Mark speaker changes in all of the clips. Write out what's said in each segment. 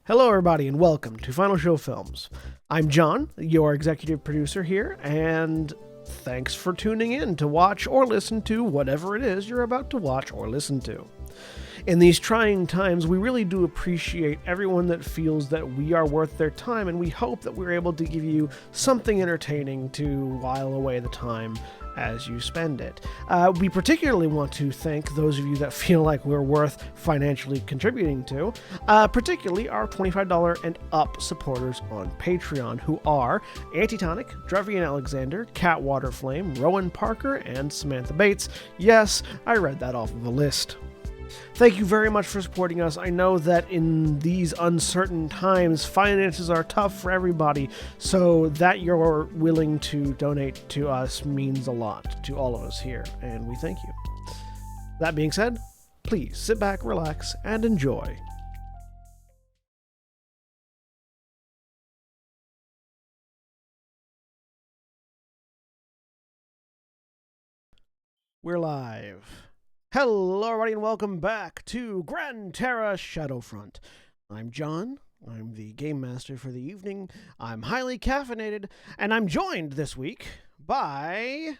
Speaker 1: Hello, everybody, and welcome to Final Show Films. I'm John, your executive producer here, and thanks for tuning in to watch or listen to whatever it is you're about to watch or listen to. In these trying times, we really do appreciate everyone that feels that we are worth their time, and we hope that we're able to give you something entertaining to while away the time as you spend it. We particularly want to thank those of you that feel like we're worth financially contributing to, particularly our $25 and up supporters on Patreon, who are Antitonic, Drevian Alexander, Cat Waterflame, Rowan Parker, and Samantha Bates. Yes, I read that off of a list. Thank you very much for supporting us. I know that in these uncertain times, finances are tough for everybody, so that you're willing to donate to us means a lot to all of us here, and we thank you. That being said, please sit back, relax, and enjoy. We're live. Hello, everybody, and welcome back to Gran, Terra, Shadowfront. I'm John. I'm the game master for the evening. I'm highly caffeinated, and I'm joined this week by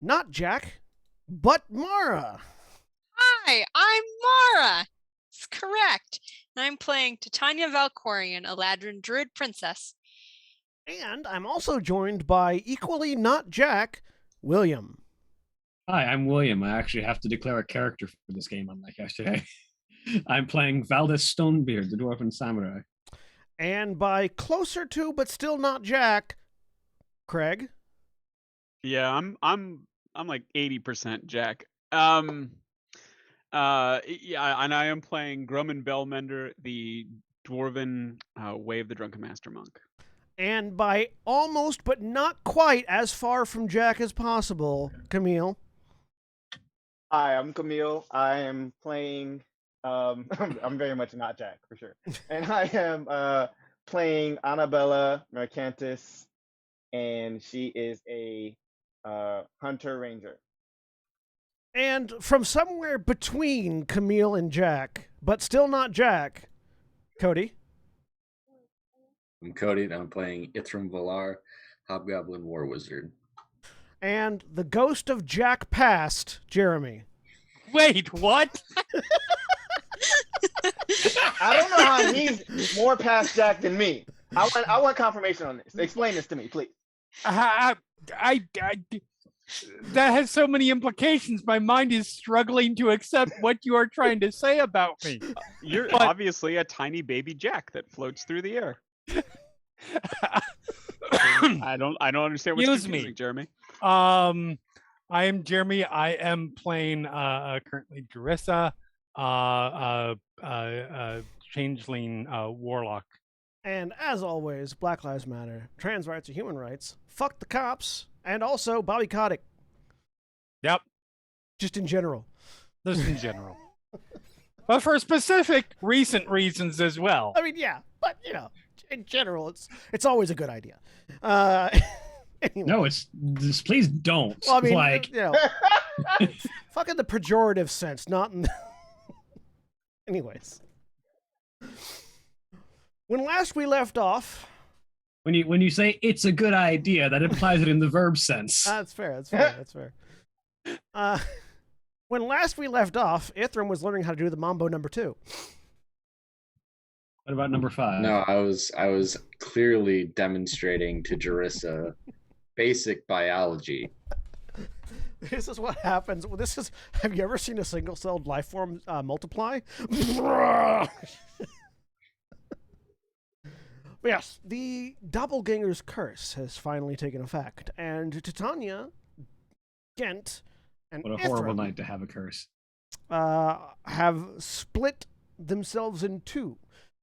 Speaker 1: not Jack, but Mara.
Speaker 2: Hi, I'm Mara. It's correct. And I'm playing Titania Valkorian, a Ladrin Druid Princess.
Speaker 1: And I'm also joined by equally not Jack, William.
Speaker 3: Hi, I'm William. I actually have to declare a character for this game, unlike yesterday. I'm playing Valdis Stonebeard, the Dwarven Samurai.
Speaker 1: And by closer to, but still not Jack, Craig.
Speaker 4: Yeah, I'm like 80% Jack. Yeah, and I am playing Grumman Bellmender, the Dwarven Way of the Drunken Master Monk.
Speaker 1: And by almost, but not quite as far from Jack as possible, Camille.
Speaker 5: Hi, I'm Camille. I am playing. I'm very much not Jack for sure, and I am playing Annabella Mercantis, and she is a hunter ranger.
Speaker 1: And from somewhere between Camille and Jack, but still not Jack, Cody.
Speaker 6: I'm Cody, and I'm playing Ithram Valar, Hobgoblin War Wizard.
Speaker 1: And the ghost of Jack past, Jeremy.
Speaker 3: Wait, what?
Speaker 5: I don't know how he's more past Jack than me. I want confirmation on this. Explain this to me, please.
Speaker 7: I that has so many implications. My mind is struggling to accept what you are trying to say about me.
Speaker 4: You're
Speaker 7: But-
Speaker 4: obviously a tiny baby Jack that floats through the air. I don't understand what's
Speaker 7: Excuse
Speaker 4: confusing,
Speaker 7: me.
Speaker 4: Jeremy.
Speaker 7: I am Jeremy. I am playing currently Jarissa, changeling warlock.
Speaker 1: And as always, Black Lives Matter, trans rights are human rights, fuck the cops, and also Bobby Kotick.
Speaker 7: Yep,
Speaker 1: Just in general.
Speaker 7: this in general, but for specific recent reasons as well.
Speaker 1: I mean, yeah, but, you know, in general, it's always a good idea. Anyway.
Speaker 3: No, please don't.
Speaker 1: Well, I mean,
Speaker 3: like,
Speaker 1: you know, fucking the pejorative sense, not in. Anyways, when last we left off,
Speaker 3: when you say it's a good idea, that implies it in the verb sense.
Speaker 1: that's fair. That's fair. That's fair. When last we left off, Ithram was learning how to do the Mambo number 2.
Speaker 3: What about number 5?
Speaker 6: No, I was clearly demonstrating to Jarissa basic biology.
Speaker 1: This is what happens. Have you ever seen a single-celled life form multiply? Yes, the doppelganger's curse has finally taken effect, and Titania, Gent, and
Speaker 3: What a horrible
Speaker 1: Ithram,
Speaker 3: night to have a curse.
Speaker 1: have split themselves in two.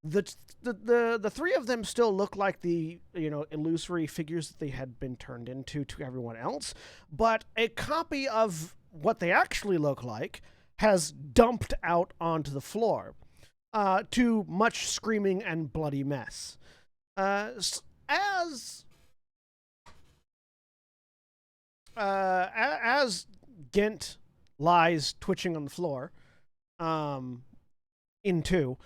Speaker 1: The three of them still look like the illusory figures that they had been turned into to everyone else, but a copy of what they actually look like has dumped out onto the floor, to much screaming and bloody mess. As Gent lies twitching on the floor, in two,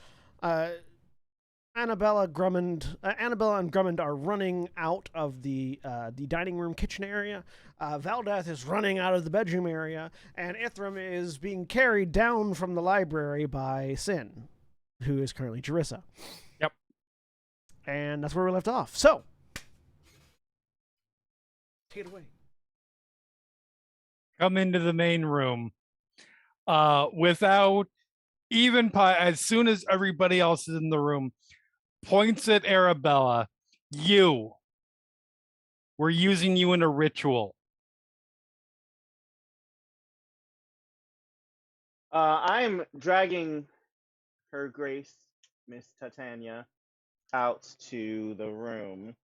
Speaker 1: Annabella and Grummond are running out of the dining room kitchen area. Valdeth is running out of the bedroom area, and Ithram is being carried down from the library by Sin, who is currently Jerissa.
Speaker 7: Yep.
Speaker 1: And that's where we left off. So, take it away.
Speaker 7: Come into the main room. Without even as soon as everybody else is in the room, points at Arabella. We're using you in a ritual.
Speaker 5: I'm dragging Her Grace, Miss Titania, out to the room.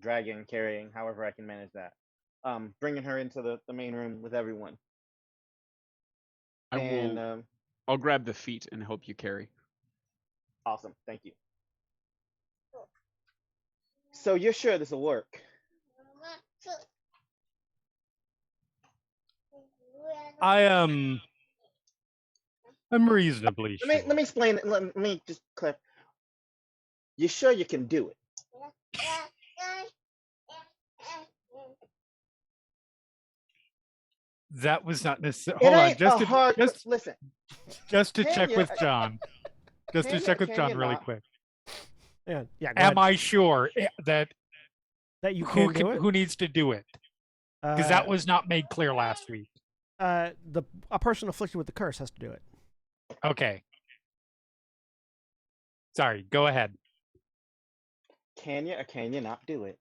Speaker 5: Dragging, carrying, however I can manage that. Bringing her into the main room with everyone.
Speaker 4: I'll grab the feet and help you carry.
Speaker 5: Awesome, thank you. So you're sure this will work?
Speaker 7: I'm reasonably sure.
Speaker 5: Let me explain it. Let me just clarify. You sure you can do it?
Speaker 7: That was not necessarily. Hold on,
Speaker 5: listen.
Speaker 7: Just to check with John. Just to check with John really quick.
Speaker 1: Yeah.
Speaker 7: Am I sure that
Speaker 1: you can do it?
Speaker 7: Who needs to do it? Because that was not made clear last week.
Speaker 1: A person afflicted with the curse has to do it.
Speaker 7: Okay. Sorry, go ahead.
Speaker 5: Can you or can you not do it?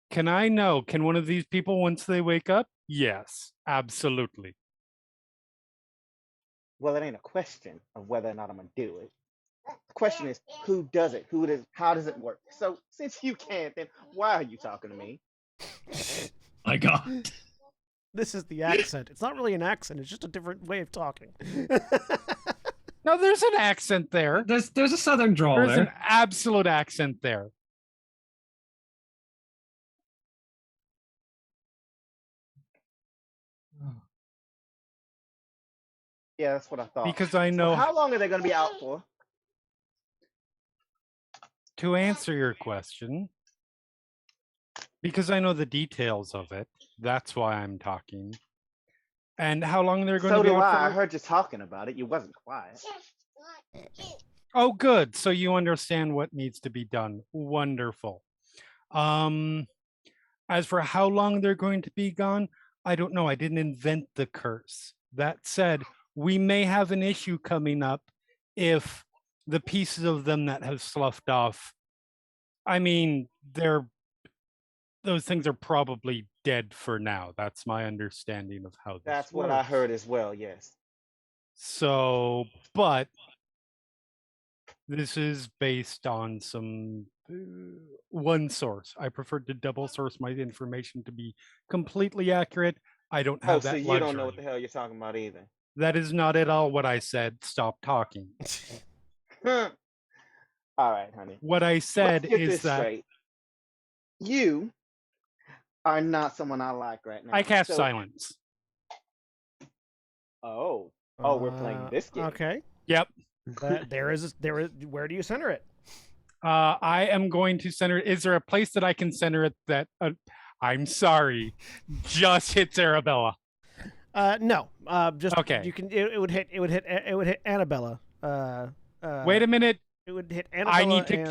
Speaker 7: Can I know? Can one of these people, once they wake up? Yes, absolutely.
Speaker 5: Well, it ain't a question of whether or not I'm gonna do it. The question is, who does it? Who it is? How does it work? So, since you can't, then why are you talking to me?
Speaker 3: My God.
Speaker 1: This is the accent. It's not really an accent. It's just a different way of talking.
Speaker 7: No, there's an accent there.
Speaker 3: There's a southern drawl
Speaker 7: There's
Speaker 3: there.
Speaker 7: an absolute accent there.
Speaker 5: Yeah, that's what I thought.
Speaker 7: Because I know.
Speaker 5: So how long are they going to be out for?
Speaker 7: To answer your question, because I know the details of it, that's why I'm talking. And how long they're going to be out for?
Speaker 5: I heard you talking about it. You wasn't quiet.
Speaker 7: Oh, good. So you understand what needs to be done. Wonderful. As for how long they're going to be gone, I don't know. I didn't invent the curse. That said, we may have an issue coming up if the pieces of them that have sloughed off, I mean, those things are probably dead for now. That's my understanding of how this
Speaker 5: That's
Speaker 7: works.
Speaker 5: what I heard as well, yes.
Speaker 7: So, but this is based on some one source. I prefer to double source my information to be completely accurate. I don't have that
Speaker 5: so you
Speaker 7: luxury.
Speaker 5: don't know what the hell you're talking about either.
Speaker 7: That is not at all what I said. Stop talking.
Speaker 5: All right, honey.
Speaker 7: What I said
Speaker 5: Let's get
Speaker 7: is
Speaker 5: this
Speaker 7: that
Speaker 5: straight. You are not someone I like right now.
Speaker 7: I cast silence.
Speaker 5: Oh, we're playing this game.
Speaker 1: Okay.
Speaker 7: Yep.
Speaker 1: There is. Where do you center it?
Speaker 7: I am going to center. Is there a place that I can center it that? I'm sorry, just hits Arabella.
Speaker 1: No. Just
Speaker 7: okay.
Speaker 1: You can. It would hit Annabella.
Speaker 7: Wait a minute.
Speaker 1: It would hit Annabella.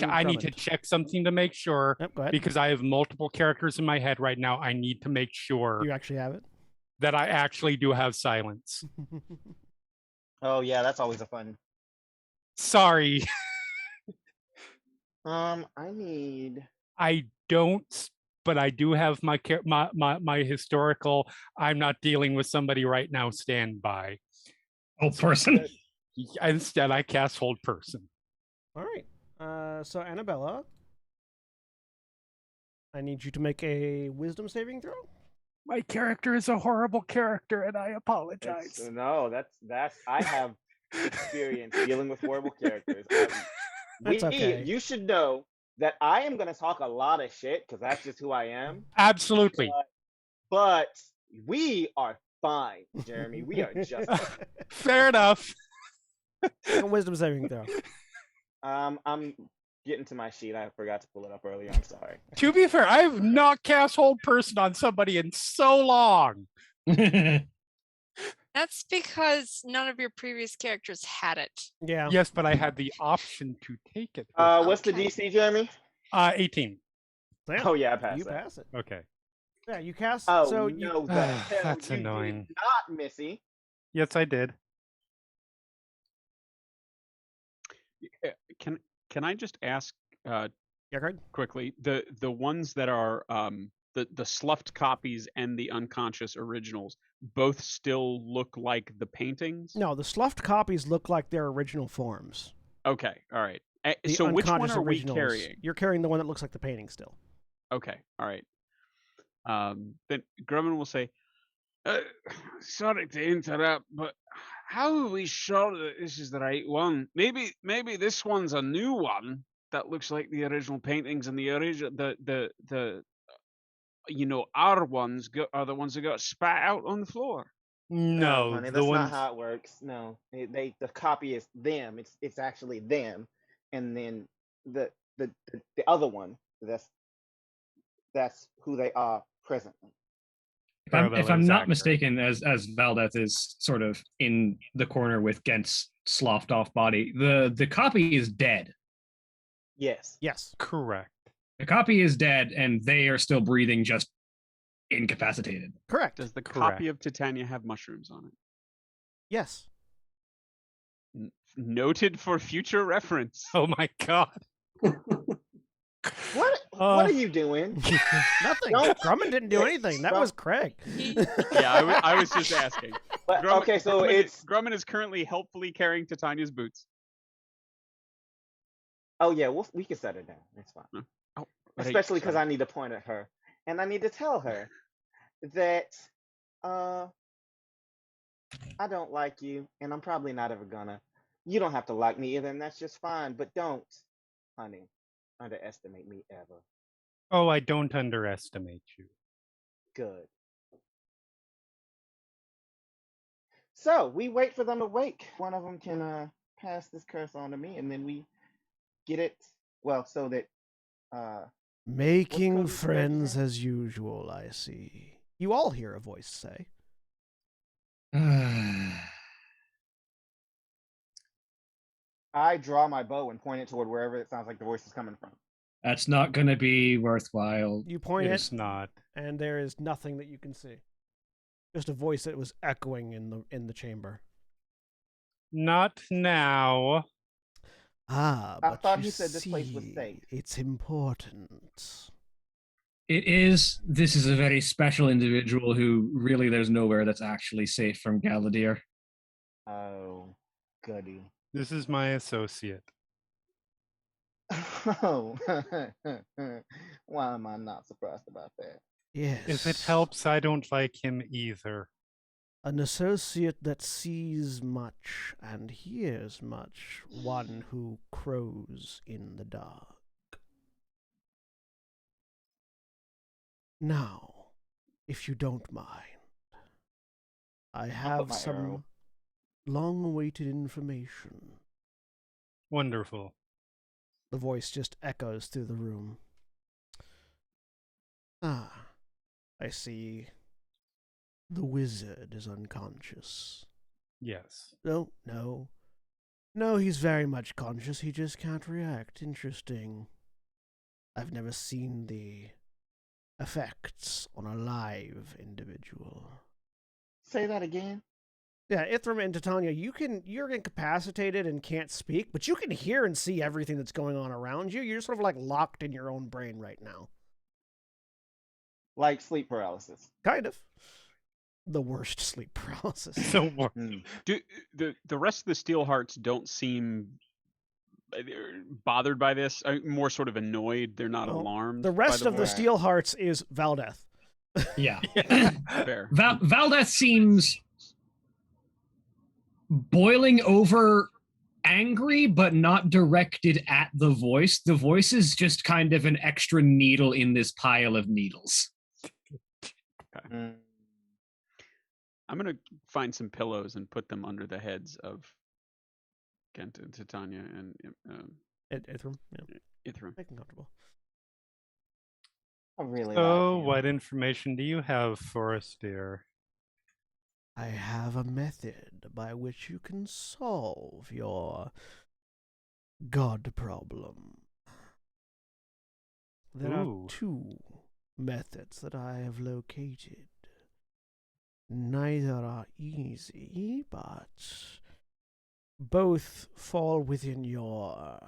Speaker 7: I need to check something to make sure.
Speaker 1: Yep, go ahead.
Speaker 7: Because I have multiple characters in my head right now. I need to make sure
Speaker 1: you actually have it.
Speaker 7: That I actually do have silence.
Speaker 5: Oh yeah, that's always a fun.
Speaker 7: Sorry.
Speaker 5: I
Speaker 7: don't, but I do have my historical. I'm not dealing with somebody right now. Standby.
Speaker 3: Hold person.
Speaker 7: Instead, I cast hold person.
Speaker 1: All right. So Annabella, I need you to make a wisdom saving throw.
Speaker 7: My character is a horrible character, and I apologize.
Speaker 5: I have experience dealing with horrible characters.
Speaker 1: That's okay.
Speaker 5: You should know that I am going to talk a lot of shit because that's just who I am.
Speaker 7: Absolutely.
Speaker 5: But we are fine, Jeremy. We are just
Speaker 7: fair enough.
Speaker 1: A wisdom saving throw.
Speaker 5: I'm getting to my sheet. I forgot to pull it up earlier. I'm sorry.
Speaker 7: To be fair, I have not cast Hold Person on somebody in so long.
Speaker 2: That's because none of your previous characters had it.
Speaker 1: Yeah.
Speaker 7: Yes, but I had the option to take it.
Speaker 5: What's the
Speaker 2: Okay.
Speaker 5: DC, Jeremy?
Speaker 7: 18.
Speaker 1: Sam,
Speaker 5: Oh yeah, I passed
Speaker 1: you
Speaker 5: that.
Speaker 1: pass it.
Speaker 7: Okay.
Speaker 1: Yeah, you cast.
Speaker 5: Oh
Speaker 1: so
Speaker 5: no,
Speaker 1: you,
Speaker 5: the hell
Speaker 7: That's
Speaker 5: you did
Speaker 7: annoying.
Speaker 5: not, Missy.
Speaker 7: Yes, I did.
Speaker 4: Can I just ask
Speaker 1: yeah, Greg.
Speaker 4: quickly the ones that are the sloughed copies and the unconscious originals both still look like the paintings?
Speaker 1: No, the sloughed copies look like their original forms.
Speaker 4: Okay, all right.
Speaker 1: The
Speaker 4: So which one
Speaker 1: unconscious
Speaker 4: are we
Speaker 1: originals,
Speaker 4: carrying?
Speaker 1: You're carrying the one that looks like the painting still.
Speaker 4: Okay, all right. Then Grumman will say, sorry to interrupt, but how are we sure that this is the right one? Maybe this one's a new one that looks like the original paintings, and the original the our ones are the ones that got spat out on the floor.
Speaker 7: No,
Speaker 5: honey,
Speaker 7: the
Speaker 5: that's
Speaker 7: ones.
Speaker 5: not how it works. No, the copy is them. It's actually them, and then the other one that's who they are presently.
Speaker 3: If I'm
Speaker 7: Parallel is
Speaker 3: not
Speaker 7: accurate.
Speaker 3: mistaken, as Valdeth is sort of in the corner with Gent's sloughed off body, the copy is dead.
Speaker 5: Yes.
Speaker 1: Yes.
Speaker 7: Correct.
Speaker 3: The copy is dead, and they are still breathing, just incapacitated.
Speaker 1: Correct.
Speaker 4: Does the
Speaker 7: Correct.
Speaker 4: copy of Titania have mushrooms on it?
Speaker 1: Yes.
Speaker 4: Noted for future reference.
Speaker 7: Oh my god.
Speaker 5: What are you doing?
Speaker 1: Nothing.
Speaker 5: Don't-
Speaker 1: Grumman didn't do anything. That was Craig.
Speaker 4: Yeah, I was just asking.
Speaker 5: But, okay, so it's
Speaker 4: Grumman is currently helpfully carrying Titania's boots.
Speaker 5: oh yeah, we can set it down. It's fine.
Speaker 4: Oh,
Speaker 5: Especially because I need to point at her, and I need to tell her that I don't like you, and I'm probably not ever gonna. You don't have to like me either, and that's just fine. But don't, honey, underestimate me ever.
Speaker 7: Oh, I don't underestimate you.
Speaker 5: Good. So we wait for them to wake. One of them can pass this curse on to me, and then we get it. Well, so that
Speaker 1: Making
Speaker 5: Cody's
Speaker 1: friends
Speaker 5: character?
Speaker 1: as usual, I see. You all hear a voice say.
Speaker 5: I draw my bow and point it toward wherever it sounds like the voice is coming from.
Speaker 3: That's not going to be worthwhile.
Speaker 1: You point
Speaker 7: It's
Speaker 1: it,
Speaker 7: not.
Speaker 1: and there is nothing that you can see. Just a voice that was echoing in the chamber.
Speaker 7: Not now.
Speaker 1: Ah,
Speaker 5: I
Speaker 1: but
Speaker 5: thought
Speaker 1: you
Speaker 5: he said this place was
Speaker 1: see,
Speaker 5: safe.
Speaker 1: It's important.
Speaker 3: It is. This is a very special individual who really there's nowhere that's actually safe from Galadir.
Speaker 5: Oh, goody.
Speaker 7: This is my associate.
Speaker 5: Oh, why am I not surprised about that?
Speaker 1: Yes.
Speaker 7: If it helps, I don't like him either.
Speaker 1: An associate that sees much and hears much, one who crows in the dark. Now, if you don't mind, I have
Speaker 5: my
Speaker 1: some
Speaker 5: arrow.
Speaker 1: long-awaited information.
Speaker 7: Wonderful.
Speaker 1: The voice just echoes through the room. Ah, I see. The wizard is unconscious.
Speaker 7: Yes.
Speaker 1: No, he's very much conscious. He just can't react. Interesting. I've never seen the effects on a live individual.
Speaker 5: Say that again.
Speaker 1: Yeah, Ithram and Titania, you're incapacitated and can't speak, but you can hear and see everything that's going on around you. You're sort of like locked in your own brain right now.
Speaker 5: Like sleep paralysis.
Speaker 1: Kind of. The worst sleep paralysis.
Speaker 7: So
Speaker 4: Do the rest of the Steelhearts don't seem bothered by this? More sort of annoyed. They're not
Speaker 1: Well,
Speaker 4: alarmed.
Speaker 1: The rest
Speaker 4: by
Speaker 1: of the
Speaker 5: voice.
Speaker 1: Steelhearts is Valdeth.
Speaker 3: Yeah.
Speaker 4: Fair.
Speaker 3: Valdeth seems boiling over angry, but not directed at the voice. The voice is just kind of an extra needle in this pile of needles.
Speaker 5: Mm.
Speaker 4: I'm gonna find some pillows and put them under the heads of Kent and Titania and
Speaker 1: Ithram, yeah.
Speaker 4: Ithram.
Speaker 1: Make him comfortable.
Speaker 5: I really
Speaker 7: So,
Speaker 5: like
Speaker 7: what
Speaker 5: him.
Speaker 7: information do you have for us, dear?
Speaker 1: I have a method by which you can solve your god problem. There are
Speaker 7: Ooh.
Speaker 1: 2 methods that I have located. Neither are easy, but both fall within your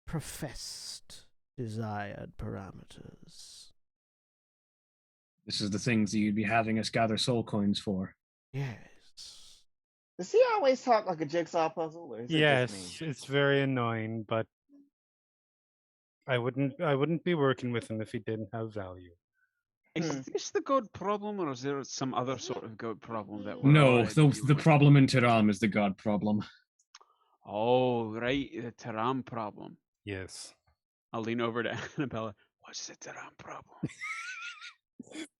Speaker 1: professed desired parameters.
Speaker 3: This is the things that you'd be having us gather soul coins for.
Speaker 1: Yes.
Speaker 5: Does he always talk like a jigsaw puzzle, or is it just me?
Speaker 7: Yes, it's very annoying, but I wouldn't be working with him if he didn't have value.
Speaker 4: Is this the god problem, or is there some other sort of god problem that we're
Speaker 3: No,
Speaker 4: already
Speaker 3: the
Speaker 4: dealing with?
Speaker 3: problem in Tiram is the god problem.
Speaker 4: Oh, right, the Terran problem.
Speaker 7: Yes.
Speaker 4: I'll lean over to Annabella. What's the Terran problem?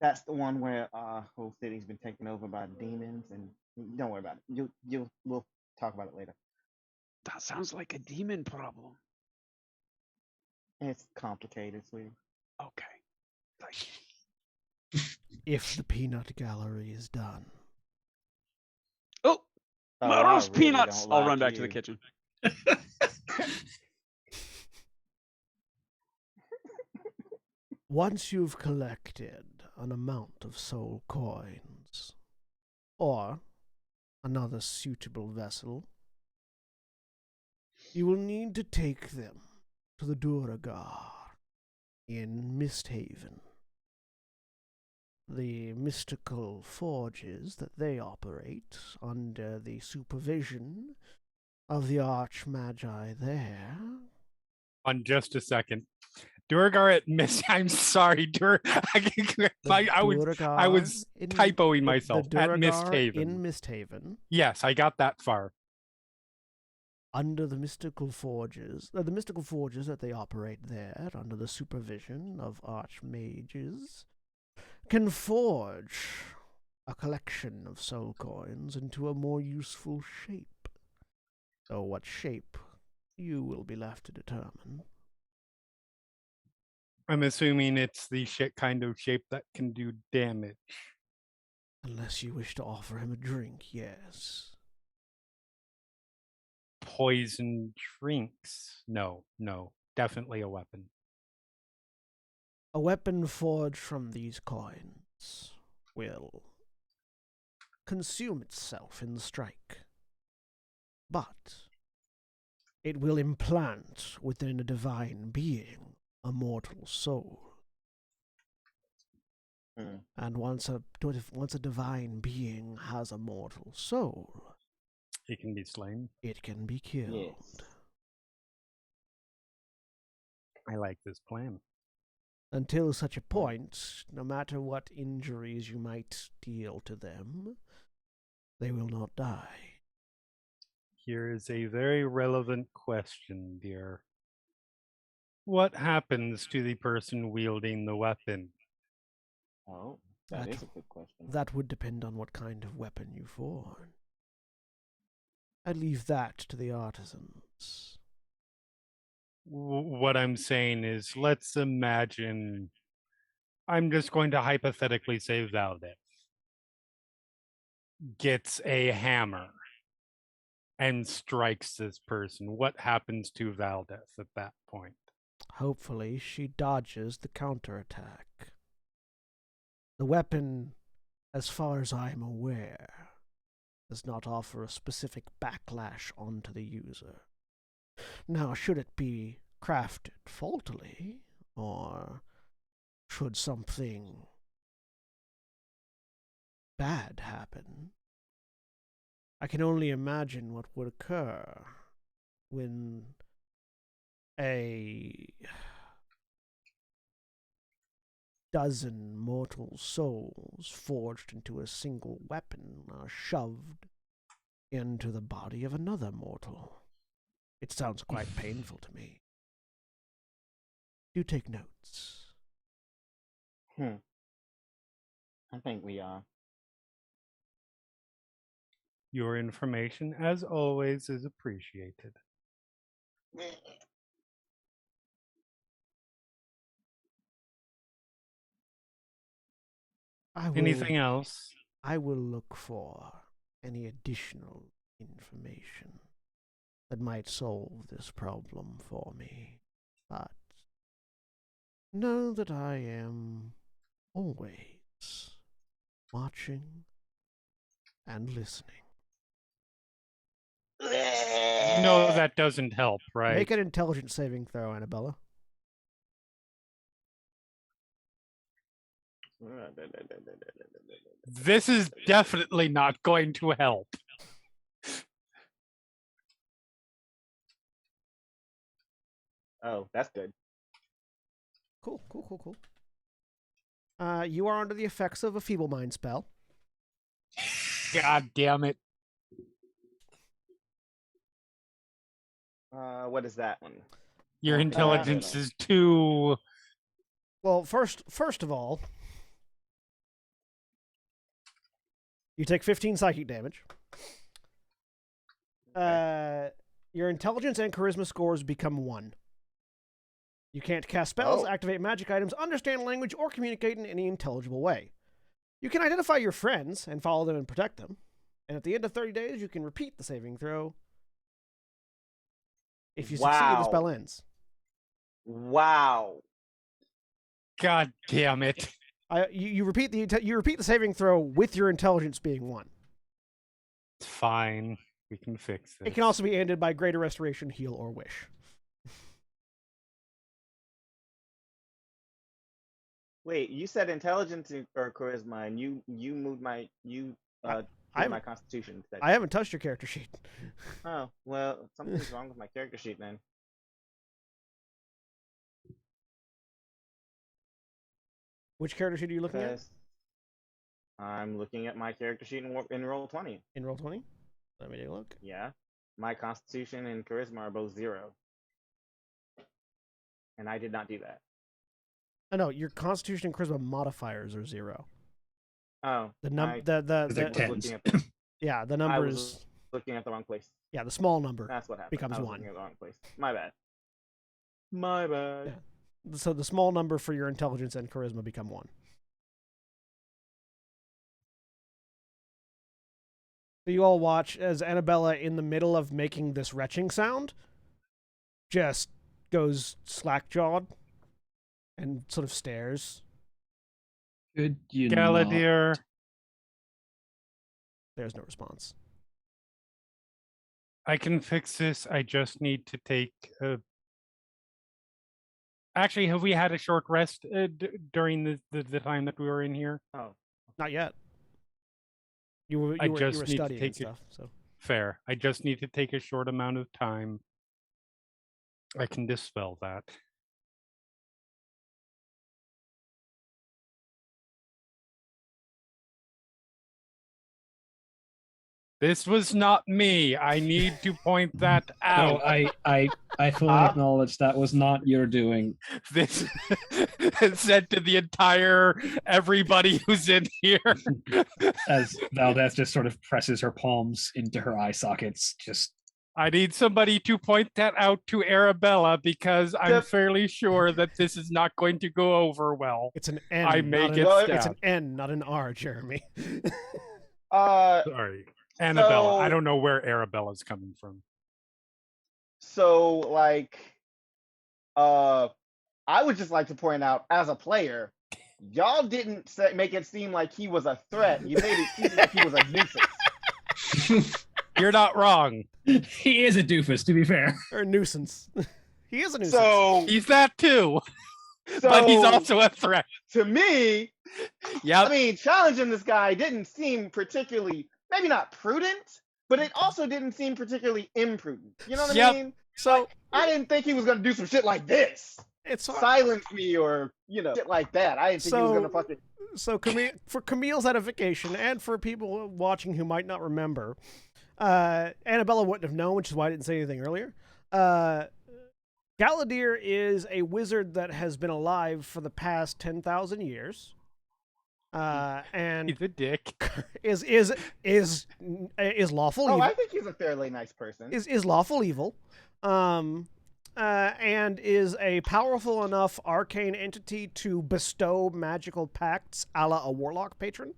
Speaker 5: That's the one where whole city's been taken over by demons, and don't worry about it. We'll talk about it later.
Speaker 4: That sounds like a demon problem.
Speaker 5: It's complicated, sweetie.
Speaker 4: Okay. Thank you.
Speaker 1: If the peanut gallery is done.
Speaker 4: Oh,
Speaker 5: Oh,
Speaker 4: my
Speaker 5: I
Speaker 4: roast
Speaker 5: really
Speaker 4: peanuts!
Speaker 5: don't
Speaker 4: I'll
Speaker 5: like
Speaker 4: run back to the
Speaker 5: you.
Speaker 4: kitchen.
Speaker 1: Once you've collected an amount of soul coins, or another suitable vessel, you will need to take them to the Duragar in Misthaven. The mystical forges that they operate under the supervision of the Archmagi there.
Speaker 7: On just a second. Durgar at Miss. I'm sorry, I was typoing myself
Speaker 1: the
Speaker 7: at
Speaker 1: Duragar in
Speaker 7: Misthaven.
Speaker 1: Misthaven.
Speaker 7: Yes, I got that far.
Speaker 1: Under the mystical forges that they operate there, under the supervision of archmages, can forge a collection of soul coins into a more useful shape. So what shape you will be left to determine.
Speaker 7: I'm assuming it's the kind of shape that can do damage.
Speaker 1: Unless you wish to offer him a drink, yes.
Speaker 7: Poison drinks. No, definitely a weapon.
Speaker 1: A weapon forged from these coins will consume itself in the strike, but it will implant within a divine being a mortal soul. And once a divine being has a mortal soul,
Speaker 7: it can be slain.
Speaker 1: It can be killed.
Speaker 5: Yes.
Speaker 7: I like this plan.
Speaker 1: Until such a point, no matter what injuries you might deal to them, they will not die.
Speaker 7: Here is a very relevant question, dear. What happens to the person wielding the weapon?
Speaker 5: Oh, that is a good question.
Speaker 1: That would depend on what kind of weapon you forge. I leave that to the artisans.
Speaker 7: What I'm saying is, let's imagine, I'm just going to hypothetically say Valdez gets a hammer and strikes this person. What happens to Valdez at that point?
Speaker 1: Hopefully, she dodges the counterattack. The weapon, as far as I'm aware, does not offer a specific backlash onto the user. Now, should it be crafted faultily, or should something bad happen, I can only imagine what would occur when a dozen mortal souls forged into a single weapon are shoved into the body of another mortal. It sounds quite painful to me. Do take notes.
Speaker 5: I think we are.
Speaker 7: Your information, as always, is appreciated. Anything else?
Speaker 1: I will look for any additional information that might solve this problem for me. But know that I am always watching and listening.
Speaker 7: No, that doesn't help, right?
Speaker 1: Make an intelligence saving throw, Annabella.
Speaker 7: This is definitely not going to help.
Speaker 5: Oh, that's good.
Speaker 1: Cool. You are under the effects of a feeble mind spell.
Speaker 7: God damn it.
Speaker 5: What is that one?
Speaker 7: Your
Speaker 5: I
Speaker 7: intelligence
Speaker 5: don't know.
Speaker 7: is too...
Speaker 1: Well, first of all, you take 15 psychic damage. Your intelligence and charisma scores become 1. You can't cast spells, activate magic items, understand language, or communicate in any intelligible way. You can identify your friends and follow them and protect them. And at the end of 30 days, you can repeat the saving throw. If you succeed, the spell ends.
Speaker 5: Wow.
Speaker 7: God damn it.
Speaker 1: You repeat the saving throw with your intelligence being 1.
Speaker 7: It's fine. We can fix this.
Speaker 1: It can also be ended by greater restoration, heal, or wish.
Speaker 5: Wait, you said intelligence or charisma, and you moved my my constitution instead.
Speaker 1: I haven't touched your character sheet.
Speaker 5: Oh, well, something's wrong with my character sheet then.
Speaker 1: Which character sheet are you looking at?
Speaker 5: Yes. I'm looking at my character sheet in Roll20.
Speaker 1: In Roll20? Let me take a look.
Speaker 5: Yeah. My constitution and charisma are both 0. And I did not do that.
Speaker 1: Oh, no, your constitution and charisma modifiers are 0.
Speaker 5: Oh.
Speaker 1: The yeah, the number
Speaker 5: I was
Speaker 1: is
Speaker 5: looking at the wrong place.
Speaker 1: yeah, the small number
Speaker 5: That's what happened.
Speaker 1: becomes
Speaker 5: I was
Speaker 1: 1.
Speaker 5: looking at the wrong place. My bad. My bad.
Speaker 1: Yeah. So the small number for your intelligence and charisma become 1. So you all watch as Annabella, in the middle of making this retching sound, just goes slack-jawed and sort of stares.
Speaker 3: Could you
Speaker 7: Galadir.
Speaker 1: There's no response.
Speaker 7: I can fix this. I just need to take Actually, have we had a short rest during the time that we were in here?
Speaker 5: Oh.
Speaker 1: Not yet. You were studying and stuff, so.
Speaker 7: Fair. I just need to take a short amount of time. I can dispel that. This was not me. I need to point that out.
Speaker 3: No, I fully acknowledge that was not your doing.
Speaker 7: This is said to the entire everybody who's in here.
Speaker 3: As Valdez just sort of presses her palms into her eye sockets, just
Speaker 7: I need somebody to point that out to Arabella because I'm fairly sure that this is not going to go over well.
Speaker 1: It's an N.
Speaker 7: I may get
Speaker 1: It's an N, not an R, Jeremy.
Speaker 7: Sorry. Annabella. I don't know where Arabella's coming from.
Speaker 5: So, like, I would just like to point out, as a player, y'all didn't make it seem like he was a threat. You made it seem like he was a nuisance.
Speaker 7: You're not wrong.
Speaker 3: He is a doofus, to be fair.
Speaker 1: Or a nuisance. He is a nuisance.
Speaker 5: So
Speaker 7: he's that too. But he's also a threat.
Speaker 5: To me,
Speaker 7: yeah.
Speaker 5: I mean, challenging this guy didn't seem particularly, maybe not prudent, but it also didn't seem particularly imprudent. You know what I mean?
Speaker 1: So
Speaker 5: I didn't think he was gonna do some shit like this.
Speaker 1: It's
Speaker 5: silence me or shit like that. I didn't think he was gonna fucking.
Speaker 1: So for Camille's edification and for people watching who might not remember, Annabella wouldn't have known, which is why I didn't say anything earlier. Galadir is a wizard that has been alive for the past 10,000 years. And
Speaker 7: he's a dick.
Speaker 1: Is lawful evil.
Speaker 5: I think he's a fairly nice person.
Speaker 1: Is lawful evil. and is a powerful enough arcane entity to bestow magical pacts a la a warlock patron.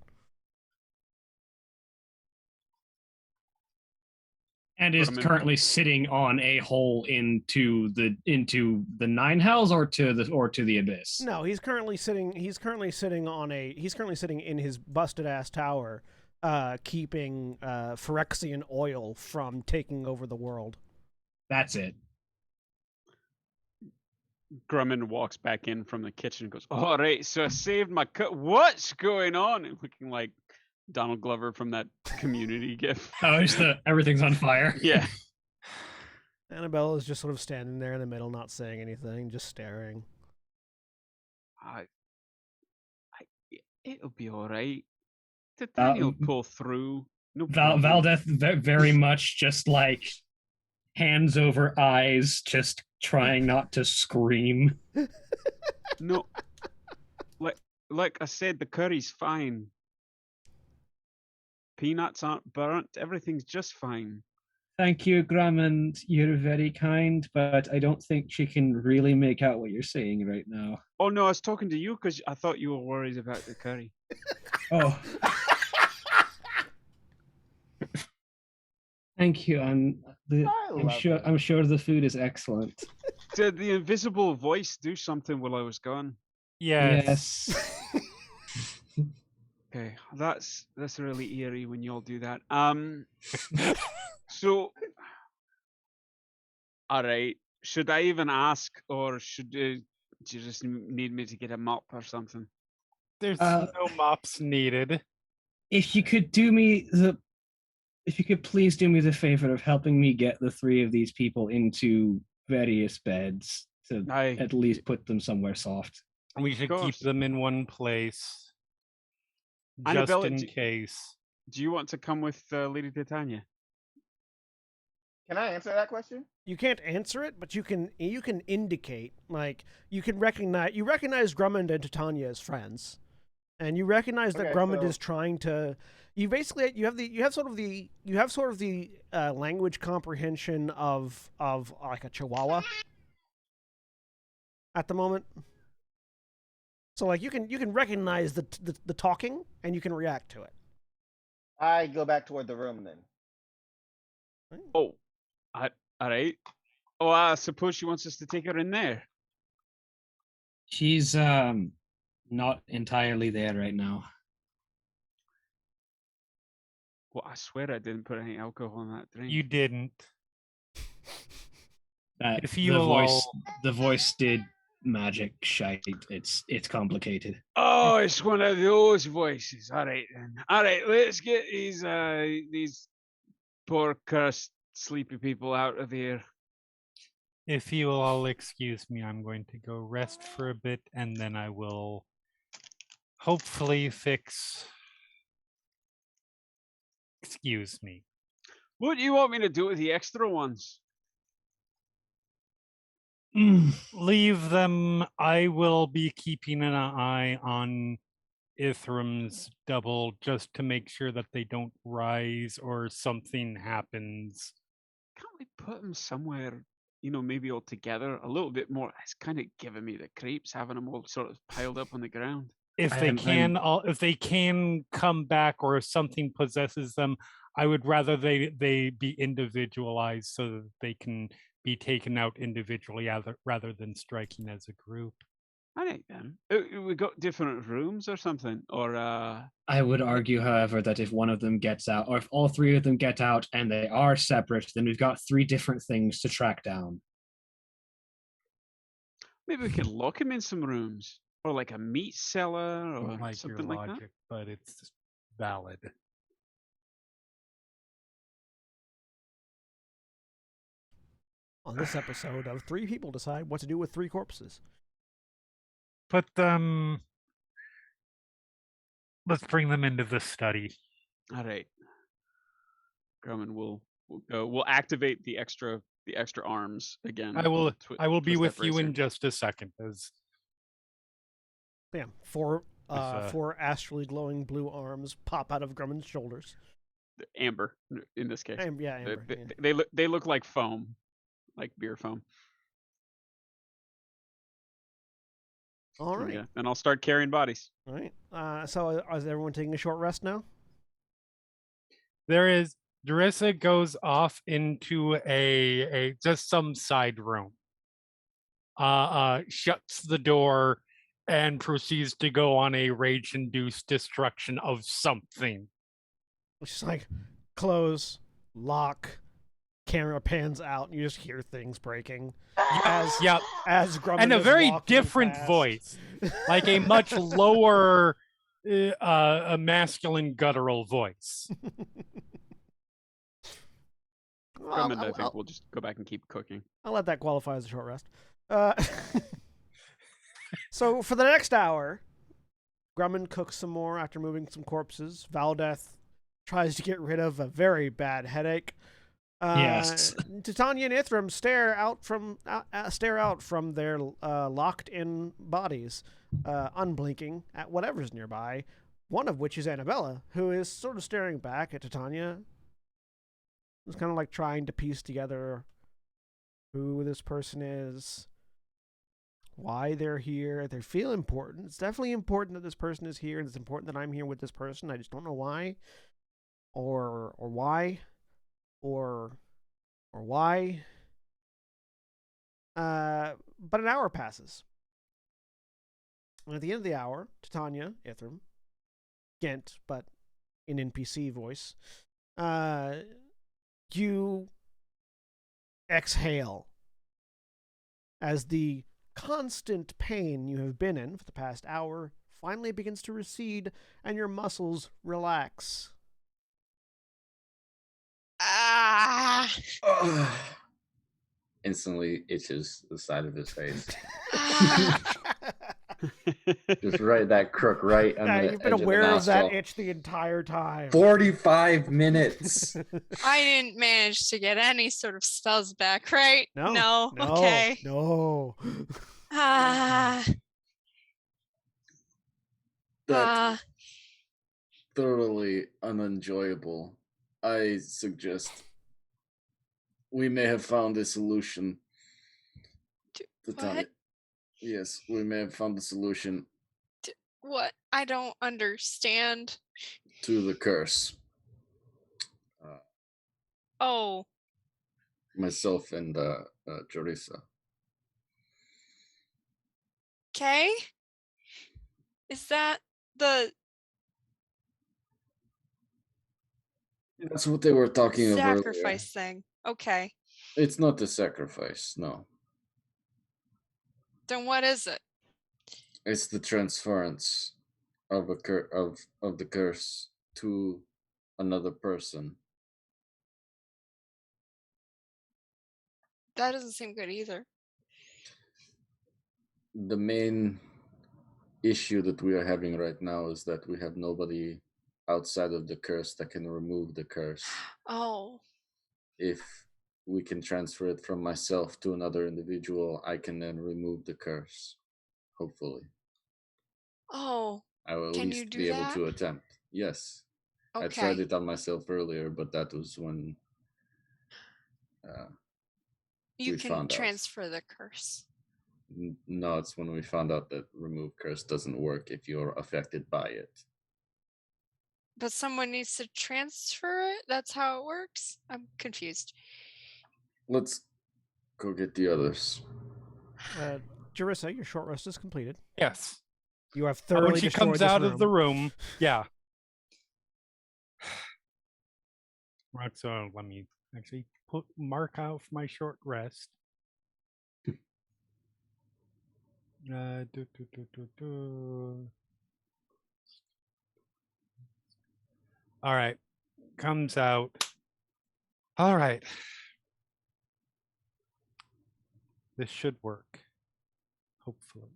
Speaker 3: And is
Speaker 4: Grumman.
Speaker 3: currently sitting on a hole into the nine hells or to the abyss.
Speaker 1: No, he's currently sitting in his busted ass tower, keeping Phyrexian oil from taking over the world.
Speaker 3: That's it.
Speaker 4: Grumman walks back in from the kitchen and goes, "All right, so I saved my cut. What's going on?" And looking like Donald Glover from that Community gif.
Speaker 3: Oh, it's everything's on fire.
Speaker 4: Yeah.
Speaker 1: Annabelle is just sort of standing there in the middle, not saying anything, just staring.
Speaker 4: It'll be all right. Titania will pull through. No problem.
Speaker 3: Valdeth very much just like hands over eyes, just trying not to scream.
Speaker 4: No, like I said, the curry's fine. Peanuts aren't burnt. Everything's just fine.
Speaker 3: Thank you, Grumman. You're very kind, but I don't think she can really make out what you're saying right now.
Speaker 4: Oh no, I was talking to you because I thought you were worried about the curry.
Speaker 3: Oh. Thank you. I'm sure the food is excellent.
Speaker 4: Did the invisible voice do something while I was gone?
Speaker 7: Yes.
Speaker 4: Okay, that's really eerie when y'all do that. So, all right. Should I even ask, or should you just need me to get a mop or something?
Speaker 7: There's no mops needed.
Speaker 3: If you could please do me the favor of helping me get the three of these people into various beds to at least put them somewhere soft.
Speaker 7: We should keep them in one place. Just
Speaker 4: Annabella,
Speaker 7: in case.
Speaker 4: Do you want to come with Lady Titania?
Speaker 5: Can I answer that question?
Speaker 1: You can't answer it, but you can indicate, like, you recognize Grummond and Titania as friends. And you recognize that Grummond is trying to. You have sort of the language comprehension of like a Chihuahua at the moment. So like you can recognize the talking and you can react to it.
Speaker 5: I go back toward the room then.
Speaker 4: Oh, all right. Oh, I suppose she wants us to take her in there.
Speaker 3: She's not entirely there right now.
Speaker 4: Well, I swear I didn't put any alcohol in that drink.
Speaker 7: You didn't.
Speaker 3: If you the voice did magic shite. It's complicated.
Speaker 4: Oh, it's one of those voices. All right then. All right, let's get these poor cursed sleepy people out of here.
Speaker 7: If you will all excuse me, I'm going to go rest for a bit, and then I will hopefully fix. Excuse me.
Speaker 4: What do you want me to do with the extra ones?
Speaker 7: Leave them. I will be keeping an eye on Ithram's double just to make sure that they don't rise or something happens.
Speaker 4: Can't we put them somewhere, maybe all together a little bit more? It's kind of giving me the creeps having them all sort of piled up on the ground.
Speaker 7: If they can come back, or if something possesses them, I would rather they be individualized so that they can be taken out individually rather than striking as a group.
Speaker 4: All right then. We got different rooms or something, or
Speaker 3: I would argue, however, that if one of them gets out, or if all three of them get out and they are separate, then we've got three different things to track down.
Speaker 4: Maybe we could lock him in some rooms, or like a meat cellar, or
Speaker 7: like
Speaker 4: something
Speaker 7: your
Speaker 4: like
Speaker 7: logic, but it's valid.
Speaker 1: On this episode of Three People Decide What to Do with Three Corpses.
Speaker 7: Put them. Let's bring them into the study.
Speaker 4: All right. Grumman will go. We'll activate the extra arms again.
Speaker 7: I will be with you in just a second.
Speaker 1: Yeah, four astrally glowing blue arms pop out of Grummond's shoulders.
Speaker 4: Amber, in this case.
Speaker 1: Amber.
Speaker 4: They look like foam, like beer foam.
Speaker 1: All right.
Speaker 4: Yeah, and I'll start carrying bodies.
Speaker 1: All right. So is everyone taking a short rest now?
Speaker 7: There is Darissa goes off into a just some side room. Shuts the door and proceeds to go on a rage-induced destruction of something.
Speaker 1: It's just like close, lock, camera pans out, and you just hear things breaking. As Grumman
Speaker 7: And a
Speaker 1: is
Speaker 7: very
Speaker 1: walking
Speaker 7: different
Speaker 1: past.
Speaker 7: voice, like a much lower, a masculine guttural voice.
Speaker 4: Grumman, I think we'll just go back and keep cooking.
Speaker 1: I'll let that qualify as a short rest. So for the next hour, Grumman cooks some more after moving some corpses. Valdeth tries to get rid of a very bad headache.
Speaker 3: Yes.
Speaker 1: Titania and Ithram stare out from their locked-in bodies, unblinking at whatever's nearby. One of which is Annabella, who is sort of staring back at Titania. It's kind of like trying to piece together who this person is, why they're here. They feel important. It's definitely important that this person is here, and it's important that I'm here with this person. I just don't know why, or why, or why. But an hour passes, and at the end of the hour, Titania, Ithram, Gent, but in NPC voice, you exhale as the constant pain you have been in for the past hour finally begins to recede and your muscles relax.
Speaker 2: Ah.
Speaker 6: Instantly itches the side of his face.
Speaker 2: Ah.
Speaker 6: Just right, that crook right on the
Speaker 1: You've been
Speaker 6: edge
Speaker 1: aware
Speaker 6: of
Speaker 1: of
Speaker 6: the
Speaker 1: that
Speaker 6: nostril.
Speaker 1: itch the entire time.
Speaker 6: 45 minutes.
Speaker 2: I didn't manage to get any sort of spells back, right?
Speaker 1: No.
Speaker 2: Okay.
Speaker 1: No.
Speaker 2: Ah.
Speaker 6: That's thoroughly unenjoyable. I suggest we may have found a solution.
Speaker 2: What?
Speaker 6: Yes, we may have found a solution
Speaker 2: What? I don't understand.
Speaker 6: to the curse.
Speaker 2: Oh.
Speaker 6: Myself and Jarissa.
Speaker 2: Okay. Is that the
Speaker 6: That's what they were talking of earlier.
Speaker 2: sacrifice thing? Okay.
Speaker 6: It's not a sacrifice, no.
Speaker 2: Then what is it?
Speaker 6: It's the transference of of the curse to another person.
Speaker 2: That doesn't seem good either.
Speaker 6: The main issue that we are having right now is that we have nobody outside of the curse that can remove the curse.
Speaker 2: Oh.
Speaker 6: If we can transfer it from myself to another individual, I can then remove the curse. Hopefully.
Speaker 2: Oh.
Speaker 6: I will at
Speaker 2: Can
Speaker 6: least
Speaker 2: you do
Speaker 6: be able
Speaker 2: that?
Speaker 6: to attempt. Yes.
Speaker 2: Okay.
Speaker 6: I tried it on myself earlier, but that was when
Speaker 2: You
Speaker 6: we
Speaker 2: can
Speaker 6: found out.
Speaker 2: transfer the curse.
Speaker 6: No, it's when we found out that remove curse doesn't work if you're affected by it.
Speaker 2: But someone needs to transfer it? That's how it works? I'm confused.
Speaker 6: Let's go get the others.
Speaker 1: Jarissa, your short rest is completed.
Speaker 7: Yes.
Speaker 1: You have thoroughly
Speaker 7: When she
Speaker 1: destroyed
Speaker 7: comes
Speaker 1: this
Speaker 7: out
Speaker 1: room.
Speaker 7: of the room, yeah. So let me actually mark off my short rest. All right. Comes out. All right. This should work. Hopefully.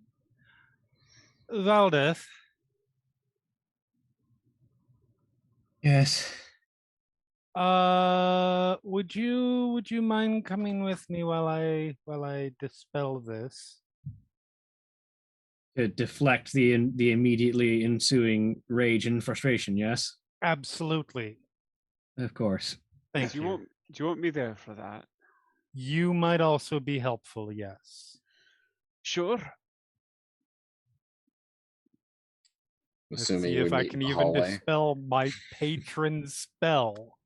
Speaker 7: Valdeth.
Speaker 3: Yes.
Speaker 7: Would you mind coming with me while I dispel this?
Speaker 3: To deflect the immediately ensuing rage and frustration, yes?
Speaker 7: Absolutely.
Speaker 3: Of course.
Speaker 7: Thank
Speaker 4: Do
Speaker 7: you.
Speaker 4: you want me there for that?
Speaker 7: You might also be helpful, yes.
Speaker 4: Sure.
Speaker 7: Let's
Speaker 6: Assuming
Speaker 7: see
Speaker 6: we
Speaker 7: if I
Speaker 6: meet
Speaker 7: can
Speaker 6: in the
Speaker 7: even
Speaker 6: hallway.
Speaker 7: dispel my patron's spell.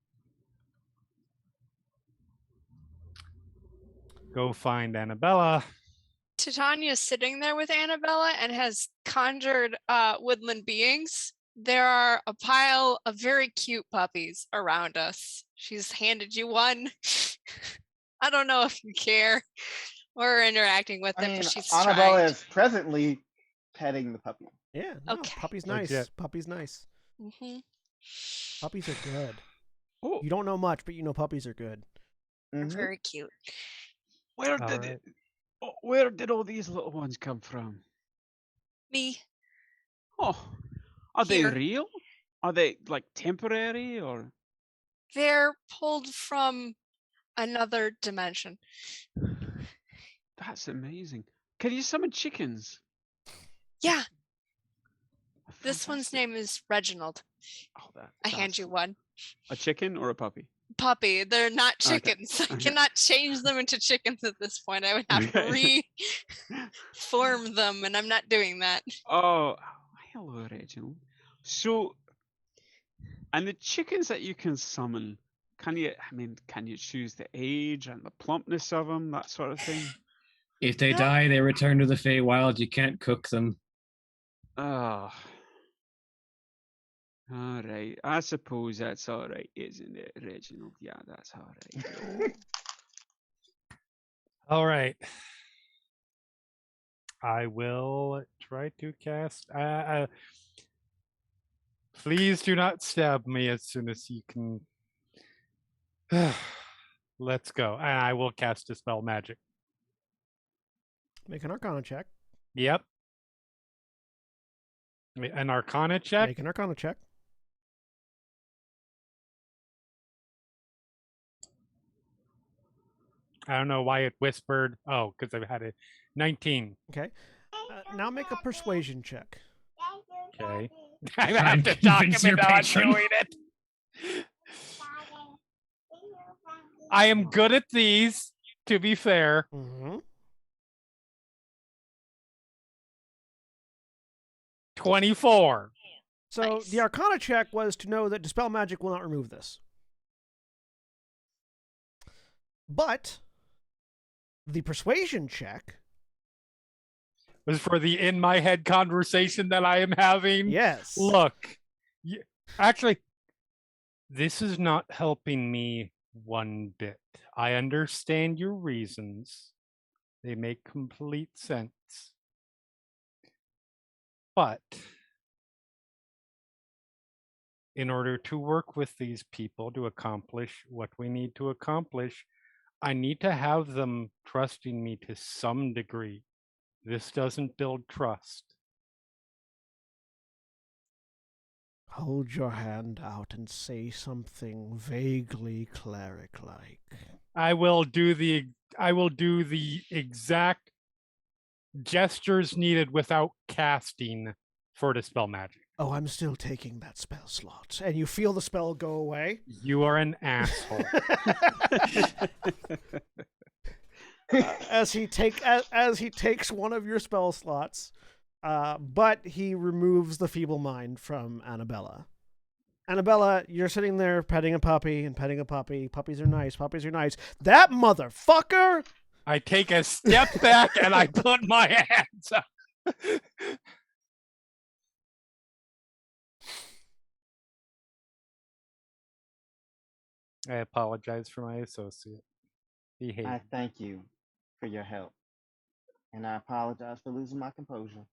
Speaker 7: Go find Annabella.
Speaker 2: Titania's sitting there with Annabella and has conjured woodland beings. There are a pile of very cute puppies around us. She's handed you one. I don't know if you care or interacting with
Speaker 5: I
Speaker 2: them,
Speaker 5: mean,
Speaker 2: but she's
Speaker 5: Annabella
Speaker 2: trying.
Speaker 5: is presently petting the puppy.
Speaker 1: Yeah, no,
Speaker 2: Okay.
Speaker 1: puppy's nice.
Speaker 7: Legit.
Speaker 1: Puppy's nice.
Speaker 2: Mm-hmm.
Speaker 1: Puppies are good.
Speaker 4: Oh,
Speaker 1: You don't know much, but you know puppies are good.
Speaker 5: Mhm.
Speaker 2: Very cute.
Speaker 4: where
Speaker 7: All
Speaker 4: did
Speaker 7: right.
Speaker 4: where did all these little ones come from?
Speaker 2: Me.
Speaker 4: Oh, are
Speaker 2: Here.
Speaker 4: they real? Are they like temporary or?
Speaker 2: They're pulled from another dimension.
Speaker 4: That's amazing. Can you summon chickens?
Speaker 2: Yeah, this one's
Speaker 4: Fantastic.
Speaker 2: name is Reginald.
Speaker 4: Oh,
Speaker 2: I hand you one.
Speaker 4: a chicken or a puppy?
Speaker 2: Puppy. They're not
Speaker 4: Okay.
Speaker 2: chickens. I
Speaker 4: Okay.
Speaker 2: cannot change them into chickens at this point. I would have to
Speaker 4: Okay.
Speaker 2: reform them, and I'm not doing that.
Speaker 4: Oh, hello, Reginald. So, and the chickens that you can summon, can you choose the age and the plumpness of them, that sort of thing?
Speaker 3: If they
Speaker 2: No.
Speaker 3: die, they return to the Feywild. You can't cook them.
Speaker 4: Oh. All right. I suppose that's all right, isn't it, Reginald? Yeah, that's all right.
Speaker 7: All right. I will try to cast. Please do not stab me as soon as you can. Let's go. And I will cast Dispel Magic.
Speaker 1: Make an Arcana check.
Speaker 7: Yep. An Arcana check.
Speaker 1: Make an Arcana check.
Speaker 7: I don't know why it whispered. Oh, because I've had a 19.
Speaker 1: Okay. Now make a Persuasion check.
Speaker 7: Okay.
Speaker 3: Try
Speaker 7: I have
Speaker 3: and
Speaker 7: to talk
Speaker 3: convince
Speaker 7: him
Speaker 3: your
Speaker 7: into not
Speaker 3: patron.
Speaker 7: doing it. I am good at these, to be fair.
Speaker 1: Mm-hmm.
Speaker 7: 24.
Speaker 1: So
Speaker 2: Nice.
Speaker 1: the Arcana check was to know that Dispel Magic will not remove this. But the Persuasion check,
Speaker 7: Was for the in my head conversation that I am having.
Speaker 1: yes.
Speaker 7: Look, actually, this is not helping me one bit. I understand your reasons. They make complete sense. But in order to work with these people to accomplish what we need to accomplish, I need to have them trusting me to some degree. This doesn't build trust.
Speaker 1: Hold your hand out and say something vaguely cleric-like.
Speaker 7: I will do the exact gestures needed without casting for Dispel Magic.
Speaker 1: Oh, I'm still taking that spell slot. And you feel the spell go away.
Speaker 7: You are an asshole.
Speaker 1: As he takes one of your spell slots, but he removes the feeble mind from Annabella. Annabella, you're sitting there petting a puppy and petting a puppy. Puppies are nice. Puppies are nice. That motherfucker!
Speaker 7: I take a step back and I put my hands up. I apologize for my associate. He hated.
Speaker 5: I thank you for your help, and I apologize for losing my composure.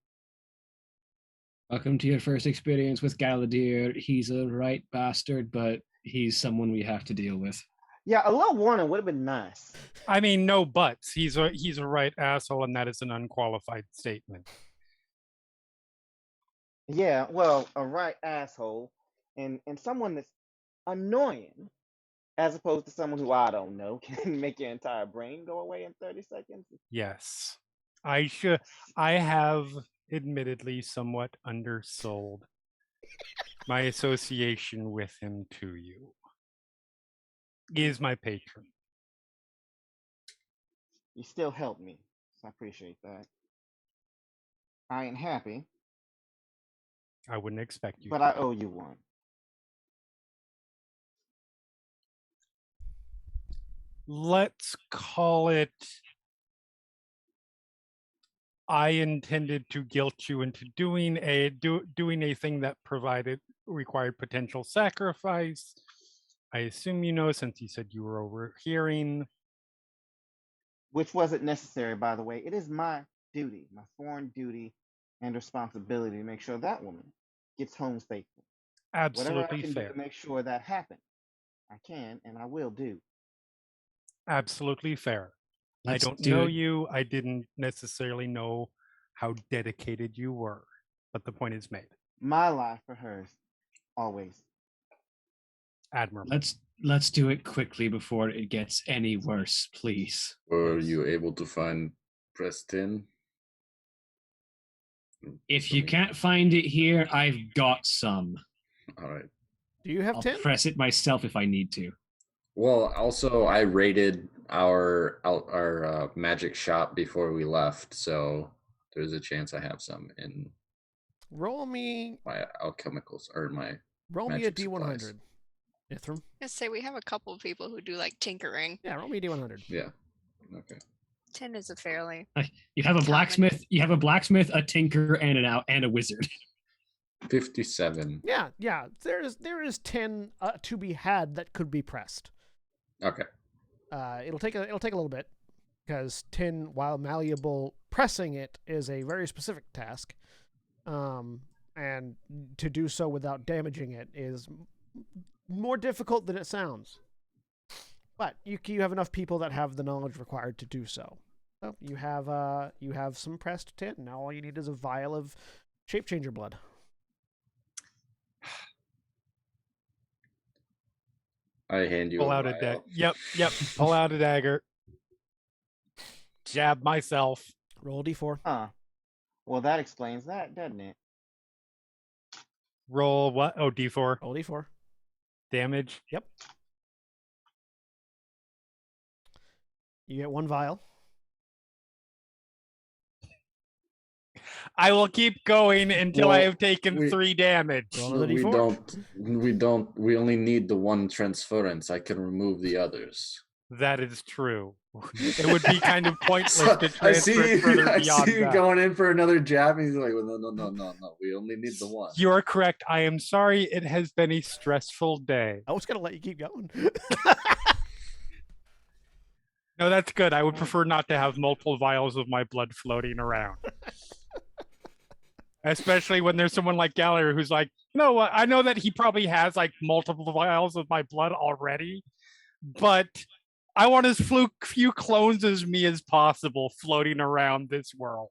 Speaker 3: Welcome to your first experience with Galadir. He's a right bastard, but he's someone we have to deal with.
Speaker 5: Yeah, a little warning would have been nice.
Speaker 7: I mean, no buts. He's a right asshole, and that is an unqualified statement.
Speaker 5: Yeah, well, a right asshole, and someone that's annoying, as opposed to someone who I don't know can make your entire brain go away in 30 seconds.
Speaker 7: Yes. I have admittedly somewhat undersold my association with him to you. He is my patron.
Speaker 5: You still help me, so I appreciate that. I ain't happy.
Speaker 7: I wouldn't expect you.
Speaker 5: but I owe you one.
Speaker 7: Let's call it. I intended to guilt you into doing a thing that required potential sacrifice. I assume you know, since you said you were overhearing.
Speaker 5: Which wasn't necessary, by the way. It is my duty, my sworn duty and responsibility to make sure that woman gets home safely. Whatever I
Speaker 7: Absolutely
Speaker 5: can do
Speaker 7: fair.
Speaker 5: to make sure that happens, I can and I will do.
Speaker 7: Absolutely fair. I
Speaker 3: Let's
Speaker 7: don't
Speaker 3: do
Speaker 7: know
Speaker 3: it.
Speaker 7: you. I didn't necessarily know how dedicated you were, but the point is made.
Speaker 5: My life for hers, always.
Speaker 7: Admirable.
Speaker 3: Let's do it quickly before it gets any worse, please.
Speaker 6: Were you able to find Preston?
Speaker 3: If you can't find it here, I've got some.
Speaker 6: All right.
Speaker 1: Do you have
Speaker 3: I'll
Speaker 1: 10?
Speaker 3: press it myself if I need to.
Speaker 6: Well, also I raided our magic shop before we left, so there's a chance I have some in
Speaker 1: Roll me
Speaker 6: my alchemicals or my
Speaker 1: a
Speaker 6: magic
Speaker 1: D100.
Speaker 6: supplies.
Speaker 1: Ithram.
Speaker 2: I say we have a couple of people who do like tinkering.
Speaker 1: Yeah, roll me a D100.
Speaker 6: Yeah. Okay.
Speaker 2: 10 is a fairly.
Speaker 3: You have a
Speaker 2: Common.
Speaker 3: blacksmith. You have a blacksmith, a tinker, and a wizard.
Speaker 6: 57.
Speaker 1: Yeah. There is 10 to be had that could be pressed.
Speaker 6: Okay.
Speaker 1: It'll take a little bit because 10, while malleable, pressing it is a very specific task. And to do so without damaging it is more difficult than it sounds. But you have enough people that have the knowledge required to do so. So you have some pressed tin. Now all you need is a vial of shape changer blood.
Speaker 6: I hand you
Speaker 7: Pull
Speaker 6: a
Speaker 7: out a
Speaker 6: vial.
Speaker 7: dagger. Yep. Pull out a dagger. Jab myself.
Speaker 1: Roll a D4.
Speaker 5: Huh. Well, that explains that, doesn't it?
Speaker 7: Roll what? Oh, D4.
Speaker 1: Roll a D4.
Speaker 7: Damage.
Speaker 1: Yep. You get one vial.
Speaker 7: I will keep going until I
Speaker 6: Well,
Speaker 7: have taken 3 damage.
Speaker 1: Roll another
Speaker 6: We
Speaker 1: D4.
Speaker 6: we only need the one transference. I can remove the others.
Speaker 7: That is true. It would be kind of pointless
Speaker 6: So,
Speaker 7: to transfer it further
Speaker 6: I
Speaker 7: beyond
Speaker 6: see you
Speaker 7: that.
Speaker 6: going in for another jab, and he's like, well, no. We only need the one.
Speaker 7: You are correct. I am sorry. It has been a stressful day.
Speaker 1: I was gonna let you keep going.
Speaker 7: No, that's good. I would prefer not to have multiple vials of my blood floating around. Especially when there's someone like Gallagher who's like, you know what? I know that he probably has like multiple vials of my blood already, but I want as few clones as me as possible floating around this world.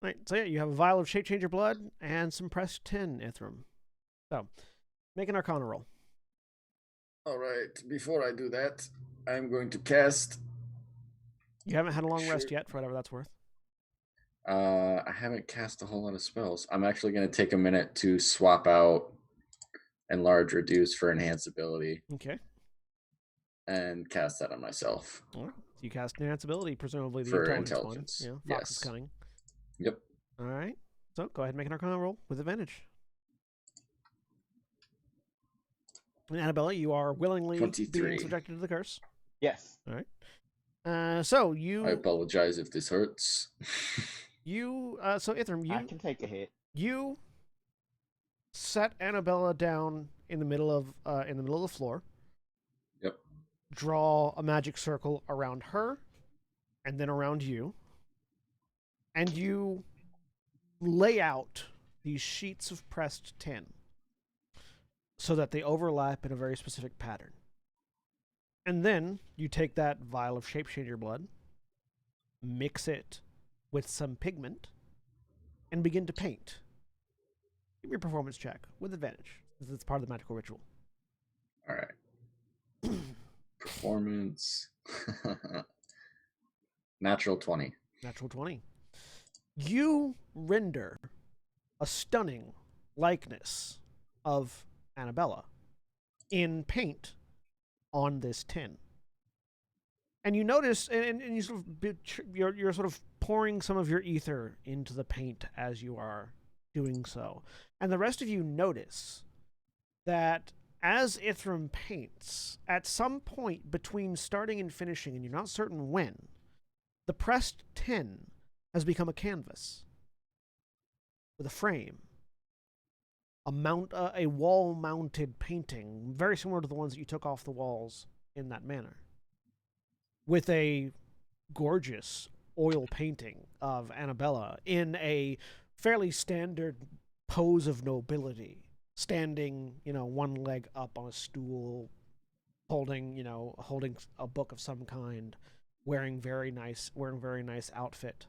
Speaker 1: Right, so yeah, you have a vial of shape changer blood and some pressed tin, Ithram. So, make an Arcana roll.
Speaker 6: All right. Before I do that, I'm going to cast.
Speaker 1: You haven't had a long rest
Speaker 6: Sure.
Speaker 1: yet, for whatever that's worth.
Speaker 6: I haven't cast a whole lot of spells. I'm actually going to take a minute to swap out enlarge, reduce for enhance ability,
Speaker 1: Okay.
Speaker 6: and cast that on myself.
Speaker 1: All right. You cast enhance ability, presumably the
Speaker 6: For
Speaker 1: intelligence
Speaker 6: intelligence,
Speaker 1: one. Yeah, Fox is
Speaker 6: yes.
Speaker 1: cunning.
Speaker 6: Yep.
Speaker 1: All right. So go ahead and make an Arcana roll with advantage. And Annabella, you are willingly
Speaker 6: 23.
Speaker 1: being subjected to the curse.
Speaker 5: Yes.
Speaker 1: All right. So you
Speaker 6: I apologize if this hurts.
Speaker 1: so Ithram,
Speaker 5: I can take a hit.
Speaker 1: you set Annabella down in the middle of the floor.
Speaker 6: Yep.
Speaker 1: Draw a magic circle around her, and then around you, and you lay out these sheets of pressed tin so that they overlap in a very specific pattern. And then you take that vial of shape changer blood, mix it with some pigment, and begin to paint. Give me a performance check with advantage, because it's part of the magical ritual.
Speaker 6: All right. Performance. Natural 20.
Speaker 1: Natural 20. You render a stunning likeness of Annabella in paint on this tin. And you notice, and you sort of, you're sort of pouring some of your ether into the paint as you are doing so. And the rest of you notice that as Ithram paints, at some point between starting and finishing, and you're not certain when, the pressed tin has become a canvas with a frame, a wall-mounted painting, very similar to the ones that you took off the walls in that manner, with a gorgeous oil painting of Annabella in a fairly standard pose of nobility, standing, one leg up on a stool, holding a book of some kind, wearing very nice outfit,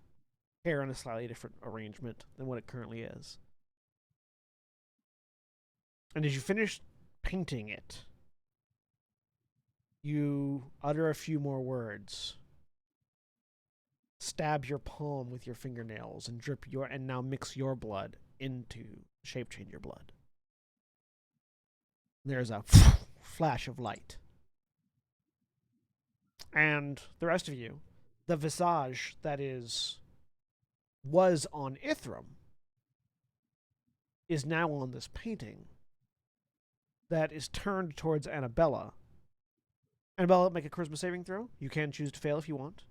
Speaker 1: hair in a slightly different arrangement than what it currently is. And as you finish painting it, you utter a few more words, stab your palm with your fingernails, and now mix your blood into shape changer blood. There's a flash of light. And the rest of you, the visage that was on Ithram is now on this painting that is turned towards Annabella. Annabella, make a charisma saving throw. You can choose to fail if you want.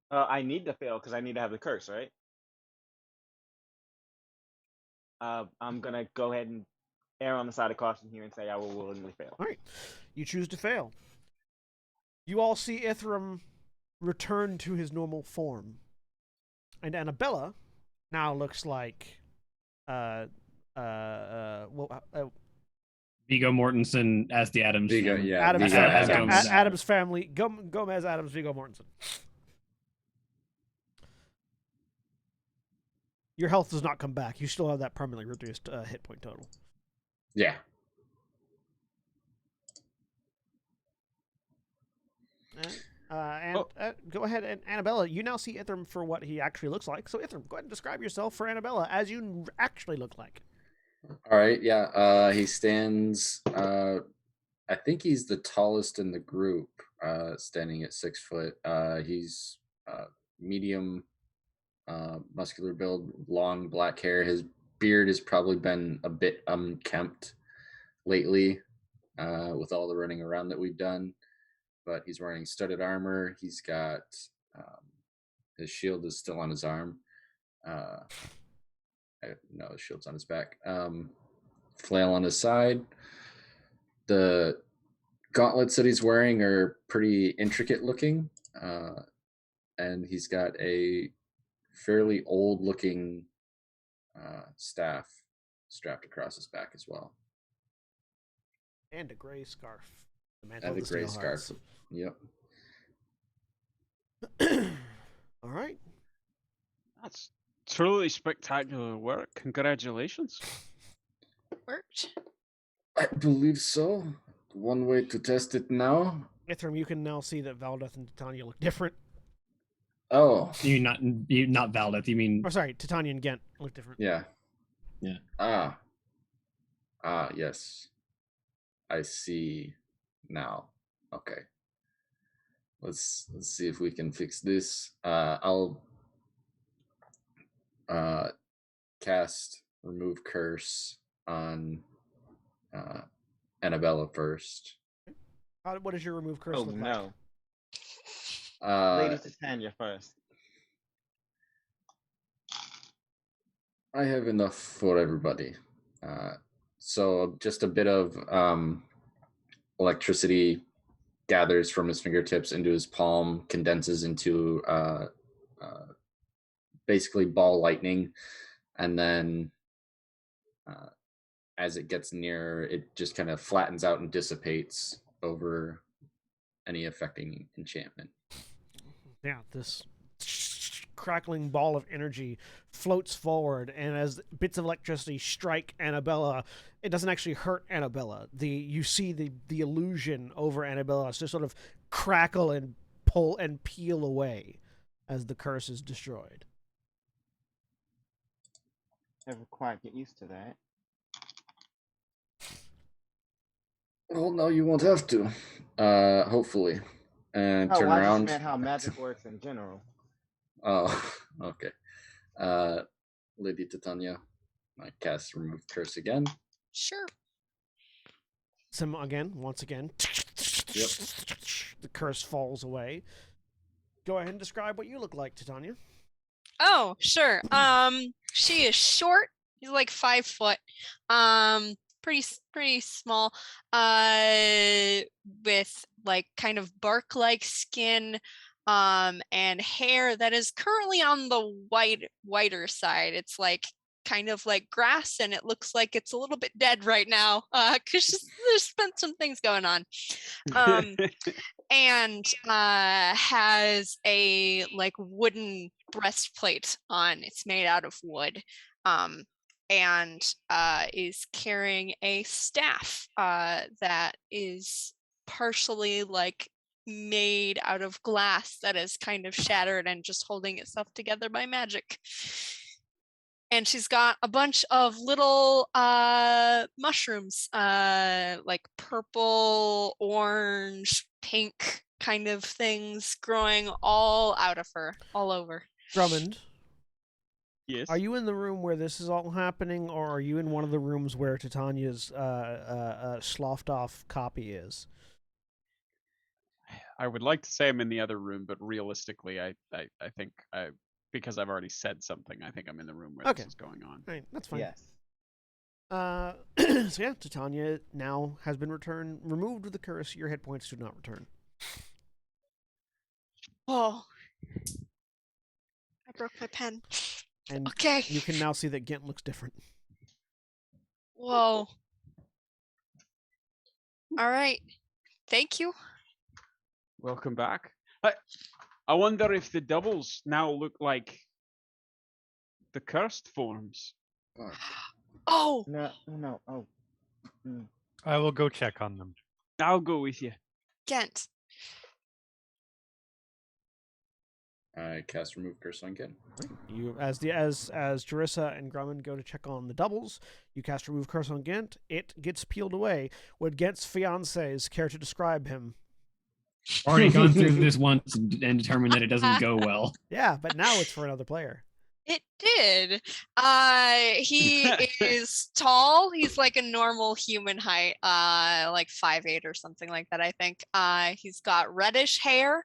Speaker 5: I need to fail because I need to have the curse, right? I'm gonna go ahead and err on the side of caution here and say I will willingly fail.
Speaker 1: All right, you choose to fail. You all see Ithram return to his normal form, and Annabella now looks like
Speaker 3: Viggo Mortensen as the Adams.
Speaker 6: Viggo,
Speaker 3: family.
Speaker 6: yeah.
Speaker 1: Adams,
Speaker 6: Viggo
Speaker 1: family,
Speaker 3: Adams.
Speaker 1: Adams family. Gomez Adams, Viggo Mortensen. Your health does not come back. You still have that permanently reduced hit point total.
Speaker 6: Yeah.
Speaker 1: Go ahead, and Annabella, you now see Ithram for what he actually looks like. So Ithram, go ahead and describe yourself for Annabella as you actually look like.
Speaker 6: All right. Yeah. He stands. I think he's the tallest in the group, standing at 6 foot. He's medium, muscular build, long black hair. His beard has probably been a bit unkempt lately, with all the running around that we've done. But he's wearing studded armor. He's got his shield is still on his arm. No, the shield's on his back. Flail on his side. The gauntlets that he's wearing are pretty intricate looking, and he's got a fairly old looking staff strapped across his back as well.
Speaker 1: And a gray scarf.
Speaker 6: And the gray scarf. Yep.
Speaker 1: All right.
Speaker 4: That's truly spectacular work. Congratulations.
Speaker 2: Worked.
Speaker 6: I believe so. One way to test it now.
Speaker 1: Ithram, you can now see that Valdeth and Titania look different.
Speaker 6: Oh.
Speaker 3: You not Valdeth, you mean...
Speaker 1: Oh, sorry, Titania and Ghent look different.
Speaker 6: Yeah.
Speaker 3: Yeah.
Speaker 6: Yes. I see now. Okay. Let's see if we can fix this. I'll cast remove curse on Annabella first.
Speaker 1: What does your remove curse
Speaker 5: Oh
Speaker 1: look
Speaker 5: no.
Speaker 6: like?
Speaker 5: Lady Titania first.
Speaker 6: I have enough for everybody. So just a bit of electricity gathers from his fingertips into his palm, condenses into basically ball lightning, and then as it gets nearer, it just kind of flattens out and dissipates over any affecting enchantment.
Speaker 1: Yeah, this crackling ball of energy floats forward, and as bits of electricity strike Annabella, it doesn't actually hurt Annabella. You see the illusion over Annabella just sort of crackle and pull and peel away as the curse is destroyed.
Speaker 5: Never quite get used to that.
Speaker 6: Well, no, you won't have to. Hopefully. And turn
Speaker 5: I
Speaker 6: around.
Speaker 5: just meant how magic works in general.
Speaker 6: Oh, okay. Lady Titania. I cast remove curse again.
Speaker 2: Sure.
Speaker 1: Once again.
Speaker 6: Yep.
Speaker 1: The curse falls away. Go ahead and describe what you look like, Titania.
Speaker 2: Oh, sure. She is short. She's like 5 foot. Pretty small. With like kind of bark-like skin. And hair that is currently on the whiter side. It's like kind of like grass, and it looks like it's a little bit dead right now. Because there's been some things going on. And has a like wooden breastplate on. It's made out of wood. And is carrying a staff that is partially like made out of glass that is kind of shattered and just holding itself together by magic. And she's got a bunch of little mushrooms, like purple, orange, pink kind of things growing all out of her, all over.
Speaker 1: Drummond,
Speaker 4: Yes.
Speaker 1: are you in the room where this is all happening, or are you in one of the rooms where Titania's sloughed off copy is?
Speaker 4: I would like to say I'm in the other room, but realistically, I think because I've already said something, I think I'm in the room where
Speaker 1: Okay.
Speaker 4: this is going on.
Speaker 1: Right, that's fine.
Speaker 5: Yes.
Speaker 1: So yeah, Titania now has been removed with the curse. Your hit points do not return.
Speaker 2: Oh, I broke my pen.
Speaker 1: And
Speaker 2: Okay.
Speaker 1: you can now see that Gint looks different.
Speaker 2: Whoa. All right. Thank you.
Speaker 4: Welcome back. I wonder if the doubles now look like the cursed forms.
Speaker 6: Fuck.
Speaker 2: Oh,
Speaker 5: No. Oh.
Speaker 7: I will go check on them.
Speaker 4: I'll go with you.
Speaker 2: Gent.
Speaker 6: I cast remove curse on again.
Speaker 1: You as Jarissa and Grumman go to check on the doubles, you cast remove curse on Gent. It gets peeled away. Would Gent's fiancés care to describe him?
Speaker 3: Already gone through this once and determined that it doesn't go well.
Speaker 1: Yeah, but now it's for another player.
Speaker 2: It did. He is tall. He's like a normal human height, like 5'8" or something like that, I think. He's got reddish hair,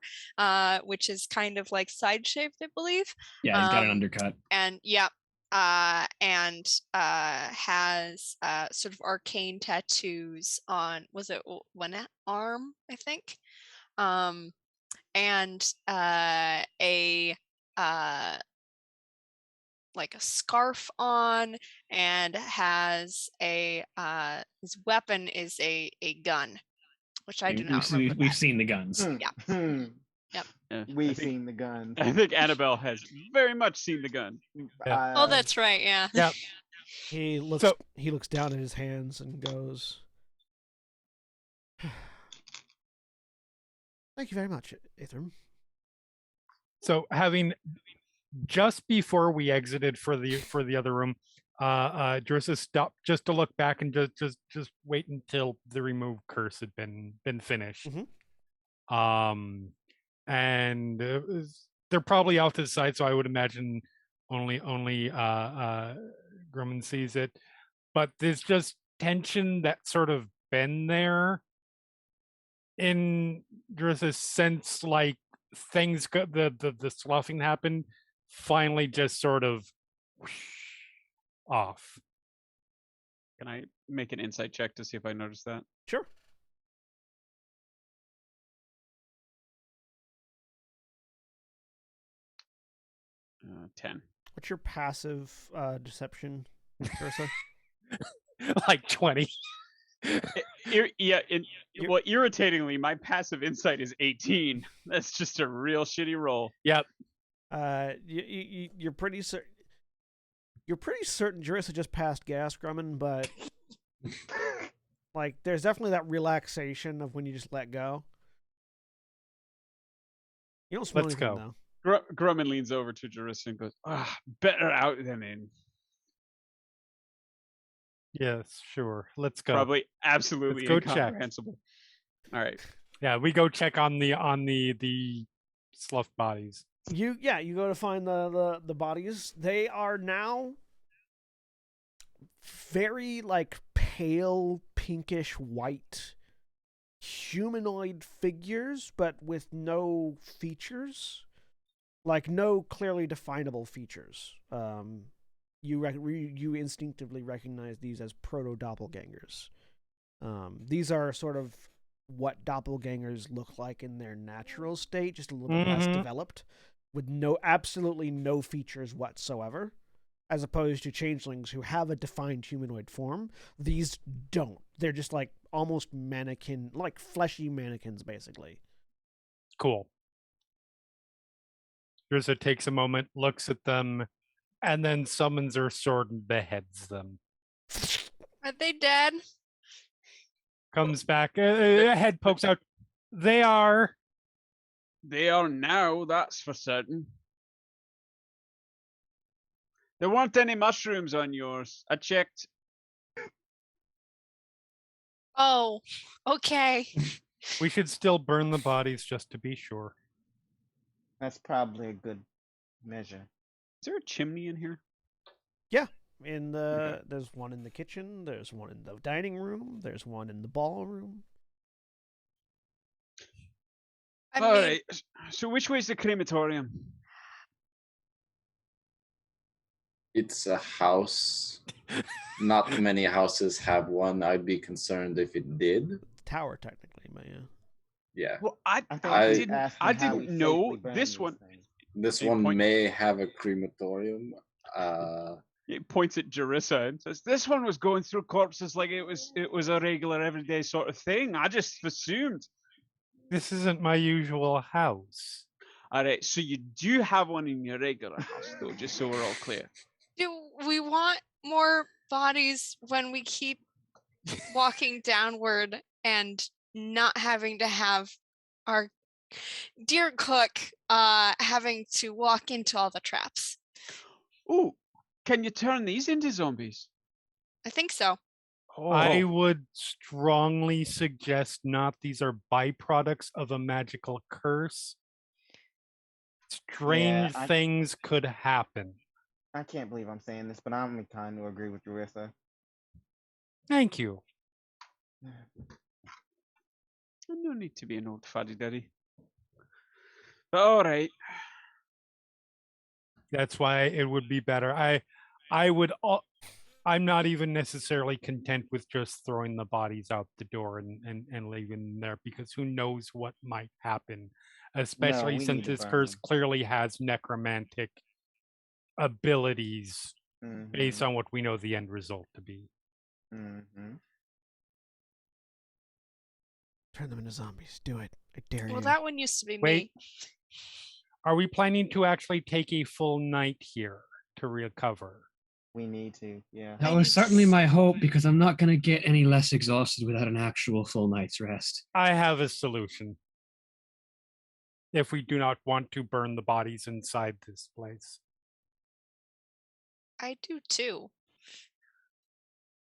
Speaker 2: which is kind of like side shaved, I believe.
Speaker 3: Yeah, he's got an undercut.
Speaker 2: And yeah, and has sort of arcane tattoos on, was it one arm, I think? And a like a scarf on, and has a his weapon is a gun, which I do not remember.
Speaker 3: We've seen the guns.
Speaker 2: Yeah. Yep.
Speaker 5: We've seen the gun.
Speaker 4: I think Annabelle has very much seen the gun.
Speaker 2: Oh, that's right. Yeah.
Speaker 7: Yeah.
Speaker 1: He looks down at his hands and goes, "Thank you very much, Ithram."
Speaker 7: So having just before we exited for the other room, Drissa stopped just to look back and just wait until the remove curse had been finished.
Speaker 1: Mhm.
Speaker 7: And they're probably off to the side, so I would imagine only Grumman sees it. But there's just tension that's sort of been there in Drissa's sense, like things the sloughing happened, finally just sort of off.
Speaker 4: Can I make an insight check to see if I notice that?
Speaker 1: Sure.
Speaker 4: Uh, 10.
Speaker 1: What's your passive deception, Drissa?
Speaker 7: Like 20.
Speaker 4: Well, irritatingly, my passive insight is 18. That's just a real shitty roll.
Speaker 7: Yep.
Speaker 1: You're pretty certain. You're pretty certain Jarissa just passed gas, Grumman, but like, there's definitely that relaxation of when you just let go. You don't smell
Speaker 7: Let's
Speaker 1: anything,
Speaker 7: go.
Speaker 1: though.
Speaker 4: Grumman leans over to Jarissa and goes, better out than in.
Speaker 7: Yes, sure. Let's go.
Speaker 4: Probably absolutely
Speaker 7: Let's go check.
Speaker 4: incomprehensible. All right.
Speaker 7: Yeah, we go check on the sloughed bodies.
Speaker 1: You go to find the bodies. They are now very like pale pinkish white humanoid figures, but with no features, like no clearly definable features. You instinctively recognize these as proto doppelgangers. These are sort of what doppelgangers look like in their natural state, just a little bit less developed, with absolutely no features whatsoever, as opposed to changelings who have a defined humanoid form. These don't. They're just like almost mannequin, like fleshy mannequins, basically.
Speaker 7: Cool. Drizzt takes a moment, looks at them, and then summons her sword and beheads them.
Speaker 2: Are they dead?
Speaker 7: Comes back, a head pokes out. They are.
Speaker 4: They are now, that's for certain. There weren't any mushrooms on yours. I checked.
Speaker 2: Oh, okay.
Speaker 7: We should still burn the bodies just to be sure.
Speaker 5: That's probably a good measure.
Speaker 4: Is there a chimney in here?
Speaker 1: There's one in the kitchen, there's one in the dining room, there's one in the ballroom.
Speaker 2: I mean,
Speaker 4: Alright, so which way is the crematorium?
Speaker 6: It's a house. Not many houses have one. I'd be concerned if it did.
Speaker 1: Tower, technically, but yeah.
Speaker 6: Yeah.
Speaker 4: Well, I
Speaker 5: he's
Speaker 4: didn't
Speaker 5: asking
Speaker 4: I
Speaker 5: how we
Speaker 4: didn't know
Speaker 5: safely burn
Speaker 4: this
Speaker 5: these
Speaker 4: one.
Speaker 5: things.
Speaker 6: This
Speaker 4: Hey,
Speaker 6: one
Speaker 4: point-
Speaker 6: may have a crematorium.
Speaker 4: He points at Jerissa and says, "This one was going through corpses like it was a regular everyday sort of thing. I just assumed."
Speaker 7: This isn't my usual house.
Speaker 4: All right, so you do have one in your regular house, though, just so we're all clear.
Speaker 2: do we want more bodies when we keep walking downward and not having to have our dear cook having to walk into all the traps?
Speaker 4: Oh, can you turn these into zombies?
Speaker 2: I think so.
Speaker 4: Oh,
Speaker 7: I would strongly suggest not. These are byproducts of a magical curse. Strange
Speaker 5: I-
Speaker 7: things could happen.
Speaker 5: I can't believe I'm saying this, but I'm inclined to agree with Jerissa.
Speaker 7: Thank you.
Speaker 4: no need to be an old fuddy duddy. But all right.
Speaker 7: That's why it would be better. I'm not even necessarily content with just throwing the bodies out the door and leaving them there, because who knows what might happen, especially
Speaker 5: we
Speaker 7: since
Speaker 5: need to
Speaker 7: this
Speaker 5: burn
Speaker 7: curse
Speaker 5: them.
Speaker 7: clearly has necromantic abilities based on what we know the end result to be.
Speaker 1: Turn them into zombies. Do it. I dare
Speaker 2: Well,
Speaker 1: you.
Speaker 2: that one used to be
Speaker 7: Wait.
Speaker 2: me.
Speaker 7: Are we planning to actually take a full night here to recover?
Speaker 5: We need to, yeah.
Speaker 3: That was certainly my hope, because I'm not going to get any less exhausted without an actual full night's rest.
Speaker 7: I have a solution. If we do not want to burn the bodies inside this place.
Speaker 2: I do too.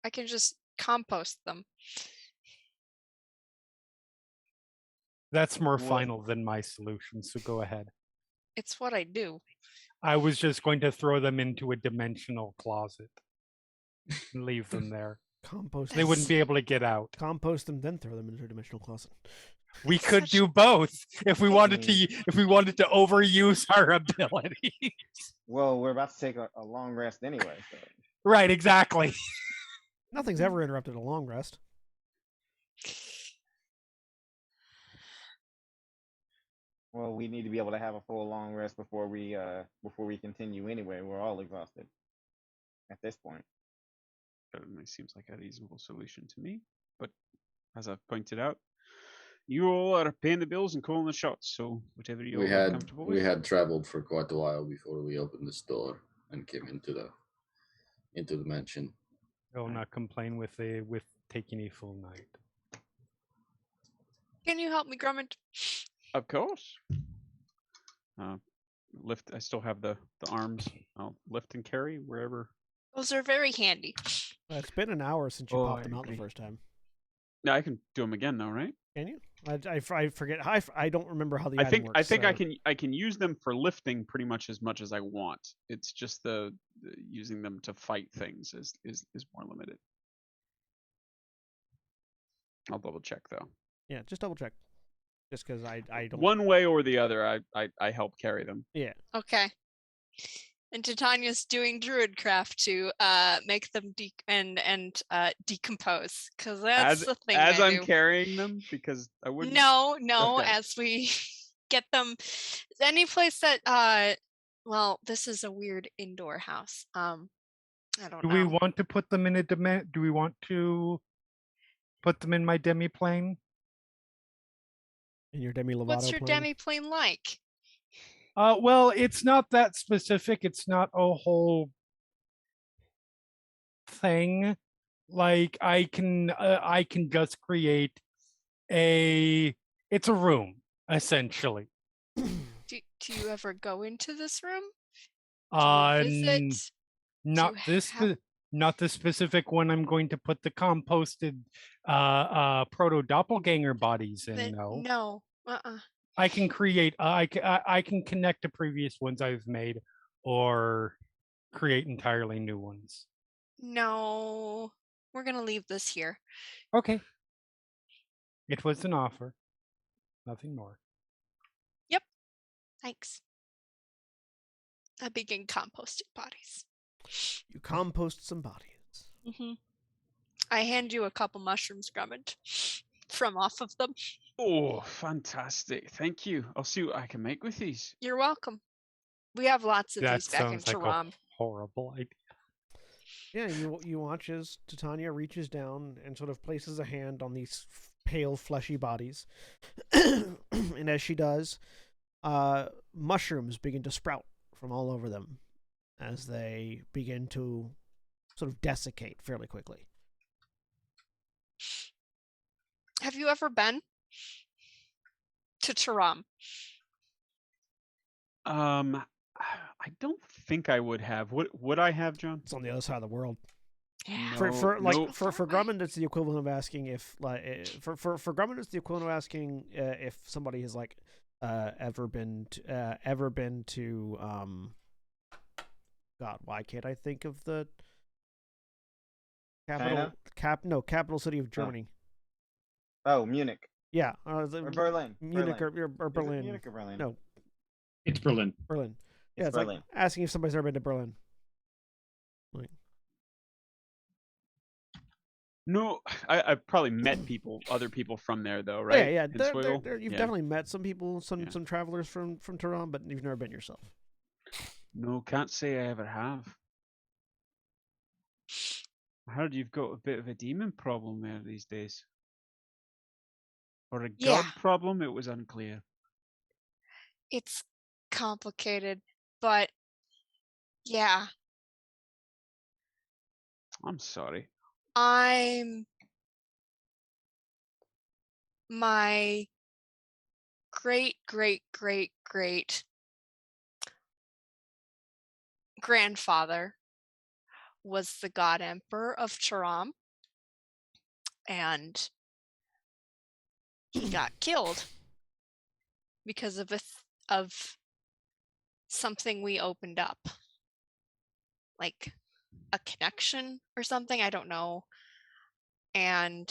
Speaker 2: I can just compost them.
Speaker 7: That's more
Speaker 5: What?
Speaker 7: final than my solution, so go ahead.
Speaker 2: It's what I do.
Speaker 7: I was just going to throw them into a dimensional closet and leave them there.
Speaker 1: Compost.
Speaker 7: They wouldn't be able to get out.
Speaker 1: Compost them, then throw them into a dimensional closet.
Speaker 7: We
Speaker 2: That's
Speaker 7: could
Speaker 2: such-
Speaker 7: do both if we wanted to overuse our abilities.
Speaker 5: Well, we're about to take a long rest anyway, so.
Speaker 7: Right, exactly.
Speaker 1: Nothing's ever interrupted a long rest.
Speaker 5: Well, we need to be able to have a full long rest before we continue anyway. We're all exhausted at this point.
Speaker 4: Certainly seems like a reasonable solution to me. But as I've pointed out, you all are paying the bills and calling the shots. So whatever you all are comfortable with.
Speaker 6: We had traveled for quite a while before we opened this door and came into the mansion.
Speaker 7: I will not complain with taking a full night.
Speaker 2: Can you help me, Grummond?
Speaker 4: Of course. Lift. I still have the arms. I'll lift and carry wherever.
Speaker 2: Those are very handy.
Speaker 1: It's been an hour since you
Speaker 4: Oh,
Speaker 1: popped
Speaker 4: I
Speaker 1: them out the
Speaker 4: agree.
Speaker 1: first time.
Speaker 4: No, I can do them again, though, right?
Speaker 1: Can you? I forget. I don't remember how the
Speaker 4: I
Speaker 1: item
Speaker 4: think
Speaker 1: works.
Speaker 4: I can use them for lifting pretty much as I want. It's just the using them to fight things is more limited. I'll double check though.
Speaker 1: Yeah, just double check. Just because I don't.
Speaker 4: One way or the other, I help carry them.
Speaker 1: Yeah.
Speaker 2: Okay. And Titania's doing druidcraft to make them decompose, because that's the thing.
Speaker 4: As I'm
Speaker 2: do.
Speaker 4: carrying them, because I wouldn't.
Speaker 2: No,
Speaker 4: Okay.
Speaker 2: as we get them, any place that well, this is a weird indoor house. I don't
Speaker 7: Do
Speaker 2: know.
Speaker 7: we want to put them in a do we want to put them in my demi-plane?
Speaker 1: In your Demi Lovato
Speaker 2: What's your
Speaker 1: plane?
Speaker 2: demi-plane like?
Speaker 7: Well, it's not that specific. It's not a whole thing. Like I can just create it's a room essentially.
Speaker 2: Do you ever go into this room?
Speaker 7: Visit? Not
Speaker 2: have...
Speaker 7: not the specific one I'm going to put the composted proto doppelganger bodies in.
Speaker 2: No.
Speaker 7: I can create. I can connect to previous ones I've made, or create entirely new ones.
Speaker 2: No, we're gonna leave this here.
Speaker 7: Okay. It was an offer. Nothing more.
Speaker 2: Yep. Thanks. I begin composting bodies.
Speaker 1: You compost some bodies.
Speaker 2: Mm-hmm. I hand you a couple mushrooms, Grummond, from off of them.
Speaker 4: Oh, fantastic. Thank you. I'll see what I can make with these.
Speaker 2: You're welcome. We have lots of
Speaker 7: That
Speaker 2: these back in
Speaker 7: sounds like
Speaker 2: Taram.
Speaker 7: a horrible idea.
Speaker 1: Yeah, you watch as Titania reaches down and sort of places a hand on these pale, fleshy bodies. And as she does, mushrooms begin to sprout from all over them as they begin to sort of desiccate fairly quickly.
Speaker 2: Have you ever been to Taram?
Speaker 4: I don't think I would have. Would I have, John?
Speaker 1: It's on the other side of the world.
Speaker 2: Yeah.
Speaker 1: For Grummond, it's the equivalent of asking if for Grummond, it's the equivalent of asking if somebody has ever been to God, why can't I think of the capital city of Germany?
Speaker 5: Oh, Munich.
Speaker 1: Yeah,
Speaker 5: Or Berlin.
Speaker 1: Munich
Speaker 5: Berlin.
Speaker 1: or Berlin.
Speaker 5: Munich or Berlin?
Speaker 1: No,
Speaker 3: It's Berlin.
Speaker 1: Berlin. Yeah, it's
Speaker 5: Berlin.
Speaker 1: like asking if somebody's ever been to Berlin.
Speaker 4: No, I've probably met other people from there though, right?
Speaker 1: Yeah.
Speaker 4: You've
Speaker 1: definitely met some people, some travelers from Tehran, but you've never been yourself.
Speaker 4: No, can't say I ever have. I heard you've got a bit of a demon problem there these days. Or a god problem, it was unclear.
Speaker 2: It's complicated, but yeah.
Speaker 4: I'm sorry.
Speaker 2: My great grandfather was the god emperor of Taram, and he got killed because of something we opened up, like a connection or something, I don't know. And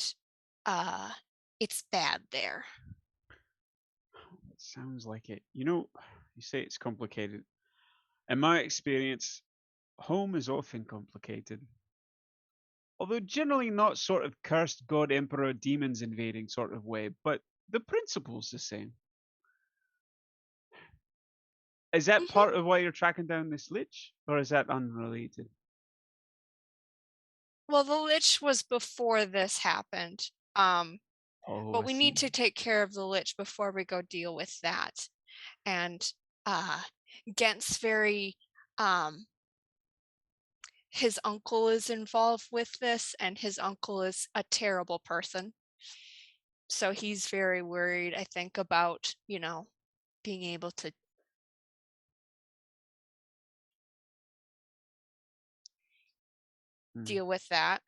Speaker 2: it's bad there.
Speaker 4: It sounds like it. You say it's complicated. In my experience, home is often complicated. Although generally not sort of cursed god emperor demons invading sort of way, but the principle's the same. Is that part of why you're tracking down this lich, or is that unrelated?
Speaker 2: Well, the lich was before this happened. But we need to take care of the lich before we go deal with that. And Gent's very his uncle is involved with this, and his uncle is a terrible person. So he's very worried, I think, about, being able to deal with that.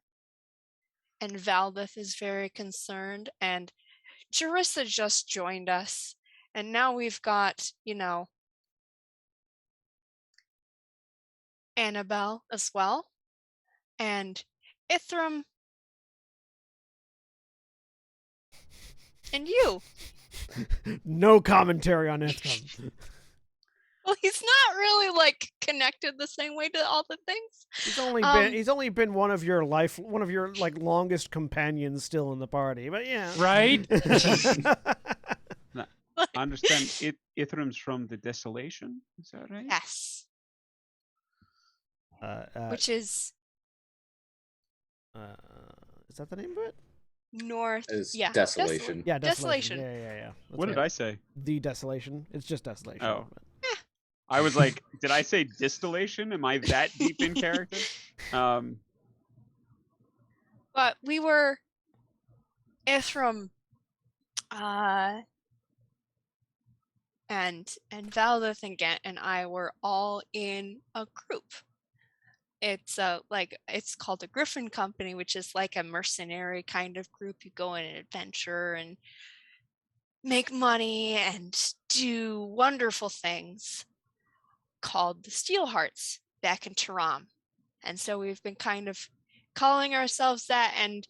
Speaker 2: and Valdeth is very concerned, and Jarissa just joined us, and now we've got, Annabelle as well, and Ithram, and you.
Speaker 1: No commentary on Ithram.
Speaker 2: Well, he's not really like connected the same way to all the things.
Speaker 1: He's only been one of your like longest companions still in the party, but yeah.
Speaker 7: Right?
Speaker 4: No, I understand Ithram's from the Desolation. Is that right?
Speaker 2: Yes. Which is
Speaker 1: that the name of it?
Speaker 2: north.
Speaker 6: Is
Speaker 2: Yeah.
Speaker 6: Desolation.
Speaker 1: Yeah,
Speaker 2: Desolation.
Speaker 1: Yeah.
Speaker 4: What did I say?
Speaker 1: The Desolation. It's just Desolation.
Speaker 4: Oh. I was like, did I say distillation? Am I that deep in character?
Speaker 2: But we were Ithram, and Valdeth and Gant and I were all in a group. It's it's called a Griffin Company, which is like a mercenary kind of group. You go on an adventure and make money and do wonderful things, called the Steelhearts back in Terra. And so we've been kind of calling ourselves that, and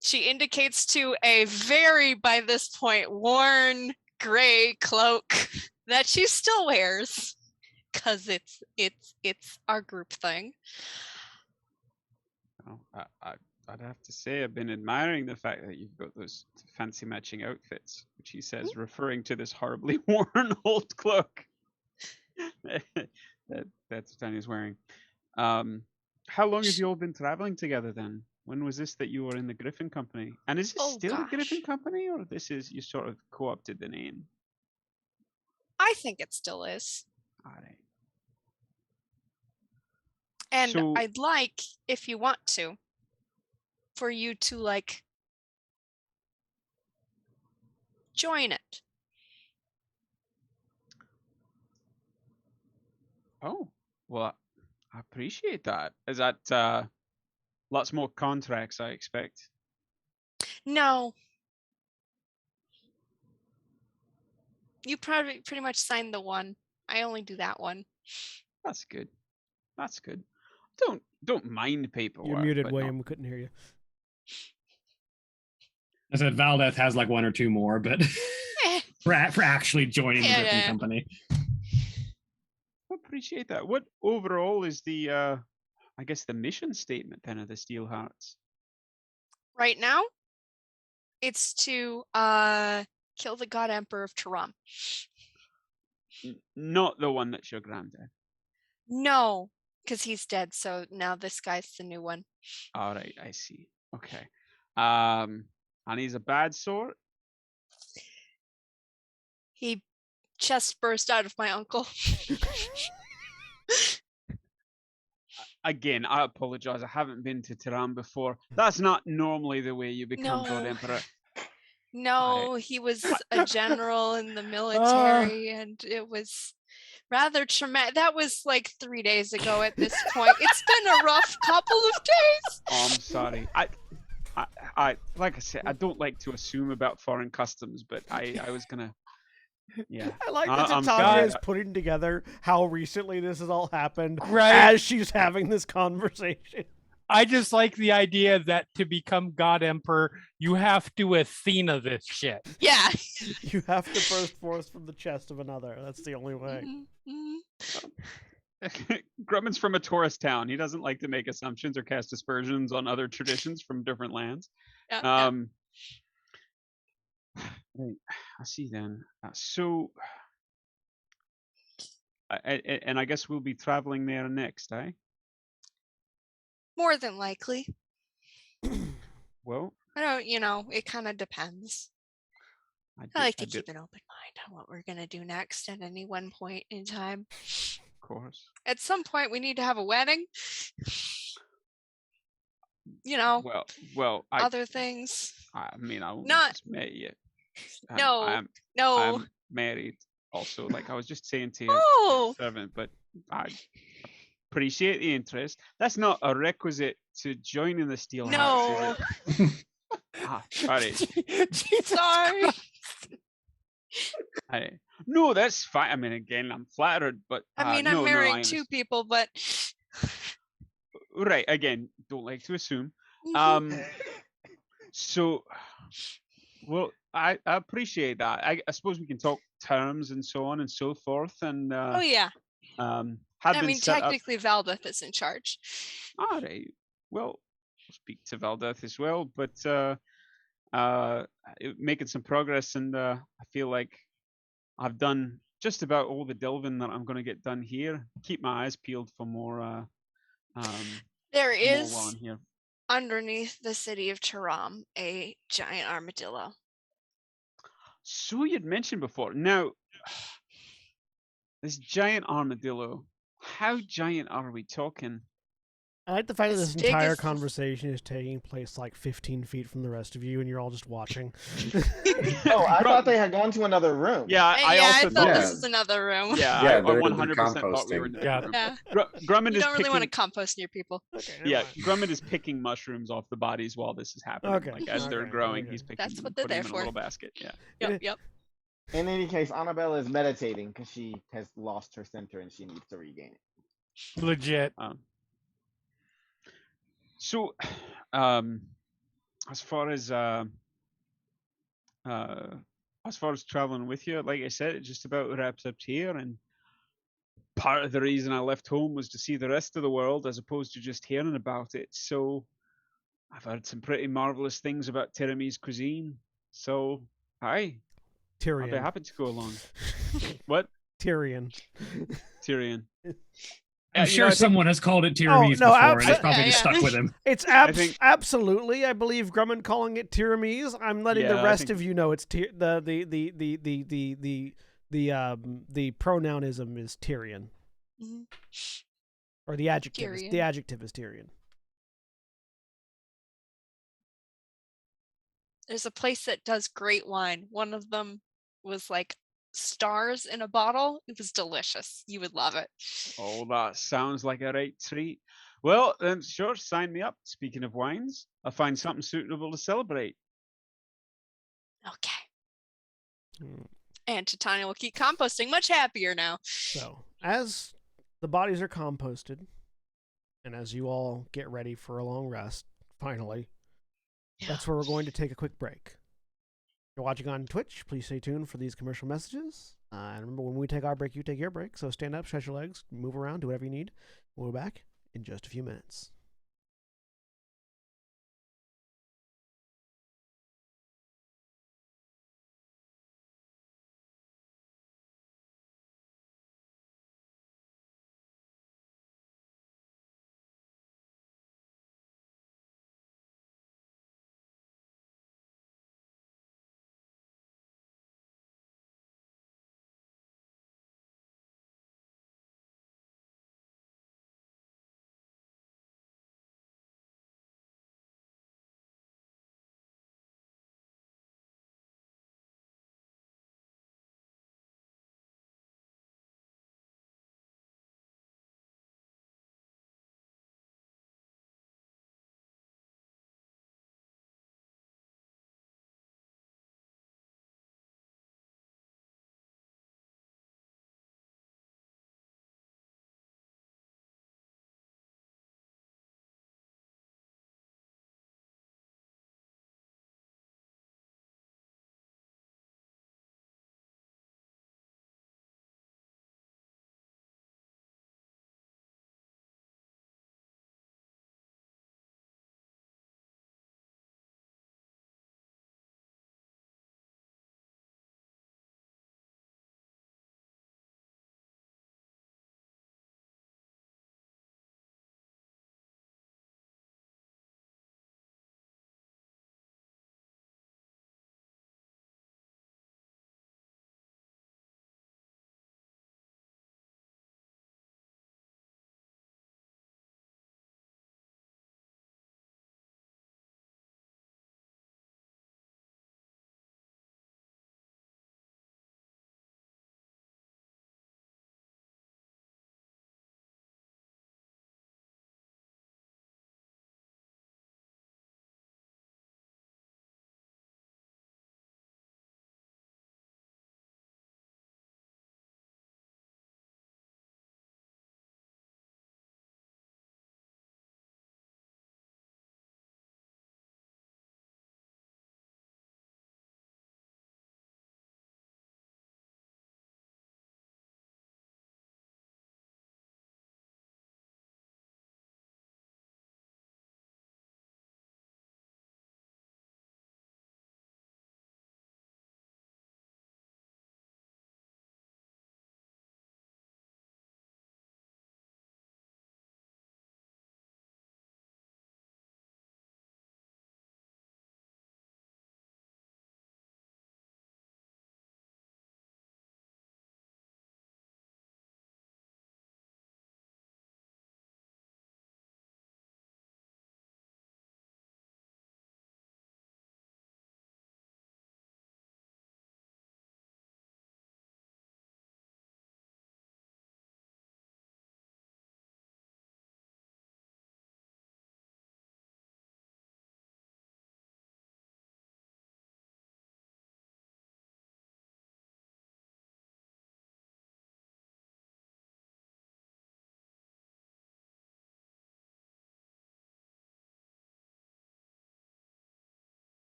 Speaker 2: she indicates to a very, by this point, worn gray cloak that she still wears, because it's our group thing.
Speaker 4: Well, I'd have to say I've been admiring the fact that you've got those fancy matching outfits, which he says, referring to this horribly worn old cloak that's Tanya's wearing. How long have you all been traveling together then? When was this that you were in the Griffin Company? And is this still the Griffin Company, or this is you sort of co-opted the name?
Speaker 2: I think it still is.
Speaker 4: All right.
Speaker 2: And
Speaker 4: So-
Speaker 2: I'd like, if you want to, for you to join it.
Speaker 4: Oh, well, I appreciate that. Is that lots more contracts, I expect?
Speaker 2: No. You probably pretty much signed the one. I only do that one.
Speaker 4: That's good. That's good. Don't mind paperwork.
Speaker 1: You're muted,
Speaker 4: but
Speaker 1: William. We couldn't hear you.
Speaker 3: I said Valdeth has like one or two more, but for actually joining the Griffin Company.
Speaker 4: I appreciate that. What overall is the I guess the mission statement then of the Steelhearts?
Speaker 2: Right now, it's to kill the God Emperor of Terra.
Speaker 4: Not the one that's your granddad.
Speaker 2: No, because he's dead. So now this guy's the new one.
Speaker 4: All right, I see. Okay. And he's a bad sort?
Speaker 2: He chest burst out of my uncle.
Speaker 4: Again, I apologize. I haven't been to Tehran before. That's not normally the way you become God
Speaker 2: No.
Speaker 4: Emperor.
Speaker 2: No, he was a general in the military, and it was rather traumatic. That was like 3 days ago at this point. It's been a rough couple of days.
Speaker 4: Oh, I'm sorry. I like I said, I don't like to assume about foreign customs, but I was gonna. Yeah.
Speaker 1: I like that
Speaker 4: I'm
Speaker 1: Tanya
Speaker 4: sorry.
Speaker 1: is putting together how recently this has all happened
Speaker 7: Right.
Speaker 1: as she's having this conversation.
Speaker 7: I just like the idea that to become God Emperor, you have to Athena this shit.
Speaker 2: Yeah.
Speaker 1: You have to burst forth from the chest of another. That's the only way.
Speaker 4: Grumman's from a tourist town. He doesn't like to make assumptions or cast aspersions on other traditions from different lands.
Speaker 2: Yeah.
Speaker 4: Right, I see then. So, and I guess we'll be traveling there next, eh?
Speaker 2: More than likely.
Speaker 4: Well,
Speaker 2: I don't, it kind of depends. I like to keep an open mind on what we're going to do next at any one point in time.
Speaker 4: Of course.
Speaker 2: At some point, we need to have a wedding. Other things.
Speaker 4: I mean, I only
Speaker 2: Not-
Speaker 4: just met you.
Speaker 2: No,
Speaker 4: I'm married. Also, like I was just saying to you,
Speaker 2: Oh.
Speaker 4: servant, but I appreciate the interest. That's not a requisite to joining the Steel Hearts,
Speaker 2: No.
Speaker 4: is it? All right.
Speaker 7: Jesus
Speaker 2: Sorry.
Speaker 4: All right. No, that's fine. I mean, again, I'm flattered, but
Speaker 2: I mean,
Speaker 4: no,
Speaker 2: I'm marrying
Speaker 4: I
Speaker 2: two
Speaker 4: understand.
Speaker 2: people, but
Speaker 4: Right. Again, don't like to assume.
Speaker 2: Mhm.
Speaker 4: So, well, I appreciate that. I suppose we can talk terms and so on and so forth, and
Speaker 2: oh yeah.
Speaker 4: have
Speaker 2: I
Speaker 4: been
Speaker 2: mean,
Speaker 4: set up.
Speaker 2: technically, Valdeth is in charge.
Speaker 4: All right. Well, I'll speak to Valdeth as well, but making some progress, and I feel like I've done just about all the delving that I'm going to get done here. Keep my eyes peeled for more
Speaker 2: There
Speaker 4: more
Speaker 2: is
Speaker 4: while I'm here.
Speaker 2: underneath the city of Taram a giant armadillo.
Speaker 4: So you'd mentioned before. Now, this giant armadillo. How giant are we talking?
Speaker 1: I like the fact that
Speaker 2: As
Speaker 1: this
Speaker 2: big
Speaker 1: entire
Speaker 2: as the-
Speaker 1: conversation is taking place like 15 feet from the rest of you, and you're all just watching.
Speaker 5: Oh, I
Speaker 4: Bro-
Speaker 5: thought they had gone to another room.
Speaker 4: Yeah, I also
Speaker 2: thought
Speaker 4: thought.
Speaker 2: this
Speaker 6: Yeah.
Speaker 2: was another room.
Speaker 4: Yeah,
Speaker 6: Yeah,
Speaker 4: I
Speaker 6: they're
Speaker 4: 100% thought we were in
Speaker 6: composting.
Speaker 4: the
Speaker 7: Yeah.
Speaker 4: room.
Speaker 2: Yeah.
Speaker 4: Grummond
Speaker 2: You
Speaker 4: is
Speaker 2: don't really want to
Speaker 4: picking.
Speaker 2: compost near people.
Speaker 1: Okay, never
Speaker 4: Yeah,
Speaker 1: mind.
Speaker 4: Grummond is picking mushrooms off the bodies while this is happening.
Speaker 1: Okay,
Speaker 4: Like as they're
Speaker 1: okay,
Speaker 4: growing,
Speaker 1: okay.
Speaker 4: he's picking
Speaker 2: That's
Speaker 4: them
Speaker 2: what
Speaker 4: and
Speaker 2: they're
Speaker 4: putting
Speaker 2: there
Speaker 4: them in a
Speaker 2: for.
Speaker 4: little basket. Yeah.
Speaker 2: Yep, yep.
Speaker 5: In any case, Annabella is meditating because she has lost her center and she needs to regain it.
Speaker 7: legit.
Speaker 4: So, as far as traveling with you, like I said, it just about wraps up here. And part of the reason I left home was to see the rest of the world as opposed to just hearing about it. So, I've heard some pretty marvelous things about Terramese cuisine. So, hi,
Speaker 1: Tyrion.
Speaker 4: I'd be happy to go along. What?
Speaker 1: Tyrion.
Speaker 4: Tyrion.
Speaker 3: I'm
Speaker 4: you
Speaker 3: sure
Speaker 4: know, I think-
Speaker 3: someone has called it Tyramese
Speaker 1: no,
Speaker 3: before, and it's
Speaker 1: abso-
Speaker 3: probably
Speaker 2: Yeah,
Speaker 3: just
Speaker 2: yeah.
Speaker 3: stuck with him.
Speaker 1: It's
Speaker 4: think-
Speaker 1: absolutely. I believe Grumman calling it Tyramese. I'm letting
Speaker 4: Yeah,
Speaker 1: the
Speaker 4: I
Speaker 1: rest
Speaker 4: think-
Speaker 1: of you know it's the pronounism is Tyrion,
Speaker 2: Mhm.
Speaker 1: or the adjective.
Speaker 2: Tyrion.
Speaker 1: The adjective is Tyrion.
Speaker 2: There's a place that does great wine. One of them was like stars in a bottle. It was delicious. You would love it.
Speaker 4: Oh, that sounds like a right treat. Well, then, sure, sign me up. Speaking of wines, I'll find something suitable to celebrate.
Speaker 2: Okay.
Speaker 1: Hmm.
Speaker 2: And Titania will keep composting, much happier now.
Speaker 1: So, as the bodies are composted, and as you all get ready for a long rest, finally, that's where we're going to take a quick break. If you're watching on Twitch, please stay tuned for these commercial messages. And remember, when we take our break, you take your break. So stand up, stretch your legs, move around, do whatever you need. We'll be back in just a few minutes.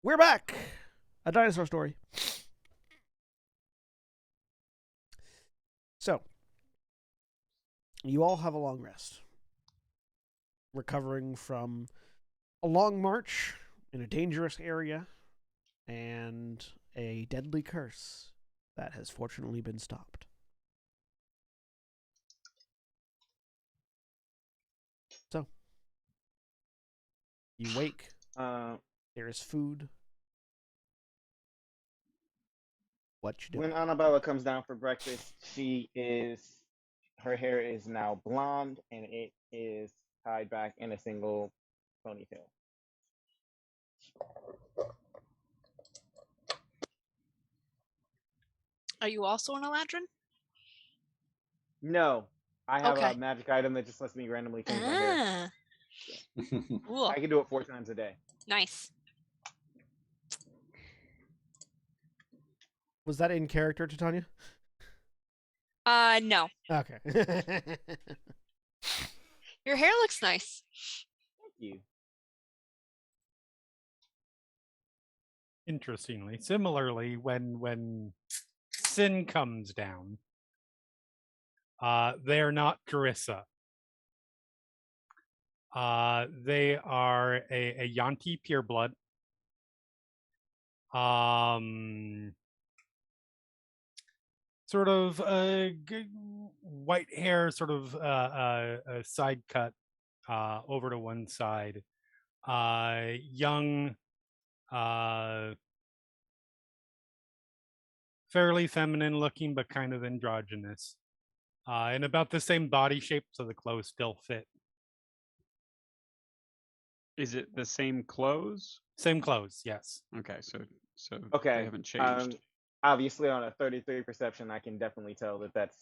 Speaker 1: We're back. A dinosaur story. So, you all have a long rest, recovering from a long march in a dangerous area and a deadly curse that has fortunately been stopped. So, you wake. There is food. What you do?
Speaker 5: When Annabella comes down for breakfast, her hair is now blonde and it is tied back in a single ponytail.
Speaker 2: Are you also an Eladrin?
Speaker 5: No, I have
Speaker 2: Okay.
Speaker 5: a magic item that just lets me randomly change my hair.
Speaker 2: Cool.
Speaker 5: I can do it 4 times a day.
Speaker 2: Nice.
Speaker 1: Was that in character, Titania?
Speaker 2: No.
Speaker 1: Okay.
Speaker 2: Your hair looks nice.
Speaker 5: Thank you.
Speaker 7: Interestingly, similarly, when Sin comes down, they are not Carissa. They are a Yanti pureblood. Sort of white hair, sort of a side cut over to one side. Young, fairly feminine looking, but kind of androgynous. And about the same body shape, so the clothes still fit.
Speaker 4: Is it the same clothes?
Speaker 7: Same clothes, yes.
Speaker 4: Okay, so
Speaker 5: Okay.
Speaker 4: they haven't changed.
Speaker 5: Obviously, on a 33 perception, I can definitely tell that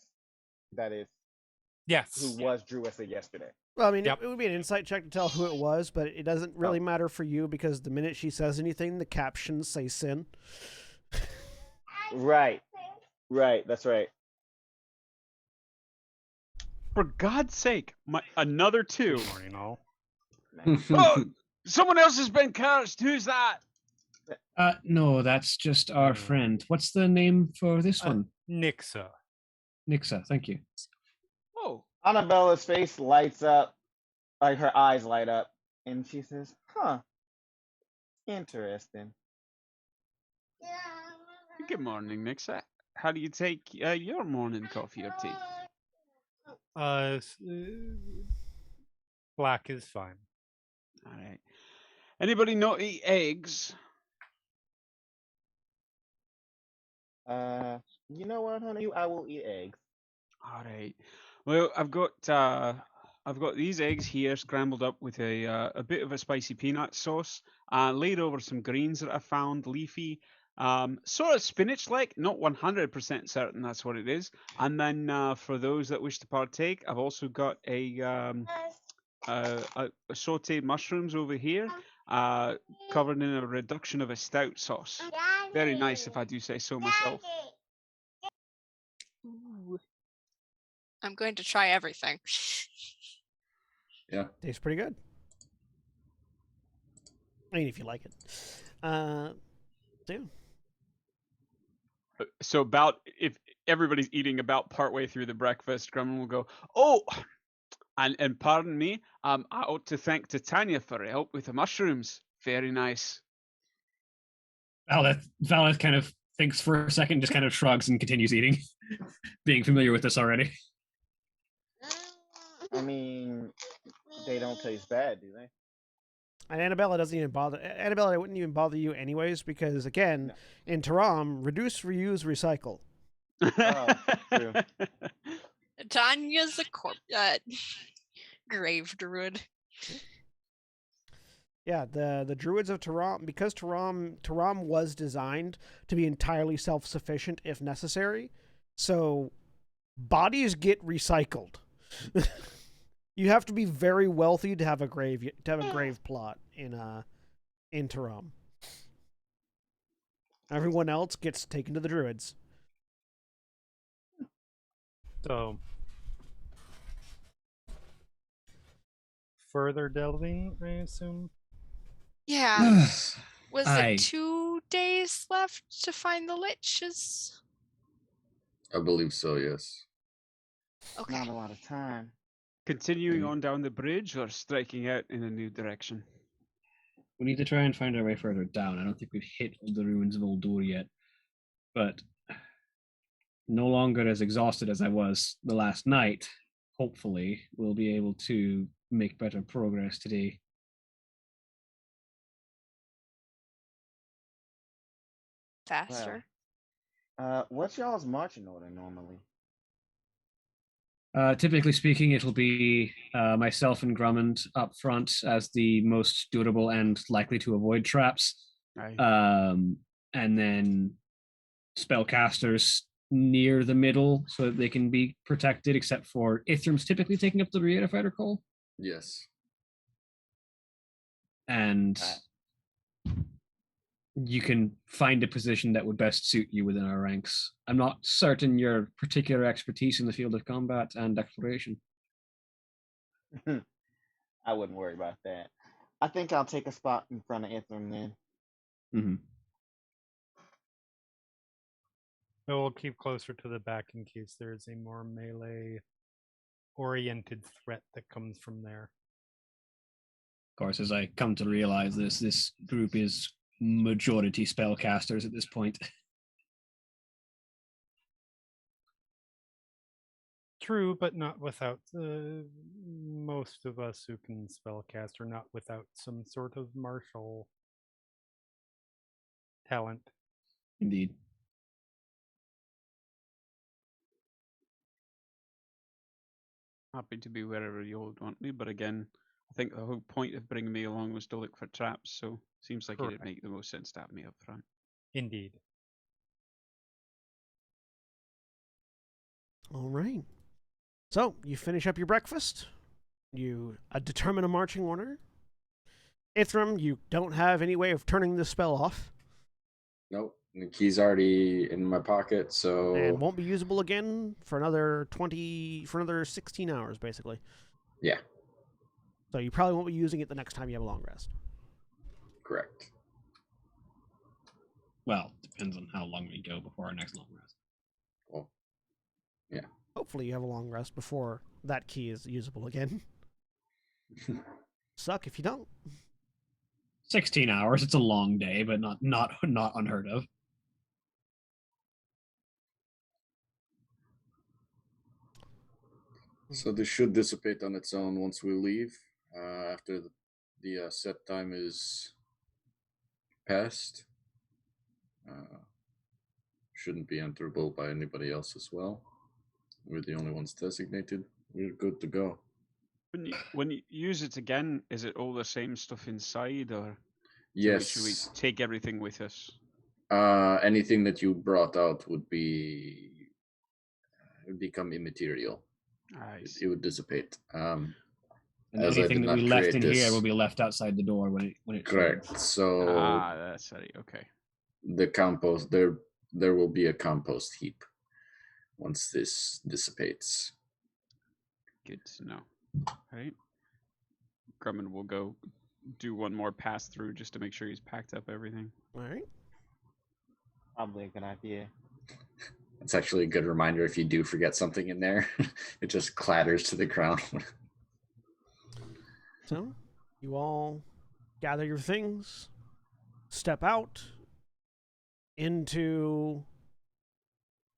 Speaker 5: is
Speaker 7: Yes.
Speaker 5: who was Druissa yesterday.
Speaker 1: Well, I mean,
Speaker 7: Yep.
Speaker 1: it would be an insight check to tell who it was, but it doesn't really matter for you because the minute she says anything, the captions say Sin.
Speaker 5: Right. That's right.
Speaker 4: For God's sake, another 2.
Speaker 7: Good morning, all.
Speaker 4: Oh, someone else has been cursed. Who's that?
Speaker 3: No, that's just our friend. What's the name for this one?
Speaker 7: Nixa.
Speaker 3: Nixa, thank you.
Speaker 4: Oh,
Speaker 5: Annabella's face lights up, like her eyes light up, and she says, "Huh, interesting."
Speaker 4: good morning, Nixa. How do you take your morning coffee or tea?
Speaker 7: Black is fine.
Speaker 4: All right. Anybody not eat eggs?
Speaker 5: You know what, honey? I will eat eggs.
Speaker 4: All right. Well, I've got these eggs here scrambled up with a bit of a spicy peanut sauce, laid over some greens that I found, leafy, sort of spinach-like, not 100% certain that's what it is. And then for those that wish to partake, I've also got a sautéed mushrooms over here, covered in a reduction of a stout sauce. Very nice, if I do say so myself.
Speaker 2: Ooh. I'm going to try everything.
Speaker 6: Yeah.
Speaker 1: Tastes pretty good. I mean, if you like it. Yeah.
Speaker 4: So about if everybody's eating about partway through the breakfast, Grumman will go, "Oh, and pardon me, I ought to thank Titania for her help with the mushrooms. Very nice."
Speaker 3: Valeth kind of thinks for a second, just kind of shrugs and continues eating, being familiar with this already.
Speaker 5: I mean, they don't taste bad, do they?
Speaker 1: And Annabella doesn't even bother. Annabella wouldn't even bother you anyways because, again, in Taram, reduce, reuse, recycle.
Speaker 5: True.
Speaker 2: Tanya's a grave druid.
Speaker 1: Yeah, the druids of Taram, because Taram was designed to be entirely self-sufficient if necessary, so bodies get recycled. You have to be very wealthy to have a grave plot in Taram. Everyone else gets taken to the druids.
Speaker 7: So, further delving, I assume?
Speaker 2: Yeah. Was it 2 days left to find the liches?
Speaker 6: I believe so, yes.
Speaker 2: Okay.
Speaker 5: Not a lot of time.
Speaker 4: Continuing on down the bridge or striking out in a new direction?
Speaker 3: We need to try and find our way further down. I don't think we've hit all the ruins of Uldur yet, but no longer as exhausted as I was the last night. Hopefully, we'll be able to make better progress today.
Speaker 2: Faster.
Speaker 5: What's y'all's marching order normally?
Speaker 3: Typically speaking, it'll be myself and Drummond up front as the most durable and likely to avoid traps. And then spellcasters near the middle so that they can be protected, except for Ithram's typically taking up the rear, if I recall.
Speaker 6: Yes.
Speaker 3: And you can find a position that would best suit you within our ranks. I'm not certain your particular expertise in the field of combat and exploration.
Speaker 5: I wouldn't worry about that. I think I'll take a spot in front of Ithram then.
Speaker 3: Mm-hmm.
Speaker 7: So we'll keep closer to the back in case there's a more melee-oriented threat that comes from there.
Speaker 3: Of course, as I come to realize this group is majority spellcasters at this point.
Speaker 7: True, but not without most of us who can spellcast are not without some sort of martial talent.
Speaker 3: Indeed.
Speaker 4: Happy to be wherever you all want me, but again, I think the whole point of bringing me along was to look for traps, so seems like it'd make the most sense to have me up front.
Speaker 7: Indeed.
Speaker 1: All right. So, you finish up your breakfast. You determine a marching order. Ithram, you don't have any way of turning this spell off.
Speaker 6: Nope. The key's already in my pocket, so...
Speaker 1: And won't be usable again for another 16 hours, basically.
Speaker 6: Yeah.
Speaker 1: So you probably won't be using it the next time you have a long rest.
Speaker 6: Correct.
Speaker 3: Well, depends on how long we go before our next long rest.
Speaker 6: Well, yeah.
Speaker 1: Hopefully you have a long rest before that key is usable again. Suck if you don't.
Speaker 3: 16 hours, it's a long day, but not unheard of.
Speaker 6: So this should dissipate on its own once we leave, after the set time is passed. Shouldn't be enterable by anybody else as well. We're the only ones designated. We're good to go.
Speaker 4: When you use it again, is it all the same stuff inside, or
Speaker 6: Yes.
Speaker 4: should we take everything with us?
Speaker 6: Anything that you brought out would become immaterial. It would dissipate.
Speaker 3: And anything that we left in here will be left outside the door when it
Speaker 6: correct. So
Speaker 4: that's right. Okay.
Speaker 6: The compost there will be a compost heap once this dissipates.
Speaker 4: Good to know. All right. Grumman will go do one more pass through just to make sure he's packed up everything.
Speaker 1: All right.
Speaker 5: Probably a good idea.
Speaker 6: It's actually a good reminder if you do forget something in there, it just clatters to the ground.
Speaker 1: So, you all gather your things, step out into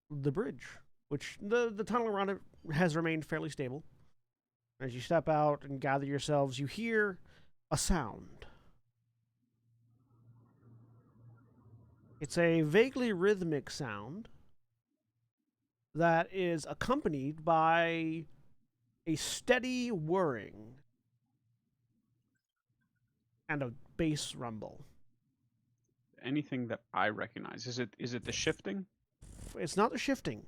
Speaker 1: the bridge, which the tunnel around it has remained fairly stable. As you step out and gather yourselves, you hear a sound. It's a vaguely rhythmic sound that is accompanied by a steady whirring and a bass rumble.
Speaker 4: Anything that I recognize? Is it the shifting?
Speaker 1: It's not the shifting.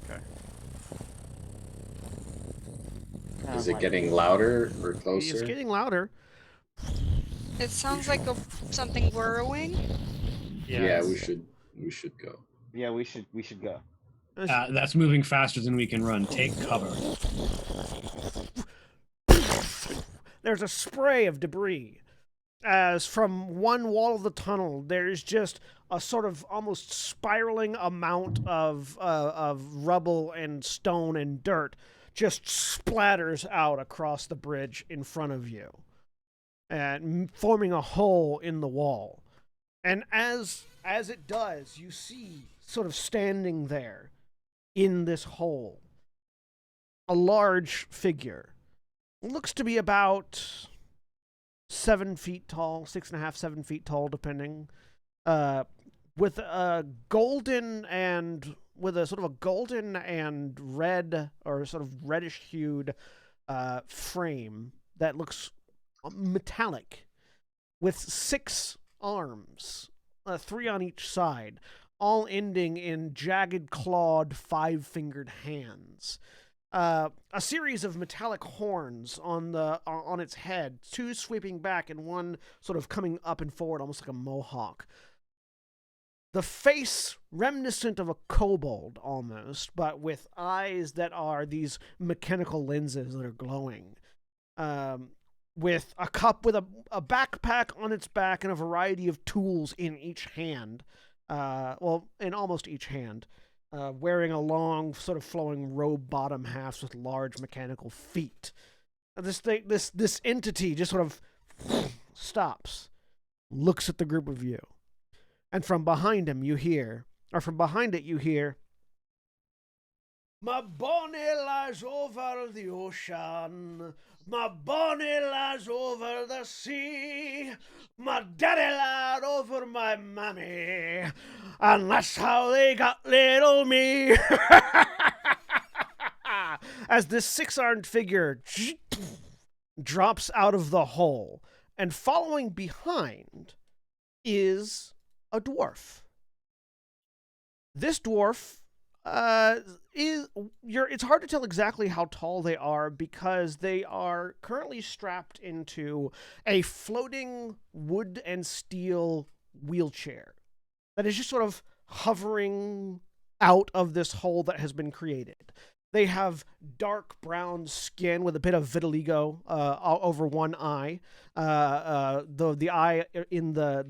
Speaker 4: Okay.
Speaker 6: Is it getting louder or closer?
Speaker 1: It's getting louder.
Speaker 2: It sounds like something burrowing.
Speaker 6: Yeah, we should go.
Speaker 5: Yeah, we should go.
Speaker 3: That's moving faster than we can run. Take cover.
Speaker 1: There's a spray of debris as from one wall of the tunnel, there's just a sort of almost spiraling amount of rubble and stone and dirt just splatters out across the bridge in front of you, and forming a hole in the wall. And as it does, you see sort of standing there in this hole a large figure. Looks to be about 7 feet tall, 6.5, 7 feet tall, depending. With a golden and red or sort of reddish hued frame that looks metallic, with 6 arms, 3 on each side, all ending in jagged clawed 5-fingered hands. A series of metallic horns on its head, 2 sweeping back and 1 sort of coming up and forward, almost like a mohawk. The face reminiscent of a kobold almost, but with eyes that are these mechanical lenses that are glowing. With a backpack on its back and a variety of tools in each hand. In almost each hand. Wearing a long, sort of flowing robe bottom halves with large mechanical feet. This entity just sort of stops, looks at the group of you, and from behind it, you hear, "My bonnie lies over the ocean. My bonnie lies over the sea. My daddy lied over my mammy. And that's how they got little me." As this 6-armed figure drops out of the hole, and following behind is a dwarf. This dwarf it's hard to tell exactly how tall they are because they are currently strapped into a floating wood and steel wheelchair that is just sort of hovering out of this hole that has been created. They have dark brown skin with a bit of vitiligo over one eye. The eye in the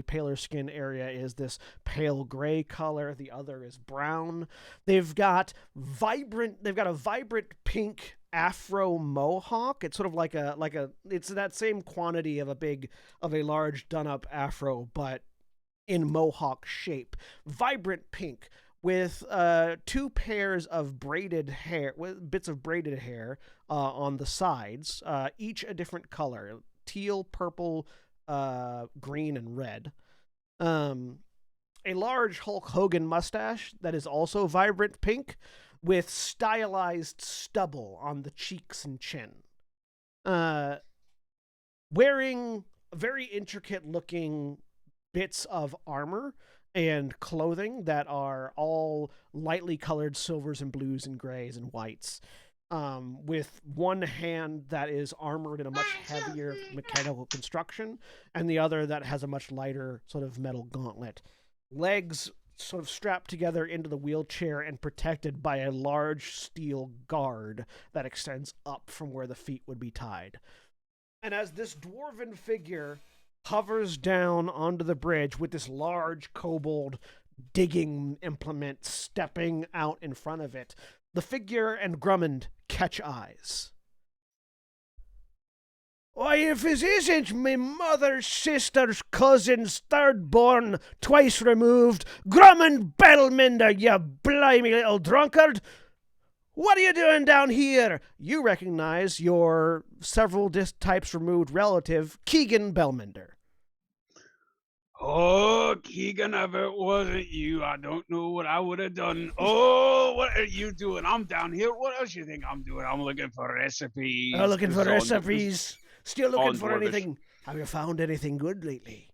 Speaker 1: paler skin area is this pale gray color. The other is brown. They've got a vibrant pink afro mohawk. It's sort of like it's that same quantity of a large done up afro, but in mohawk shape. Vibrant pink, with 2 pairs of braided hair, with bits of braided hair on the sides, each a different color: teal, purple, green, and red. A large Hulk Hogan mustache that is also vibrant pink, with stylized stubble on the cheeks and chin. Wearing very intricate-looking bits of armor and clothing that are all lightly colored silvers and blues and grays and whites, with one hand that is armored in a much heavier mechanical construction, and the other that has a much lighter sort of metal gauntlet. Legs sort of strapped together into the wheelchair and protected by a large steel guard that extends up from where the feet would be tied. And as this dwarven figure hovers down onto the bridge with this large kobold digging implement stepping out in front of it, the figure and Grummond catch eyes. "Why, if it isn't me mother's sister's cousin's third born, twice removed, Grummond Bellminder, you blimey little drunkard! What are you doing down here?" You recognize your several types removed relative, Keegan Bellminder.
Speaker 4: "Oh, Keegan, if it wasn't you, I don't know what I would have done. Oh, what are you doing? I'm down here. What else you think I'm doing? I'm looking for recipes.
Speaker 1: Looking for recipes. Still looking for
Speaker 4: Dwarvish.
Speaker 1: anything. Have you found anything good lately?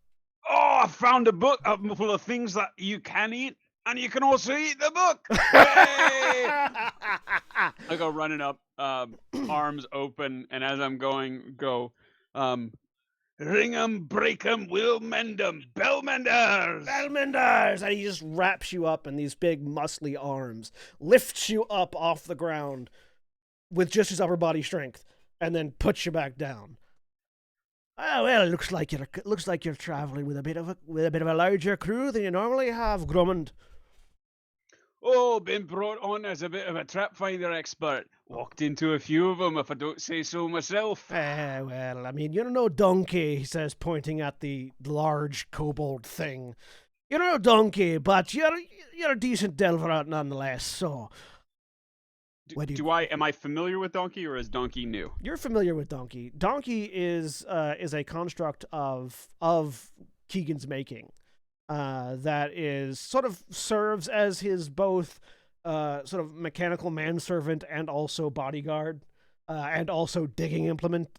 Speaker 4: Oh, I found a book full of things that you can eat, and you can also eat the book. Hey! I go running up, arms open, and as I'm going, ring 'em, break 'em, we'll mend 'em, Bellmenders!
Speaker 1: Bellmenders! And he just wraps you up in these big muscly arms, lifts you up off the ground with just his upper body strength, and then puts you back down. Ah, well, it looks like you're traveling with a bit of a larger crew than you normally have, Grummond.
Speaker 4: Oh, been brought on as a bit of a trap finder expert. Walked into a few of them, if I don't say so myself.
Speaker 1: Well, I mean, you're no donkey, he says, pointing at the large kobold thing. You're no donkey, but you're a decent delver out nonetheless. So,
Speaker 4: Am I familiar with Donkey, or is Donkey new?
Speaker 1: You're familiar with Donkey. Donkey is a construct of Keegan's making. That is sort of serves as his both sort of mechanical manservant and also bodyguard, and also digging implement.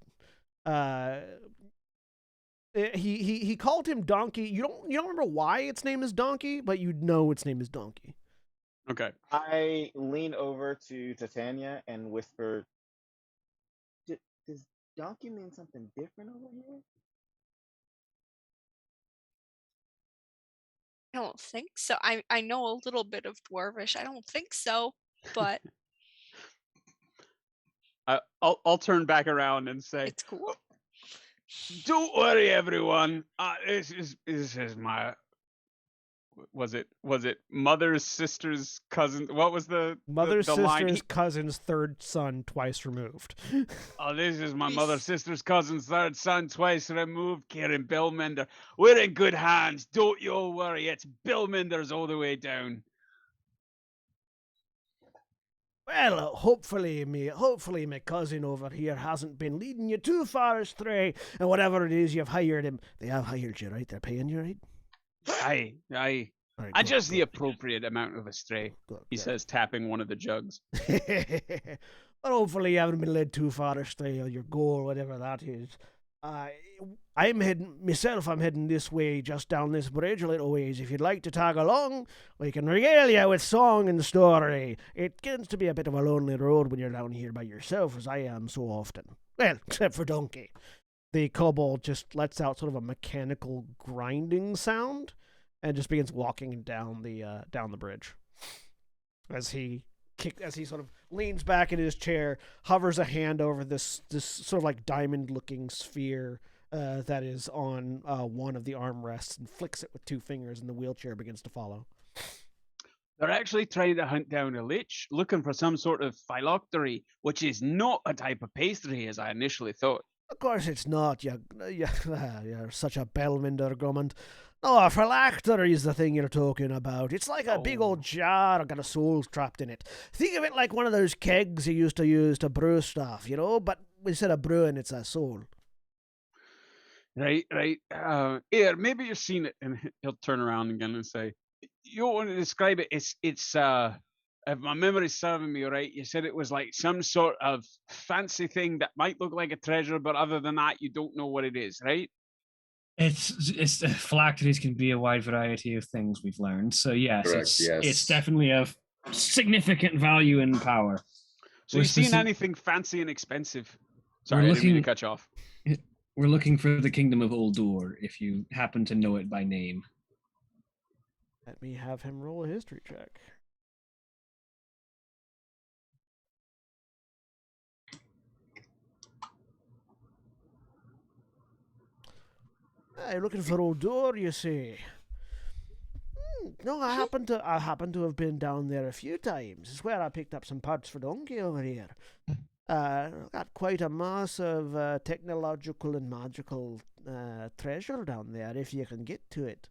Speaker 1: He called him Donkey. You don't remember why its name is Donkey, but you know its name is Donkey.
Speaker 4: Okay.
Speaker 5: I lean over to Titania and whisper, "Does donkey mean something different over here?"
Speaker 2: I don't think so. I know a little bit of Dwarvish. I don't think so, but
Speaker 4: I'll turn back around and say,
Speaker 2: it's cool.
Speaker 4: "Don't worry, everyone. This is my. Was it mother's sister's cousin? What was the
Speaker 1: Mother's
Speaker 4: the line?
Speaker 1: sister's cousin's third son twice removed.
Speaker 4: Oh, this is my mother's sister's cousin's third son twice removed, Kieran Billminder. We're in good hands. Don't you all worry. It's Billminders all the way down."
Speaker 1: Well, hopefully my cousin over here hasn't been leading you too far astray, and whatever it is you've hired him, they have hired you, right? They're paying you, right?
Speaker 4: Aye.
Speaker 1: Right,
Speaker 4: And just the appropriate amount of astray, he
Speaker 1: good.
Speaker 4: says, tapping one of the jugs.
Speaker 1: But hopefully you haven't been led too far astray on your goal, whatever that is. I'm heading this way, just down this bridge a little ways. If you'd like to tag along, we can regale you with song and story. It gets to be a bit of a lonely road when you're down here by yourself, as I am so often. Well, except for Donkey. The kobold just lets out sort of a mechanical grinding sound and just begins walking down the bridge. As he sort of leans back in his chair, hovers a hand over this sort of like diamond-looking sphere that is on one of the armrests and flicks it with two fingers, and the wheelchair begins to follow.
Speaker 4: They're actually trying to hunt down a lich, looking for some sort of phylactery, which is not a type of pastry as I initially thought.
Speaker 1: Of course it's not. You're such a Bellminder, Grummond. No, a phylactery is the thing you're talking about. It's like a big old jar got a soul trapped in it. Think of it like one of those kegs you used to use to brew stuff, but instead of brewing, it's a soul.
Speaker 4: Right. Here, maybe you've seen it. And he'll turn around again and say, "You want to describe it? It's if my memory's serving me right, you said it was like some sort of fancy thing that might look like a treasure, but other than that, you don't know what it is, right?"
Speaker 3: It's phylacteries can be a wide variety of things we've learned. So yes,
Speaker 6: Correct, yes.
Speaker 3: It's definitely of significant value and power.
Speaker 4: So you seen anything fancy and expensive? Sorry,
Speaker 3: We're
Speaker 4: I didn't mean to
Speaker 3: looking-
Speaker 4: cut you off.
Speaker 3: We're looking for the Kingdom of Uldur, if you happen to know it by name.
Speaker 1: Let me have him roll a history check. You're looking for Uldur, you say? No, I happen to have been down there a few times. It's where I picked up some parts for Donkey over here. Got quite a mass of technological and magical treasure down there if you can get to it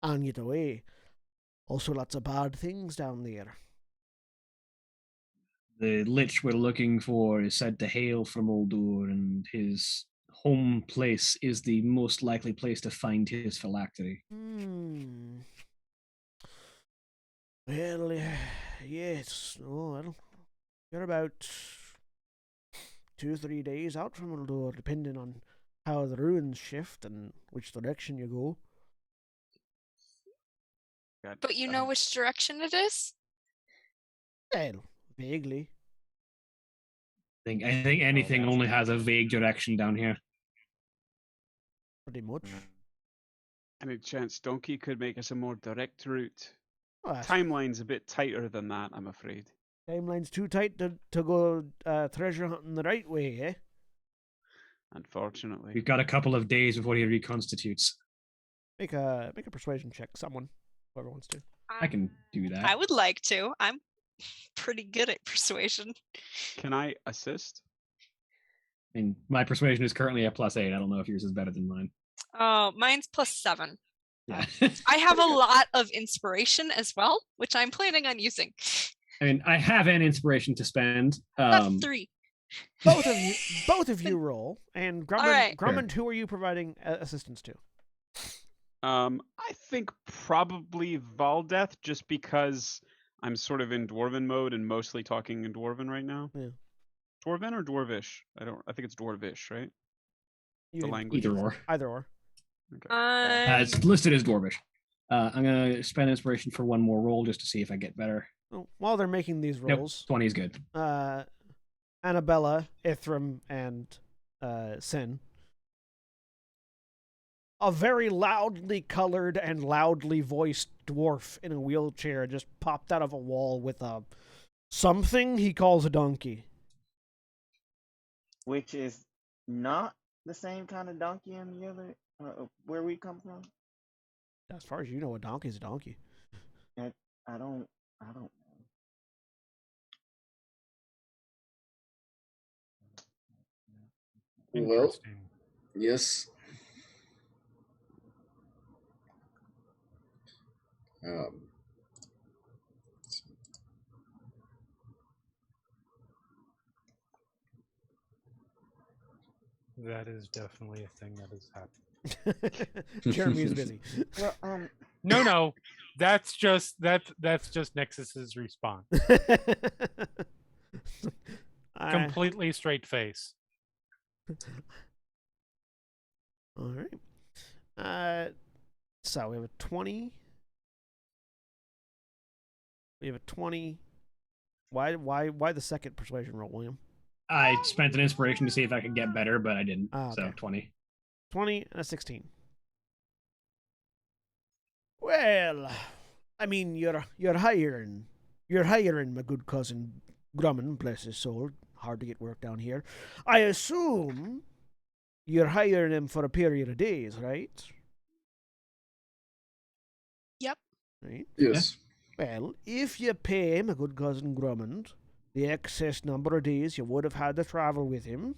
Speaker 1: and get away. Also, lots of bad things down there.
Speaker 3: The lich we're looking for is said to hail from Uldur, and his home place is the most likely place to find his phylactery.
Speaker 1: Well, yes. Oh, well, you're about 2-3 days out from Uldur, depending on how the ruins shift and which direction you go.
Speaker 2: But you know which direction it is?
Speaker 1: Well, vaguely.
Speaker 3: I think anything only has a vague direction down here.
Speaker 1: Pretty much.
Speaker 4: Any chance Donkey could make us a more direct route?
Speaker 1: Oh,
Speaker 4: Timeline's a bit tighter than that, I'm afraid.
Speaker 1: Timeline's too tight to go treasure hunting the right way, eh?
Speaker 4: Unfortunately.
Speaker 3: We've got a couple of days before he reconstitutes.
Speaker 1: Make a persuasion check. Someone, whoever wants to.
Speaker 3: I can do that.
Speaker 2: I would like to. I'm pretty good at persuasion.
Speaker 4: Can I assist?
Speaker 3: I mean, my persuasion is currently at +8. I don't know if yours is better than mine.
Speaker 2: Oh, mine's +7.
Speaker 3: Yeah.
Speaker 2: I have a lot of inspiration as well, which I'm planning on using.
Speaker 3: I mean, I have an inspiration to spend.
Speaker 2: That's 3.
Speaker 1: Both of you roll. And Grumman,
Speaker 2: right.
Speaker 1: Grumman, who are you providing assistance to?
Speaker 4: I think probably Valdeth, just because I'm sort of in Dwarven mode and mostly talking in Dwarven right now.
Speaker 1: Yeah.
Speaker 4: Dwarven or Dwarvish? I think it's Dwarvish, right?
Speaker 1: You
Speaker 4: The
Speaker 1: can-
Speaker 4: language.
Speaker 3: Either or.
Speaker 1: Either or.
Speaker 4: Okay.
Speaker 3: It's listed as Dwarvish. I'm going to spend inspiration for one more roll just to see if I get better.
Speaker 1: Well, while they're making these
Speaker 3: Nope,
Speaker 1: rolls,
Speaker 3: 20 is good.
Speaker 1: Annabella, Ithram, and Sin. A very loudly colored and loudly voiced dwarf in a wheelchair just popped out of a wall with a something he calls a donkey.
Speaker 5: Which is not the same kind of donkey in the other where we come from.
Speaker 1: As far as you know, a donkey's a donkey.
Speaker 5: I don't know.
Speaker 6: Well,
Speaker 7: Interesting.
Speaker 6: yes.
Speaker 7: That is definitely a thing that has happened.
Speaker 1: Jeremy's busy.
Speaker 5: Well,
Speaker 7: No, that's just Nexus's response. Completely straight face.
Speaker 1: All right. So we have a 20. We have a 20. Why the second persuasion roll, William?
Speaker 3: I spent an inspiration to see if I could get better, but I didn't.
Speaker 1: Ah, okay.
Speaker 3: So 20.
Speaker 1: 20 and a 16. Well, I mean, you're hiring my good cousin Grumman, bless his soul. Hard to get work down here. I assume you're hiring him for a period of days, right?
Speaker 2: Yep.
Speaker 1: Right.
Speaker 6: Yes.
Speaker 1: Well, if you pay my good cousin Grummond the excess number of days you would have had to travel with him,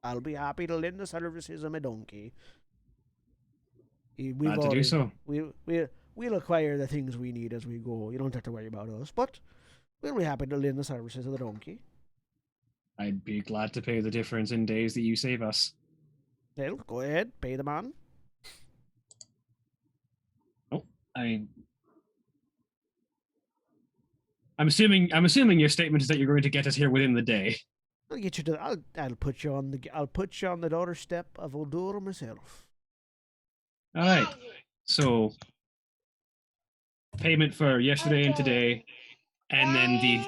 Speaker 1: I'll be happy to lend the services of my donkey.
Speaker 3: Glad to do so.
Speaker 1: We'll acquire the things we need as we go. You don't have to worry about us, but we'll be happy to lend the services of the donkey.
Speaker 3: I'd be glad to pay the difference in days that you save us.
Speaker 1: Well, go ahead, pay the man.
Speaker 3: Oh, I mean, I'm assuming your statement is that you're going to get us here within the day.
Speaker 1: I'll get you to. I'll put you on the doorstep of Odor myself.
Speaker 3: All right. So payment for yesterday and today, and then the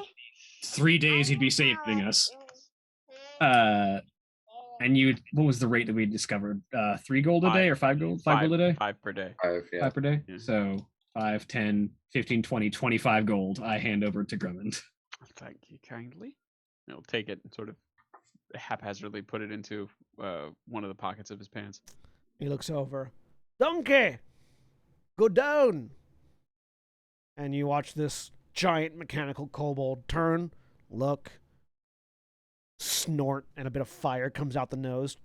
Speaker 3: 3 days you'd be saving us. And what was the rate that we discovered? 3 gold a day or 5 gold? 5 gold a day?
Speaker 4: 5 per day.
Speaker 6: 5, yeah.
Speaker 3: 5 per day?
Speaker 4: Yeah.
Speaker 3: So 5, 10, 15, 20, 25 gold I hand over to Grummond.
Speaker 4: Thank you kindly. He'll take it and sort of haphazardly put it into one of the pockets of his pants.
Speaker 1: He looks over. Donkey, go down. And you watch this giant mechanical kobold turn, look, snort, and a bit of fire comes out the nose.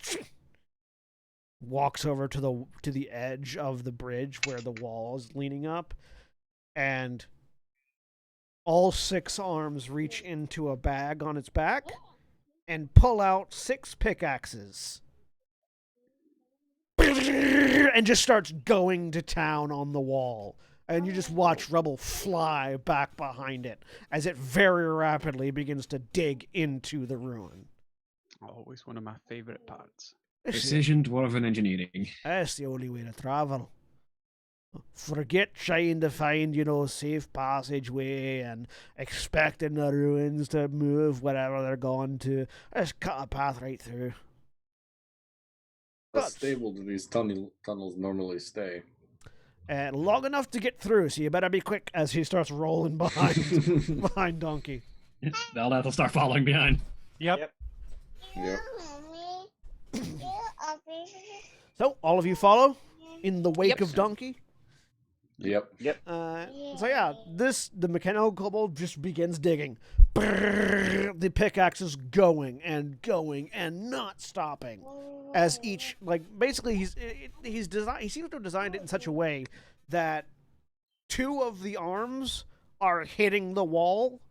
Speaker 1: Walks over to the edge of the bridge where the wall is leaning up, and all 6 arms reach into a bag on its back and pull out 6 pickaxes. And just starts going to town on the wall. And you just watch rubble fly back behind it as it very rapidly begins to dig into the ruin.
Speaker 4: Always one of my favorite parts.
Speaker 3: Precision dwarven engineering.
Speaker 1: That's the only way to travel. Forget trying to find, safe passageway and expecting the ruins to move wherever they're going to. Just cut a path right through.
Speaker 6: How stable do these tunnels normally stay?
Speaker 1: Long enough to get through, so you better be quick as he starts rolling behind Donkey.
Speaker 3: They'll start following behind.
Speaker 7: Yep.
Speaker 6: Yep.
Speaker 1: So all of you follow in the wake
Speaker 2: Yep.
Speaker 1: of Donkey.
Speaker 6: Yep.
Speaker 1: So yeah, the mechanical kobold just begins digging. Brrr, the pickaxe is going and going and not stopping. As each basically he's designed, he seems to have designed it in such a way that two of the arms are hitting the wall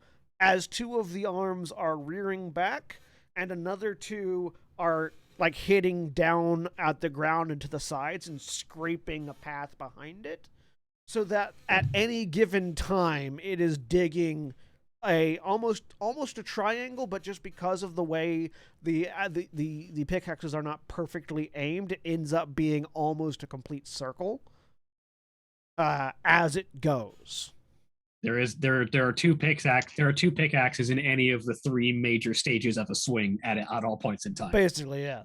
Speaker 1: as two of the arms are rearing back, and another two are hitting down at the ground and to the sides and scraping a path behind it, so that at any given time it is digging a almost a triangle, but just because of the way the pickaxes are not perfectly aimed, it ends up being almost a complete circle as it goes.
Speaker 3: There are two pickaxes in any of the three major stages of a swing at all points in time.
Speaker 1: Basically, yeah.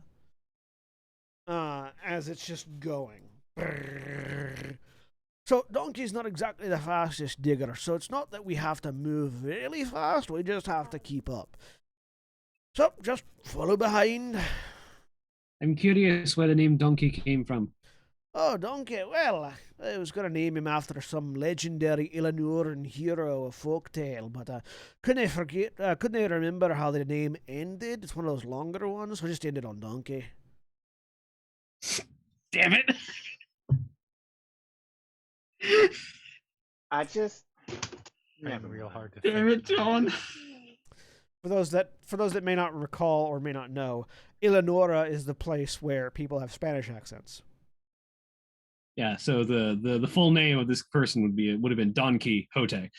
Speaker 1: As it's just going. So Donkey's not exactly the fastest digger, so it's not that we have to move really fast, we just have to keep up. So just follow behind.
Speaker 3: I'm curious where the name Donkey came from.
Speaker 1: Oh, Donkey, well, I was going to name him after some legendary Illinoran hero of folktale, but couldn't remember how the name ended. It's one of those longer ones, so I just ended on Donkey.
Speaker 3: Damn it!
Speaker 5: I just
Speaker 7: Trying real hard to
Speaker 3: Damn
Speaker 7: think.
Speaker 3: it, John.
Speaker 1: For those that may not recall or may not know, Eleonora is the place where people have Spanish accents.
Speaker 3: Yeah, so the full name of this person would have been Don Quixote.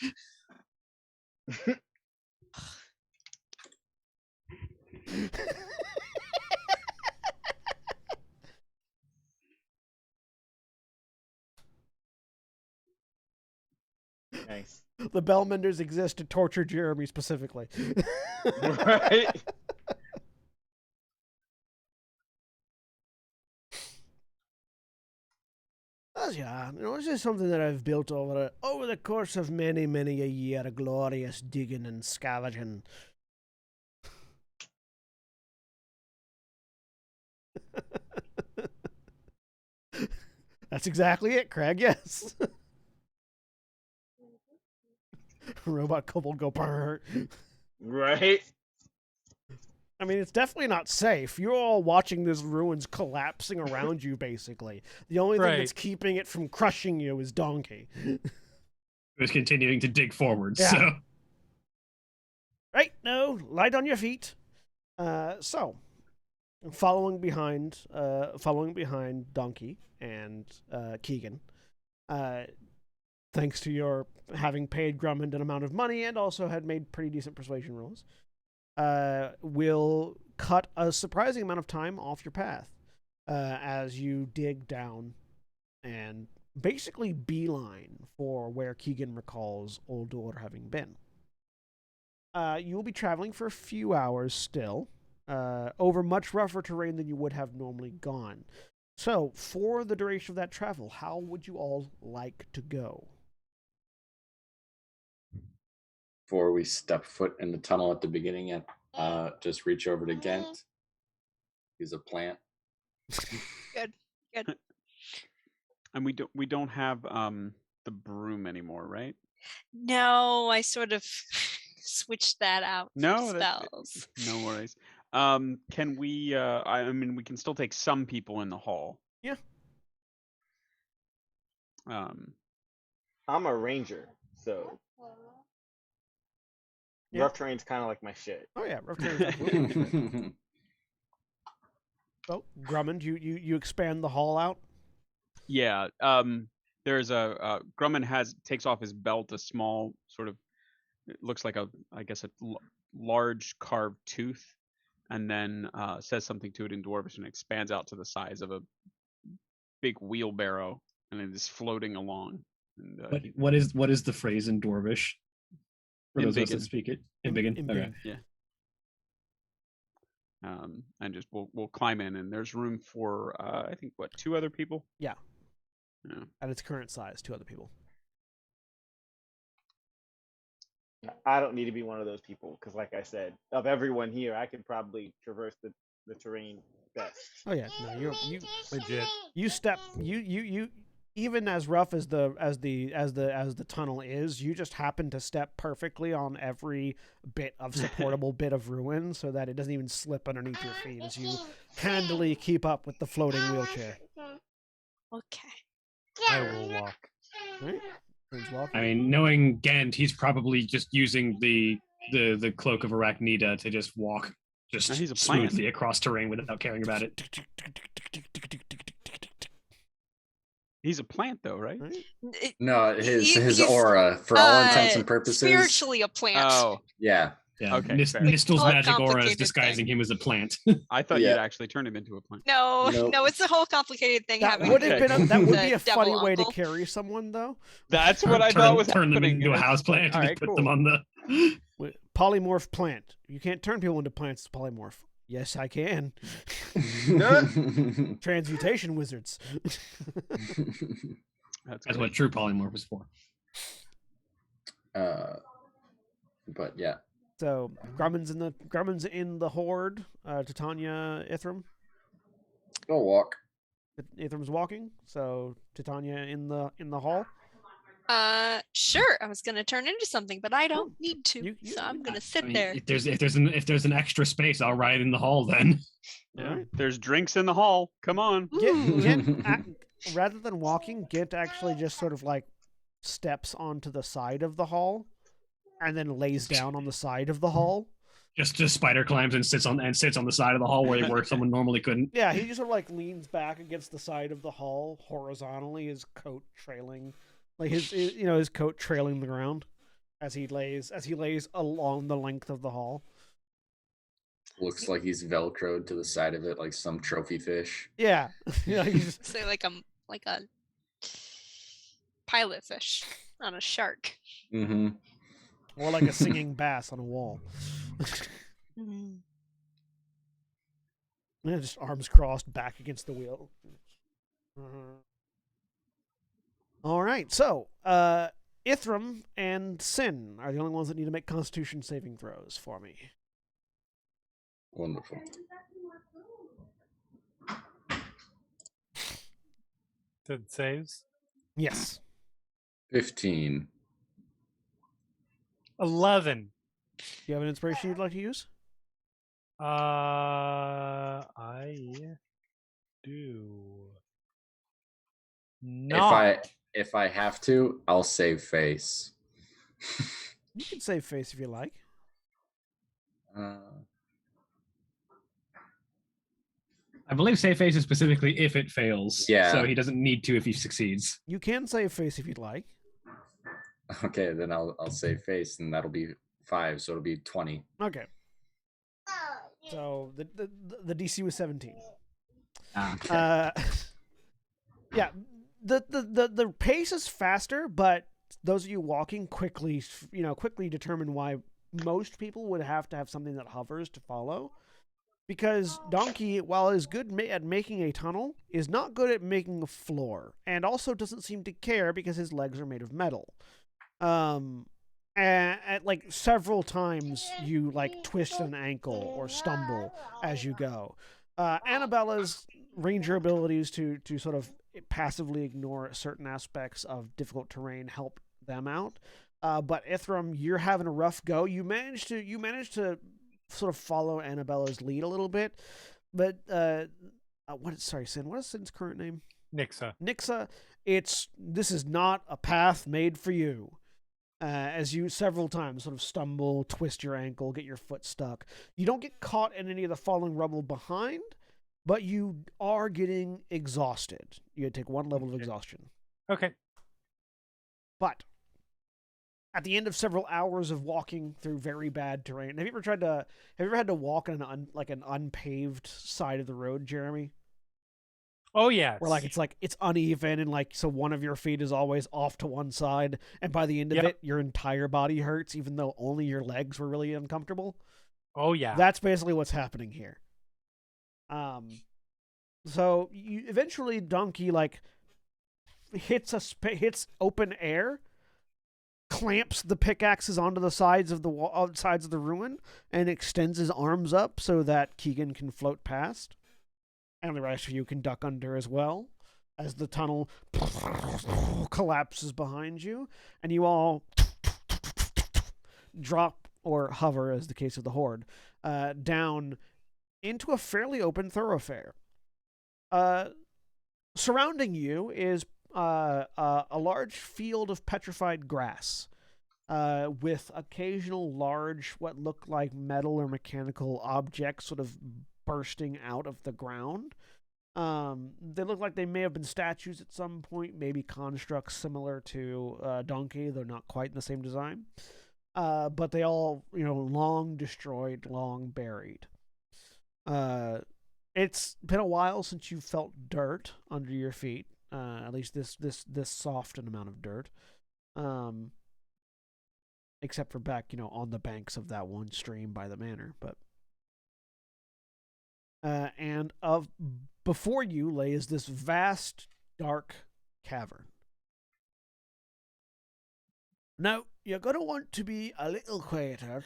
Speaker 5: nice.
Speaker 1: The Bellmenders exist to torture Jeremy specifically.
Speaker 5: Right?
Speaker 1: Yeah, this is something that I've built over the course of many a year of glorious digging and scavenging. That's exactly it, Craig. Yes. Robot kobold go brrr.
Speaker 5: Right?
Speaker 1: I mean, it's definitely not safe. You're all watching this ruins collapsing around you, basically. The only thing that's keeping it from crushing you is Donkey.
Speaker 3: It was continuing to dig forward,
Speaker 1: Yeah.
Speaker 3: so...
Speaker 1: Right, no, light on your feet. So, following behind Donkey and Keegan, thanks to your having paid Grummond an amount of money and also had made pretty decent persuasion rolls, will cut a surprising amount of time off your path as you dig down and basically beeline for where Keegan recalls Oldor having been. You will be traveling for a few hours still, over much rougher terrain than you would have normally gone. So, for the duration of that travel, how would you all like to go?
Speaker 6: Before we step foot in the tunnel at the beginning, and just reach over to Ghent. Use a plant.
Speaker 2: Good.
Speaker 4: And we don't have the broom anymore, right?
Speaker 2: No, I sort of switched that out for
Speaker 4: No,
Speaker 2: spells.
Speaker 4: No worries. Can we? I mean, we can still take some people in the hall.
Speaker 1: Yeah.
Speaker 5: I'm a ranger, so
Speaker 1: Yeah.
Speaker 5: rough terrain's kind of like my shit.
Speaker 1: Oh yeah, rough terrain's absolutely. So, Grummond, you expand the hall out?
Speaker 4: Yeah. There's Grumman takes off his belt a small sort of, it looks like a large carved tooth, and then says something to it in Dwarvish and expands out to the size of a big wheelbarrow, and it is floating along. And,
Speaker 3: what is the phrase in Dwarvish? For those of us that speak it, Embiggen. Okay.
Speaker 4: Yeah. And just we'll climb in, and there's room for I think 2 other people.
Speaker 1: Yeah.
Speaker 4: Yeah.
Speaker 1: At its current size, 2 other people.
Speaker 5: I don't need to be one of those people because, like I said, of everyone here, I could probably traverse the terrain best.
Speaker 1: Oh yeah, no, you
Speaker 7: Legit.
Speaker 1: you step you even as rough as the tunnel is, you just happen to step perfectly on every bit of supportable bit of ruin so that it doesn't even slip underneath your feet as you handily keep up with the floating wheelchair.
Speaker 2: Okay.
Speaker 7: I will walk.
Speaker 1: Right? Friends walking.
Speaker 3: I mean, knowing Gant, he's probably just using the cloak of Arachnida to just walk just
Speaker 4: No, he's a plant.
Speaker 3: smoothly across terrain without caring about it.
Speaker 4: He's a plant, though, right?
Speaker 1: Right?
Speaker 6: No, his
Speaker 2: He's,
Speaker 6: aura, for all intents and purposes.
Speaker 2: spiritually a plant.
Speaker 4: Oh,
Speaker 6: Yeah.
Speaker 3: Yeah,
Speaker 4: Okay, fair.
Speaker 3: Nistel's
Speaker 2: Whole
Speaker 3: magic aura is
Speaker 2: complicated
Speaker 3: disguising
Speaker 2: thing.
Speaker 3: him as a plant.
Speaker 4: I thought
Speaker 6: Yeah.
Speaker 4: you'd actually turn him into a plant.
Speaker 2: No,
Speaker 6: Nope.
Speaker 2: no, it's a whole complicated thing.
Speaker 1: That
Speaker 2: having
Speaker 1: would
Speaker 2: to
Speaker 1: have
Speaker 2: do
Speaker 1: been
Speaker 2: with
Speaker 1: that would
Speaker 2: the
Speaker 1: be a
Speaker 2: devil
Speaker 1: funny way to
Speaker 2: uncle.
Speaker 1: carry someone though.
Speaker 4: That's what I thought was
Speaker 3: turn them
Speaker 4: happening.
Speaker 3: into a house plant
Speaker 4: All
Speaker 3: and
Speaker 4: right,
Speaker 3: just put
Speaker 4: cool.
Speaker 3: them on the.
Speaker 1: Polymorph plant. You can't turn people into plants. Polymorph. Yes, I can. Transmutation wizards.
Speaker 4: That's
Speaker 3: That's
Speaker 4: great.
Speaker 3: what true polymorph is for.
Speaker 6: But yeah.
Speaker 1: So Grumman's in the horde. Titania, Ithram.
Speaker 6: Go walk.
Speaker 1: Ithram's walking. So Titania in the hall.
Speaker 2: Sure. I was gonna turn into something, but I don't need to.
Speaker 1: You-
Speaker 2: So I'm gonna
Speaker 3: I
Speaker 2: sit
Speaker 3: mean,
Speaker 2: there.
Speaker 3: if there's an extra space, I'll ride in the hall then.
Speaker 4: Yeah.
Speaker 1: Alright.
Speaker 4: There's drinks in the hall. Come on.
Speaker 1: Rather than walking, Gint actually just sort of like steps onto the side of the hall, and then lays down on the side of the hall.
Speaker 3: Just spider climbs and sits on the side of the hallway where someone normally couldn't.
Speaker 1: Yeah, he just sort of like leans back against the side of the hall horizontally, his coat trailing, like his coat trailing the ground as he lays along the length of the hall.
Speaker 6: Looks like he's velcroed to the side of it like some trophy fish.
Speaker 1: Yeah, yeah, he's just,
Speaker 2: Say like a pilot fish on a shark.
Speaker 6: Mm-hmm.
Speaker 1: or like a singing bass on a wall. Yeah, just arms crossed, back against the wheel. All right, so Ithram and Sin are the only ones that need to make Constitution saving throws for me.
Speaker 6: Wonderful.
Speaker 7: Did saves?
Speaker 1: Yes.
Speaker 6: 15.
Speaker 7: 11.
Speaker 1: Do you have an inspiration you'd like to use?
Speaker 7: I do. Not.
Speaker 6: If I have to, I'll save face.
Speaker 1: You can save face if you like.
Speaker 3: I believe save face is specifically if it fails.
Speaker 6: Yeah.
Speaker 3: So he doesn't need to if he succeeds.
Speaker 1: You can save face if you'd like.
Speaker 6: Okay, then I'll save face, and that'll be 5, so it'll be 20.
Speaker 1: Okay. So the DC was 17. Yeah, the pace is faster, but those of you walking quickly determine why most people would have to have something that hovers to follow. Because Donkey, while is good at making a tunnel, is not good at making a floor, and also doesn't seem to care because his legs are made of metal. And like several times you like twist an ankle or stumble as you go. Annabella's ranger abilities to sort of passively ignore certain aspects of difficult terrain help them out. But Ithram, you're having a rough go. You managed to sort of follow Annabella's lead a little bit, but Sin, what is Sin's current name? Nixa. This is not a path made for you. As you several times sort of stumble, twist your ankle, get your foot stuck. You don't get caught in any of the falling rubble behind, but you are getting exhausted. You take 1 level of exhaustion.
Speaker 7: Okay.
Speaker 1: But at the end of several hours of walking through very bad terrain, have you ever had to walk on an unpaved side of the road, Jeremy?
Speaker 7: Oh yeah.
Speaker 1: Where it's uneven and so one of your feet is always off to one side, and by the end of
Speaker 7: Yep.
Speaker 1: it, your entire body hurts, even though only your legs were really uncomfortable.
Speaker 7: Oh yeah.
Speaker 1: That's basically what's happening here. So you eventually Donkey hits open air, clamps the pickaxes onto the sides of the ruin, and extends his arms up so that Keegan can float past. And the rest of you can duck under as well as the tunnel collapses behind you, and you all drop or hover, as the case of the horde, down into a fairly open thoroughfare. Surrounding you is a large field of petrified grass, with occasional large, what look like metal or mechanical objects sort of bursting out of the ground. They look like they may have been statues at some point, maybe constructs similar to Donkey. They're not quite in the same design. But they all, long destroyed, long buried. It's been a while since you felt dirt under your feet. At least this softened amount of dirt. Except for back, on the banks of that one stream by the manor. But and before you lays this vast, dark cavern. Now, you're going to want to be a little quieter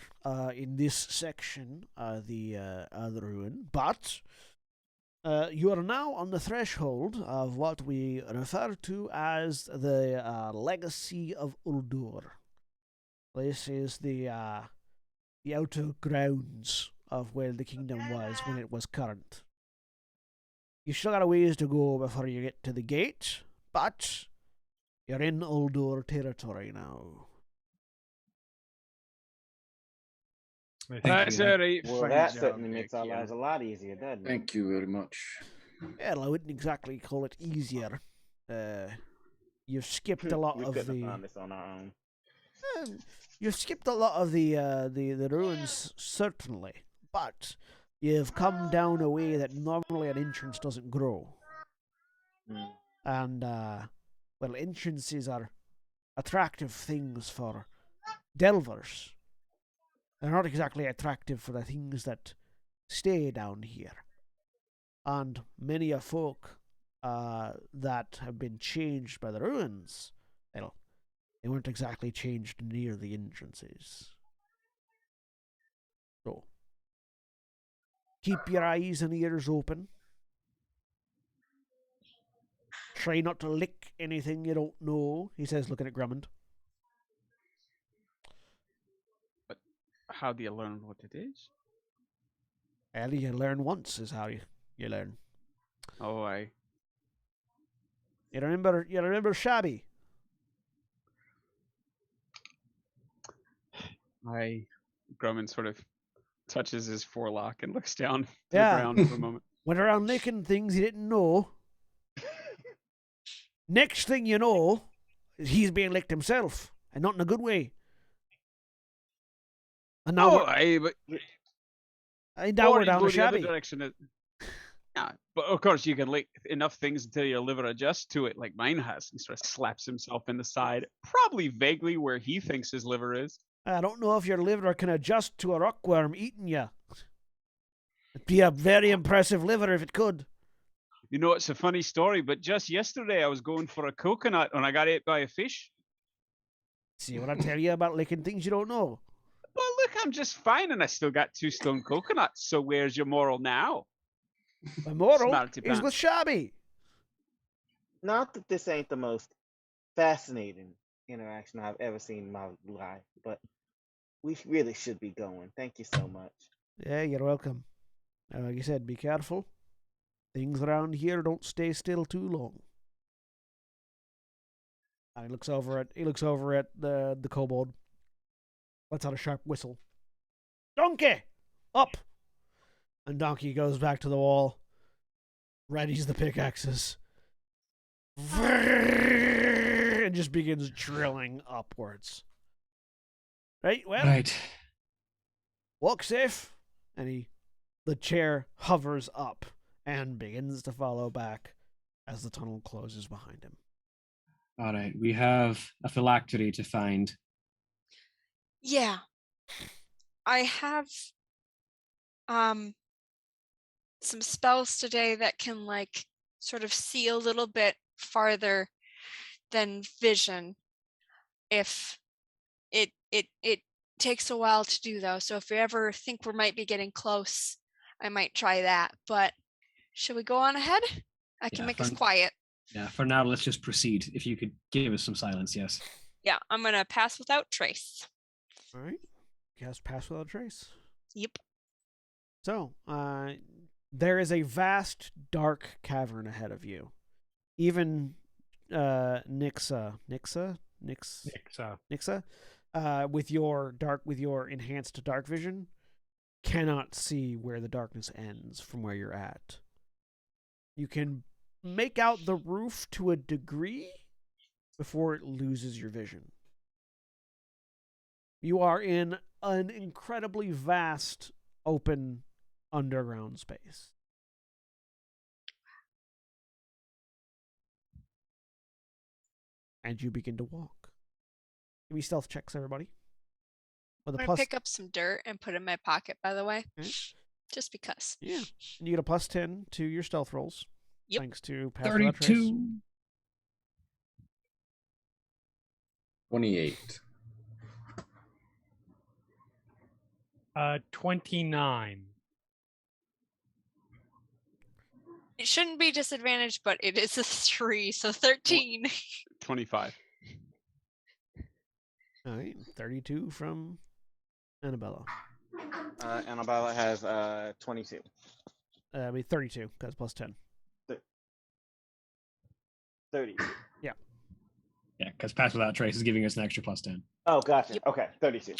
Speaker 1: in this section of the ruin, but you are now on the threshold of what we refer to as the Legacy of Uldur. This is the outer grounds of where the kingdom was when it was current. You still got a ways to go before you get to the gate, but you're in Uldur territory now.
Speaker 4: That's all right.
Speaker 5: Well,
Speaker 4: fine
Speaker 5: that
Speaker 4: job
Speaker 5: certainly
Speaker 4: there,
Speaker 5: makes our
Speaker 4: Kieran.
Speaker 5: lives a lot easier, doesn't it?
Speaker 6: Thank you very much.
Speaker 1: Well, I wouldn't exactly call it easier. You've skipped a lot
Speaker 5: We
Speaker 1: of
Speaker 5: couldn't
Speaker 1: the.
Speaker 5: have found this on our own.
Speaker 1: You've skipped a lot of the ruins, certainly, but you've come down a way that normally an entrance doesn't grow.
Speaker 5: Mm.
Speaker 1: And well, entrances are attractive things for delvers. They're not exactly attractive for the things that stay down here. And many a folk that have been changed by the ruins, well, they weren't exactly changed near the entrances. So, keep your eyes and ears open. Try not to lick anything you don't know, he says, looking at Grummond.
Speaker 4: But how do you learn what it is?
Speaker 1: Well, you learn once is how you learn.
Speaker 4: Oh, I.
Speaker 1: You remember Shabby?
Speaker 4: Grumman sort of touches his forelock and looks down to
Speaker 1: Yeah.
Speaker 4: the ground for a moment.
Speaker 1: Went around licking things he didn't know. Next thing you know, he's being licked himself, and not in a good way. And now
Speaker 4: Oh, aye, but
Speaker 1: now
Speaker 4: or
Speaker 1: we're
Speaker 4: you
Speaker 1: down
Speaker 4: go
Speaker 1: to
Speaker 4: the other
Speaker 1: Shabby.
Speaker 4: direction. Yeah, but of course you can lick enough things until your liver adjusts to it, like mine has. He sort of slaps himself in the side, probably vaguely where he thinks his liver is.
Speaker 1: I don't know if your liver can adjust to a rockworm eating you. It'd be a very impressive liver if it could.
Speaker 4: You know, it's a funny story, but just yesterday I was going for a coconut and I got ate by a fish.
Speaker 1: See what I tell you about licking things you don't know.
Speaker 4: Well, look, I'm just fine and I still got 2 stone coconuts, so where's your moral now?
Speaker 1: My moral
Speaker 4: Smarty
Speaker 1: is
Speaker 4: pants.
Speaker 1: with Shabby.
Speaker 5: Not that this ain't the most fascinating interaction I've ever seen in my life, but we really should be going. Thank you so much.
Speaker 1: Yeah, you're welcome. Like you said, be careful. Things around here don't stay still too long. And he looks over at the kobold. Lets out a sharp whistle. Donkey! Up! And Donkey goes back to the wall. Readies the pickaxes. And just begins drilling upwards. Right, well,
Speaker 3: Right.
Speaker 1: walk safe. And the chair hovers up and begins to follow back as the tunnel closes behind him.
Speaker 3: All right. We have a phylactery to find.
Speaker 2: Yeah. I have some spells today that can like sort of see a little bit farther than vision if it takes a while to do though. So if you ever think we might be getting close, I might try that. But Should we go on ahead? I can
Speaker 3: Yeah,
Speaker 2: make us
Speaker 3: fun.
Speaker 2: quiet.
Speaker 3: Yeah, for now, let's just proceed. If you could give us some silence, yes.
Speaker 2: Yeah, I'm going to pass without trace.
Speaker 1: All right. Cast Pass Without Trace.
Speaker 2: Yep.
Speaker 1: So, there is a vast, dark cavern ahead of you. Even Nixa, with your enhanced dark vision, cannot see where the darkness ends from where you're at. You can make out the roof to a degree before it loses your vision. You are in an incredibly vast, open, underground space. And you begin to walk. Give me stealth checks, everybody. With
Speaker 2: I'm
Speaker 1: a
Speaker 2: going to pick up some dirt and put it in my pocket, by the way.
Speaker 1: Okay.
Speaker 2: Just because.
Speaker 1: Yeah. And you get a plus 10 to your stealth rolls.
Speaker 2: Yep.
Speaker 1: Thanks to Pass Without Trace.
Speaker 3: 32.
Speaker 6: 28.
Speaker 7: 29.
Speaker 2: It shouldn't be disadvantaged, but it is a 3, so 13.
Speaker 4: 25.
Speaker 1: All right. 32 from Annabella.
Speaker 5: Annabella has 22.
Speaker 1: 32, because plus 10.
Speaker 5: 30.
Speaker 3: Yeah, because Pass Without Trace is giving us an extra plus 10.
Speaker 5: Oh, gotcha.
Speaker 2: Yep.
Speaker 5: Okay, 32.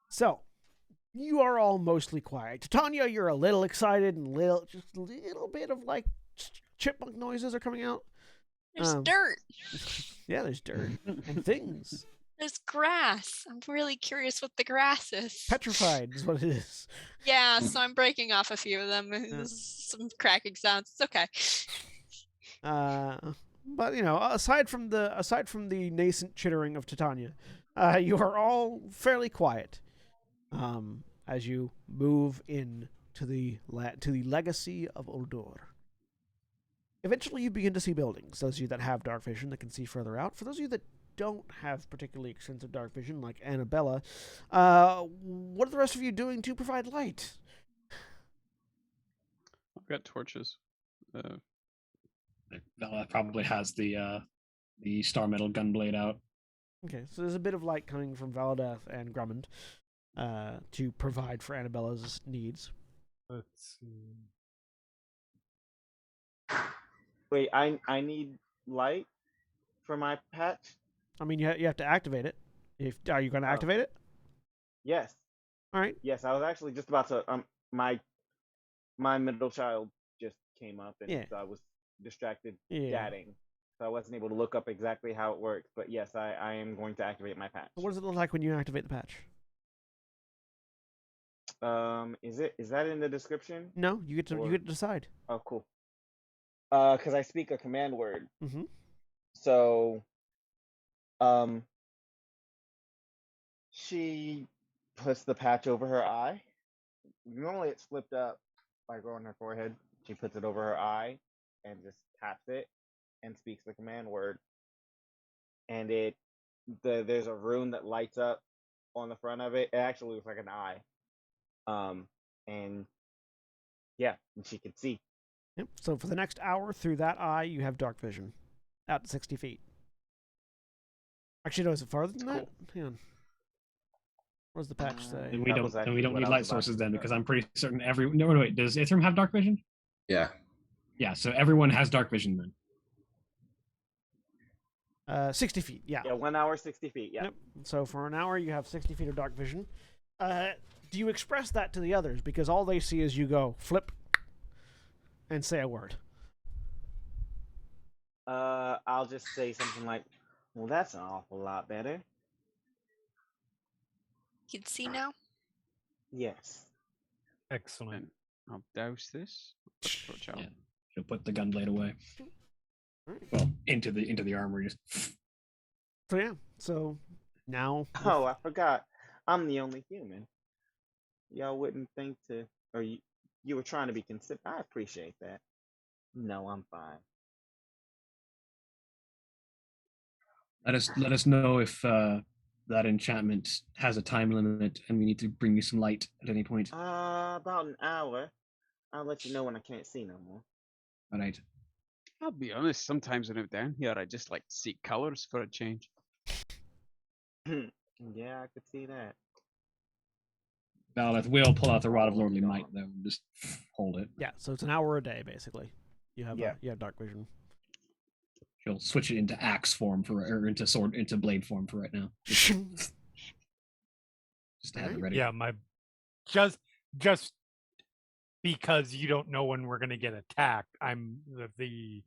Speaker 1: So, you are all mostly quiet. Titania, you're a little excited and just a little bit of like chipmunk noises are coming out.
Speaker 2: There's dirt.
Speaker 1: Yeah, there's dirt and things.
Speaker 2: There's grass. I'm really curious what the grass is.
Speaker 1: Petrified is what it is.
Speaker 2: Yeah, so I'm breaking off a few of them. Some cracking sounds. It's okay.
Speaker 1: But you know, aside from the nascent chittering of Titania, you are all fairly quiet. As you move in to the legacy of Uldur. Eventually, you begin to see buildings. Those of you that have dark vision that can see further out. For those of you that don't have particularly extensive dark vision, like Annabella, what are the rest of you doing to provide light?
Speaker 4: I've got torches.
Speaker 3: Vala probably has the star metal gunblade out.
Speaker 1: Okay, so there's a bit of light coming from Valadath and Grummond to provide for Annabella's needs.
Speaker 7: Let's see.
Speaker 5: Wait, I need light for my patch?
Speaker 1: I mean, you have to activate it. Are you going to activate it?
Speaker 5: Yes.
Speaker 1: All right.
Speaker 5: Yes, I was actually just about to. My middle child just came up, and so I was distracted chatting, so I wasn't able to look up exactly how it works. But yes, I am going to activate my patch.
Speaker 1: What does it look like when you activate the patch?
Speaker 5: Is that in the description?
Speaker 1: No, you get to decide.
Speaker 5: Oh, cool. Because I speak a command word.
Speaker 1: Mm-hmm.
Speaker 5: So, she puts the patch over her eye. Normally it's flipped up, like on her forehead. She puts it over her eye and just taps it and speaks the command word. And there's a rune that lights up on the front of it. It actually looks like an eye. And yeah, and she can see.
Speaker 1: Yep. So for the next hour through that eye, you have dark vision, out to 60 feet. Actually, no, is it farther than that? Hang on. What does the patch say?
Speaker 3: And we don't need light sources then, because I'm pretty certain wait, does Ithram have dark vision?
Speaker 6: Yeah.
Speaker 3: Yeah, so everyone has dark vision then.
Speaker 1: 60 feet, yeah.
Speaker 5: Yeah, 1 hour, 60 feet, yeah.
Speaker 1: Yep. So for an hour, you have 60 feet of dark vision. Do you express that to the others? Because all they see is you go flip and say a word.
Speaker 5: I'll just say something like, well, that's an awful lot better.
Speaker 2: You can see now?
Speaker 5: Yes.
Speaker 7: Excellent.
Speaker 4: I'll douse this.
Speaker 3: Yeah. She'll put the gunblade away.
Speaker 1: Right.
Speaker 3: Well, into the armor. Just.
Speaker 1: So yeah. So now.
Speaker 5: Oh, I forgot. I'm the only human. Y'all wouldn't think to, or you were trying to be considerate. I appreciate that. No, I'm fine.
Speaker 3: Let us know if that enchantment has a time limit and we need to bring you some light at any point.
Speaker 5: About an hour. I'll let you know when I can't see no more.
Speaker 3: All right.
Speaker 4: I'll be honest, sometimes when I'm down here, I just like to see colors for a change.
Speaker 5: Yeah, I could see that.
Speaker 3: Valeth will pull out the Rod of
Speaker 5: Oh,
Speaker 3: Lordly
Speaker 5: God.
Speaker 3: Might, though, and just hold it.
Speaker 1: Yeah, so it's an hour a day basically. You have
Speaker 5: Yeah.
Speaker 1: you have dark vision.
Speaker 3: She'll switch it into axe form or into blade form for right now. Just to have it ready.
Speaker 7: Yeah, my just because you don't know when we're gonna get attacked, I'm the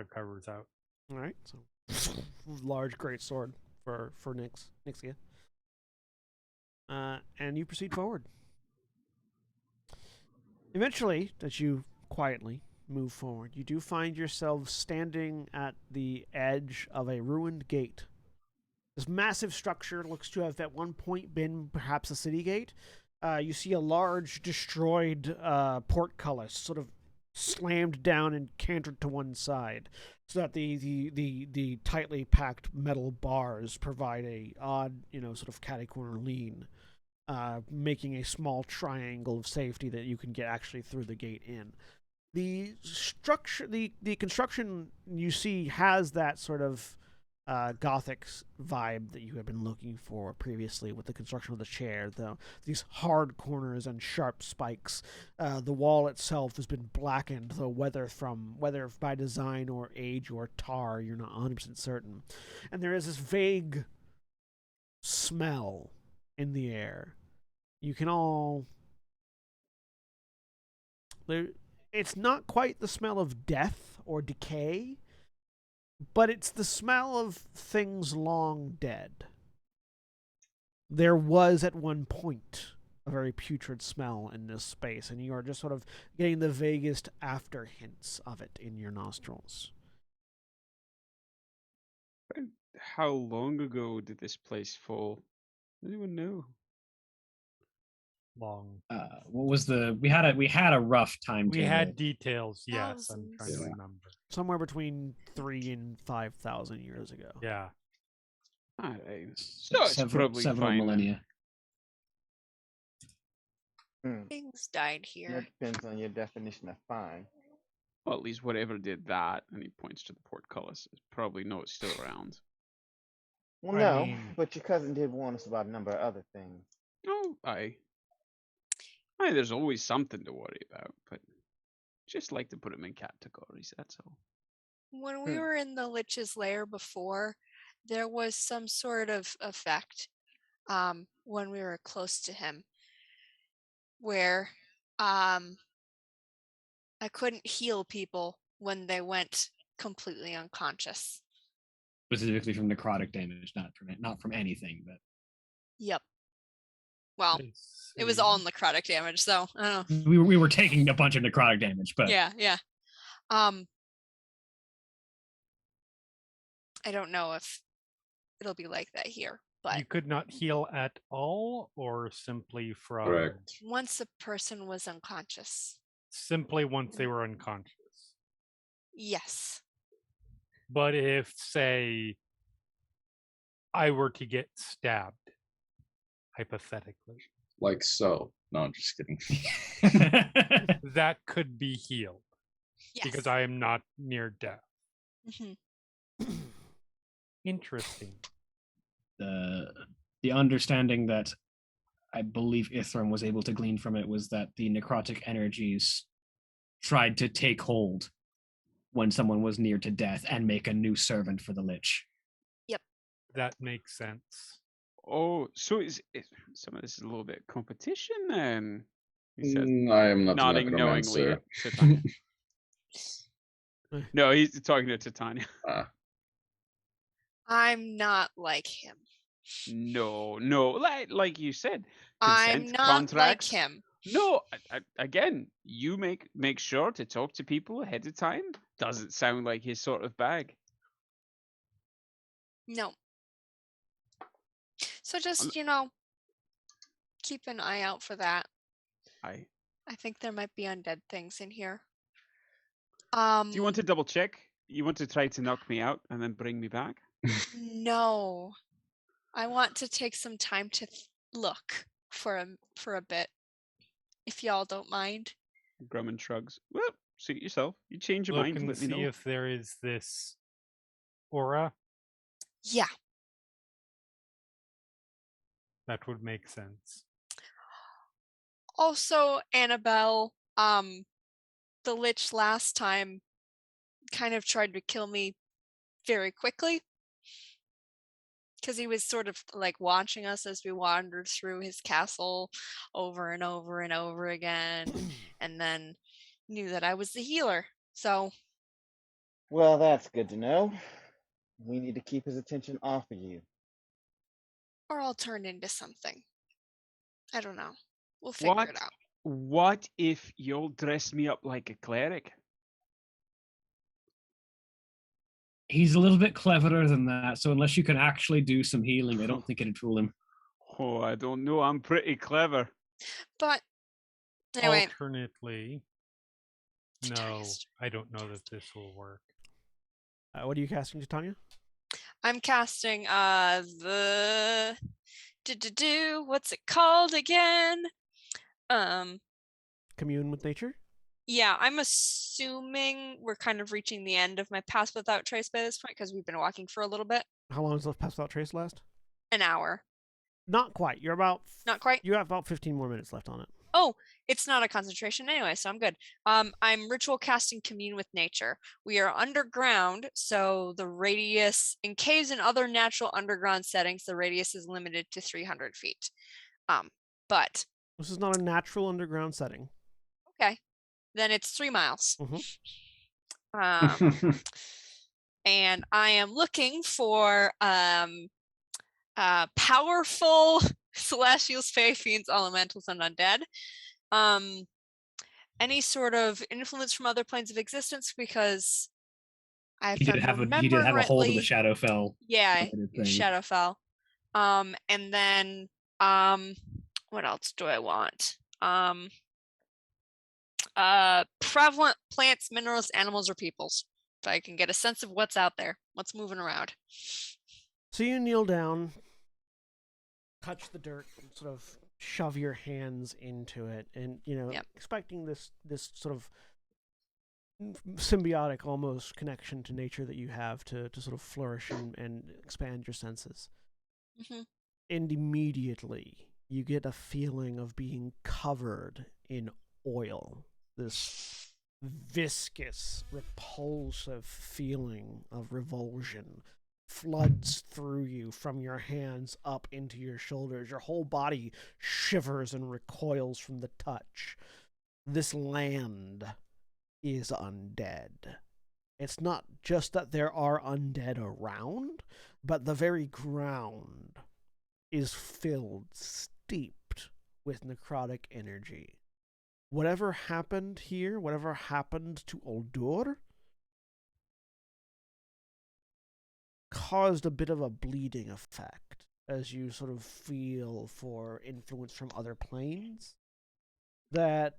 Speaker 7: covers out.
Speaker 1: All right, so large great sword for Nixia. And you proceed forward. Eventually, as you quietly move forward, you do find yourselves standing at the edge of a ruined gate. This massive structure looks to have at one point been perhaps a city gate. You see a large destroyed portcullis sort of slammed down and cantered to one side, so that the tightly packed metal bars provide a odd, sort of catty corner lean, making a small triangle of safety that you can get actually through the gate in. The structure, the construction you see has that sort of Gothic vibe that you have been looking for previously with the construction of the chair, these hard corners and sharp spikes. The wall itself has been blackened, though whether by design or age or tar, you're not 100% certain. And there is this vague smell in the air. You can all... It's not quite the smell of death or decay, but it's the smell of things long dead. There was at one point a very putrid smell in this space, and you are just sort of getting the vaguest after hints of it in your nostrils.
Speaker 4: How long ago did this place fall? Does anyone know?
Speaker 7: Long.
Speaker 3: What was we had a rough time.
Speaker 7: We had details, yes. I'm
Speaker 2: Thousands.
Speaker 7: trying to remember.
Speaker 1: Somewhere between 3,000 and 5,000 years ago.
Speaker 7: Yeah.
Speaker 4: All right. So it's probably
Speaker 3: several
Speaker 4: fine.
Speaker 3: millennia.
Speaker 2: Things died
Speaker 5: That
Speaker 2: here.
Speaker 5: depends on your definition of fine.
Speaker 4: Well, at least whatever did that, and he points to the portcullis, is probably not still around.
Speaker 5: Well,
Speaker 7: I
Speaker 5: no,
Speaker 7: mean-
Speaker 5: but your cousin did warn us about a number of other things.
Speaker 4: Oh, aye. Aye, there's always something to worry about, but just like to put them in categories, that's all.
Speaker 2: When we were in the Lich's lair before, there was some sort of effect when we were close to him where I couldn't heal people when they went completely unconscious.
Speaker 3: Specifically from necrotic damage, not from anything, but
Speaker 2: Yep. Well,
Speaker 7: I
Speaker 2: it was
Speaker 7: see.
Speaker 2: all necrotic damage, so I don't know.
Speaker 3: we were taking a bunch of necrotic damage, but
Speaker 2: Yeah. I don't know if it'll be like that here, but
Speaker 7: You could not heal at all, or simply from
Speaker 6: Correct.
Speaker 2: once a person was unconscious.
Speaker 7: simply once they were unconscious.
Speaker 2: Yes.
Speaker 7: But if, say, I were to get stabbed, hypothetically,
Speaker 6: Like so. No, I'm just kidding.
Speaker 7: that could be healed
Speaker 2: Yes.
Speaker 7: because I am not near death.
Speaker 2: Mhm.
Speaker 7: Interesting.
Speaker 3: the understanding that I believe Ithram was able to glean from it was that the necrotic energies tried to take hold when someone was near to death and make a new servant for the Lich.
Speaker 7: That makes sense.
Speaker 4: Oh, so some of this is a little bit competition then? He says,
Speaker 6: I am not a
Speaker 4: nodding knowingly
Speaker 6: necromancer.
Speaker 4: at Titania. No, he's talking to Titania.
Speaker 2: I'm not like him.
Speaker 4: No, like you said,
Speaker 2: I'm
Speaker 4: consent
Speaker 2: not
Speaker 4: contracts.
Speaker 2: like him.
Speaker 4: No, again, you make sure to talk to people ahead of time. Doesn't sound like his sort of bag.
Speaker 2: No. So just, keep an eye out for that.
Speaker 4: I.
Speaker 2: I think there might be undead things in here.
Speaker 4: Do you want to double check? You want to try to knock me out and then bring me back?
Speaker 2: No. I want to take some time to look for a bit. if y'all don't mind.
Speaker 4: Grumman shrugs. Well, suit yourself. You change your
Speaker 7: Look
Speaker 4: mind,
Speaker 7: and
Speaker 4: let me
Speaker 7: see
Speaker 4: know.
Speaker 7: if there is this aura.
Speaker 2: Yeah.
Speaker 7: That would make sense.
Speaker 2: Also, Annabelle, the Lich last time kind of tried to kill me very quickly because he was sort of like watching us as we wandered through his castle over and over and over again, and then knew that I was the healer. So,
Speaker 5: Well, that's good to know. We need to keep his attention off of you.
Speaker 2: or I'll turn into something. I don't know. We'll figure it out.
Speaker 4: What if you'll dress me up like a cleric?
Speaker 3: He's a little bit cleverer than that, so unless you can actually do some healing, I don't think it'd fool him.
Speaker 4: Oh, I don't know. I'm pretty clever.
Speaker 2: But anyway,
Speaker 7: Alternately, no, I don't know that this will work.
Speaker 1: What are you casting, Tanya?
Speaker 2: I'm casting the what's it called again?
Speaker 1: Commune with nature?
Speaker 2: Yeah, I'm assuming we're kind of reaching the end of my Pass Without Trace by this point because we've been walking for a little bit.
Speaker 1: How long does the Pass Without Trace last?
Speaker 2: An hour.
Speaker 1: Not quite. You're about...
Speaker 2: Not quite?
Speaker 1: You have about 15 more minutes left on it.
Speaker 2: Oh, it's not a concentration anyway, so I'm good. I'm ritual casting Commune with Nature. We are underground, so the radius, in caves and other natural underground settings, the radius is limited to 300 feet. But...
Speaker 1: This is not a natural underground setting.
Speaker 2: Okay. Then it's 3 miles.
Speaker 1: Mm-hmm.
Speaker 2: And I am looking for powerful celestials, fae, fiends, elementals, and undead. Any sort of influence from other planes of existence, because
Speaker 3: He did have a hold of the Shadowfell.
Speaker 2: Yeah, Shadowfell. And then what else do I want? Prevalent plants, minerals, animals, or peoples. So I can get a sense of what's out there, what's moving around.
Speaker 1: So you kneel down, touch the dirt, and sort of shove your hands into it, and expecting this sort of symbiotic almost connection to nature that you have to sort of flourish and expand your senses.
Speaker 2: Mm-hmm.
Speaker 1: And immediately you get a feeling of being covered in oil. This viscous, repulsive feeling of revulsion floods through you from your hands up into your shoulders. Your whole body shivers and recoils from the touch. This land is undead. It's not just that there are undead around, but the very ground is filled, steeped with necrotic energy. Whatever happened here, whatever happened to Uldur, caused a bit of a bleeding effect as you sort of feel for influence from other planes. That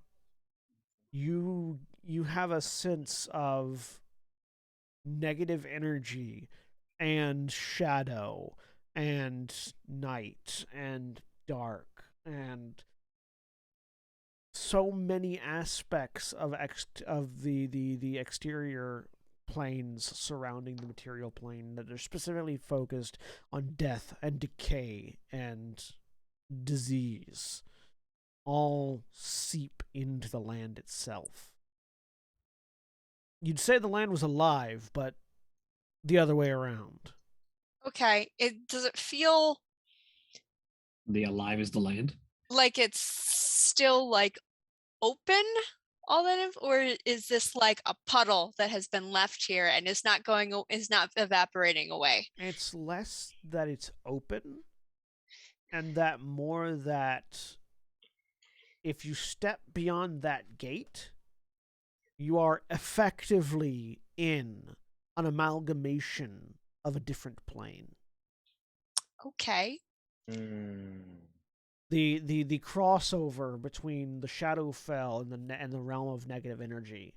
Speaker 1: you have a sense of negative energy and shadow and night and dark and so many aspects of the exterior planes surrounding the material plane that are specifically focused on death and decay and disease all seep into the land itself. You'd say the land was alive, but the other way around.
Speaker 2: Okay. Does it feel
Speaker 3: The alive is the land?
Speaker 2: like it's still like open all that, or is this like a puddle that has been left here and is not evaporating away?
Speaker 1: It's less that it's open and that more that if you step beyond that gate, you are effectively in an amalgamation of a different plane.
Speaker 2: Okay.
Speaker 1: The crossover between the Shadowfell and the realm of negative energy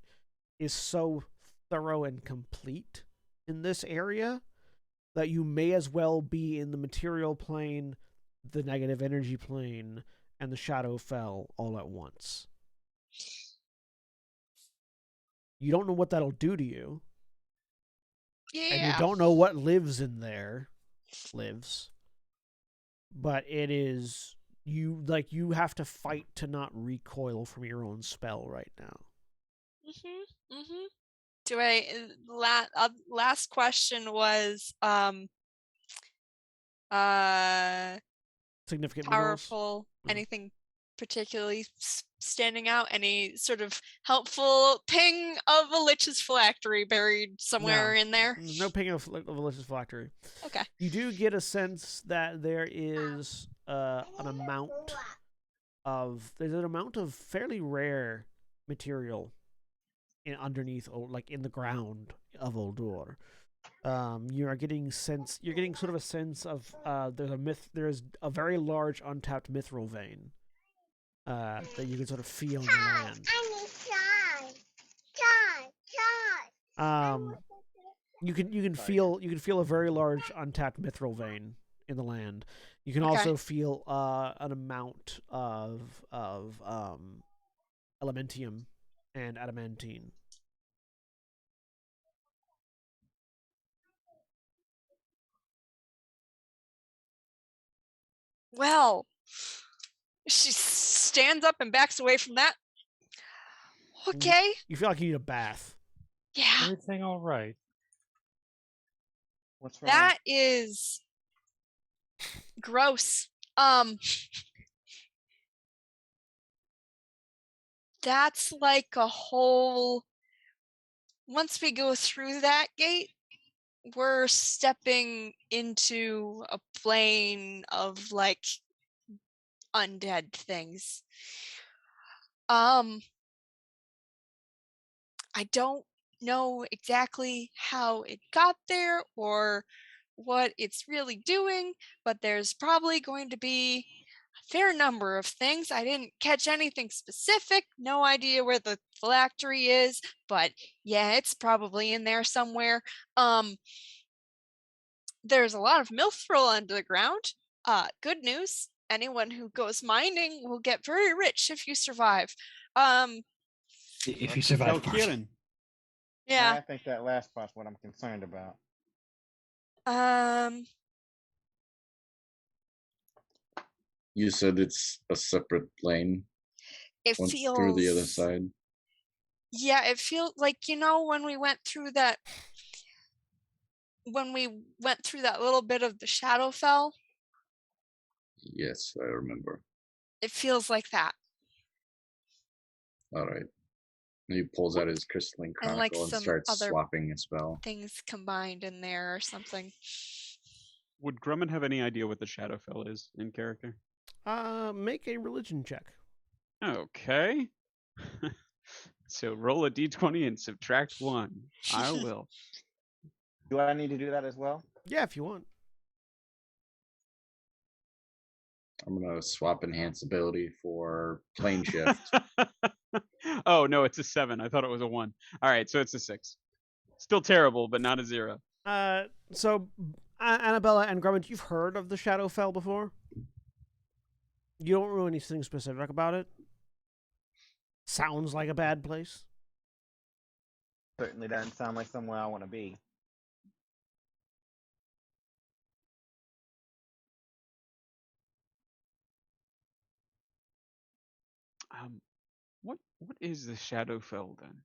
Speaker 1: is so thorough and complete in this area that you may as well be in the material plane, the negative energy plane, and the shadow fell all at once. You don't know what that'll do to you. And you
Speaker 2: Yeah.
Speaker 1: don't know what lives in there. But it is you have to fight to not recoil from your own spell right now.
Speaker 2: Do I last question was
Speaker 1: Significant
Speaker 2: powerful,
Speaker 1: minerals?
Speaker 2: anything particularly standing out? Any sort of helpful ping of a lich's phylactery buried somewhere in there?
Speaker 1: No ping of a lich's phylactery.
Speaker 2: Okay.
Speaker 1: You do get a sense that there is an amount of fairly rare material underneath, like in the ground of Uldur. You're getting sort of a sense of there's a very large untapped mithril vein that you can sort of feel in the land. You can feel a very large untapped mithril vein in the land. You can also feel an amount of elementium and adamantine.
Speaker 2: Well, she stands up and backs away from that. Okay.
Speaker 1: You feel like you need a bath.
Speaker 2: Yeah.
Speaker 7: Everything all right?
Speaker 5: What's wrong?
Speaker 2: That is gross. That's like a whole. Once we go through that gate, we're stepping into a plane of like undead things. I don't know exactly how it got there or what it's really doing, but there's probably going to be a fair number of things. I didn't catch anything specific, no idea where the phylactery is, but yeah, it's probably in there somewhere. There's a lot of mithril under the ground. Good news, anyone who goes mining will get very rich if you survive.
Speaker 3: If you survive,
Speaker 4: Kieran.
Speaker 2: Yeah.
Speaker 5: I think that last part's what I'm concerned about.
Speaker 6: You said it's a separate plane.
Speaker 2: It
Speaker 6: once
Speaker 2: feels
Speaker 6: through the other side.
Speaker 2: Yeah, it feels like, when we went through that little bit of the Shadowfell.
Speaker 6: Yes, I remember.
Speaker 2: It feels like that.
Speaker 6: All right. He pulls out his crystalline
Speaker 2: And like
Speaker 6: chronicle and
Speaker 2: some
Speaker 6: starts
Speaker 2: other
Speaker 6: swapping a spell.
Speaker 2: things combined in there or something.
Speaker 4: Would Grumman have any idea what the Shadowfell is in character?
Speaker 1: Make a religion check.
Speaker 4: Okay. So roll a d20 and subtract 1. I will.
Speaker 5: Do I need to do that as well?
Speaker 1: Yeah, if you want.
Speaker 6: I'm going to swap enhance ability for plane shift.
Speaker 4: Oh, no, it's a 7. I thought it was a 1. All right, so it's a 6. Still terrible, but not a 0.
Speaker 1: So Annabella and Grumman, you've heard of the Shadowfell before? You don't know anything specific about it? Sounds like a bad place.
Speaker 5: Certainly doesn't sound like somewhere I want to be.
Speaker 4: What is the Shadowfell then?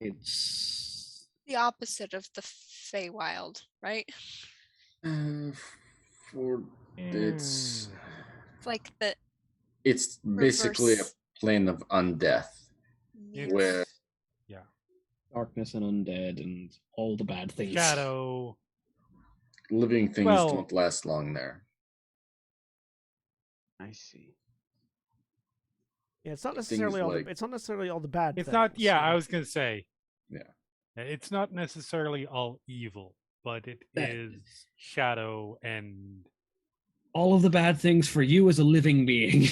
Speaker 3: It's
Speaker 2: The opposite of the Feywild, right?
Speaker 6: It's
Speaker 2: like
Speaker 6: it's basically a
Speaker 2: reverse
Speaker 6: plane of undeath. Where
Speaker 7: Yeah.
Speaker 3: darkness and undead and all the bad things.
Speaker 7: Shadow.
Speaker 6: living things
Speaker 7: Well-
Speaker 6: don't last long there.
Speaker 4: I see.
Speaker 1: Yeah, it's not
Speaker 6: Things
Speaker 1: necessarily all
Speaker 6: like-
Speaker 1: it's not necessarily all the bad
Speaker 7: It's
Speaker 1: things.
Speaker 7: not. Yeah, I was gonna say.
Speaker 6: Yeah.
Speaker 7: It's not necessarily all evil, but it
Speaker 3: That-
Speaker 7: is shadow and
Speaker 3: All of the bad things for you as a living being.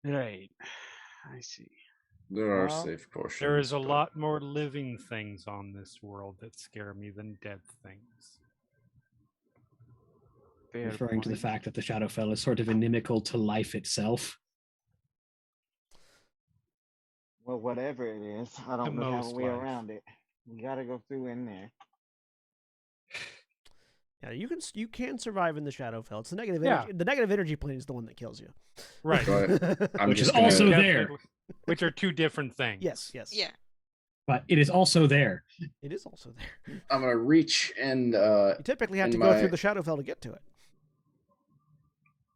Speaker 4: Right. I see.
Speaker 6: There are
Speaker 5: Well,
Speaker 6: safe portions.
Speaker 7: there is a
Speaker 6: but
Speaker 7: lot more living things on this world that scare me than dead things.
Speaker 4: Fair
Speaker 3: referring to the
Speaker 4: point.
Speaker 3: fact that the Shadowfell is sort of inimical to life itself.
Speaker 5: Well, whatever it is, I don't know how
Speaker 7: most
Speaker 5: a way
Speaker 7: life.
Speaker 5: around it. We gotta go through in there.
Speaker 1: Yeah, you can survive in the Shadowfell. It's the negative
Speaker 7: Yeah.
Speaker 1: energy. The negative energy plane is the one that kills you.
Speaker 7: Right.
Speaker 6: But I'm
Speaker 3: Which is
Speaker 6: just gonna,
Speaker 3: also there.
Speaker 7: Definitely. Which are two different things.
Speaker 1: Yes, yes.
Speaker 2: Yeah.
Speaker 3: But it is also there.
Speaker 1: It is also there.
Speaker 6: I'm gonna reach and
Speaker 1: You typically have
Speaker 6: in
Speaker 1: to go
Speaker 6: my-
Speaker 1: through the Shadowfell to get to it.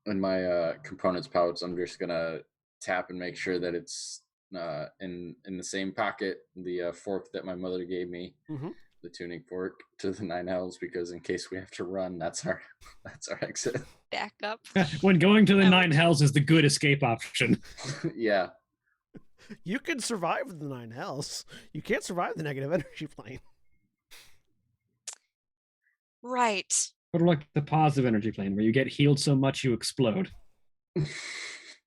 Speaker 6: in my components pouch, I'm just gonna tap and make sure that it's in the same pocket, the fork that my mother gave me,
Speaker 1: Mhm.
Speaker 6: the tuning fork to the 9 hells, because in case we have to run, that's our exit.
Speaker 2: Back up.
Speaker 3: When going to the
Speaker 2: Ouch.
Speaker 3: 9 hells is the good escape option.
Speaker 6: Yeah.
Speaker 1: You can survive the 9 hells. You can't survive the negative energy plane.
Speaker 2: Right.
Speaker 3: Sort of like the positive energy plane, where you get healed so much you explode.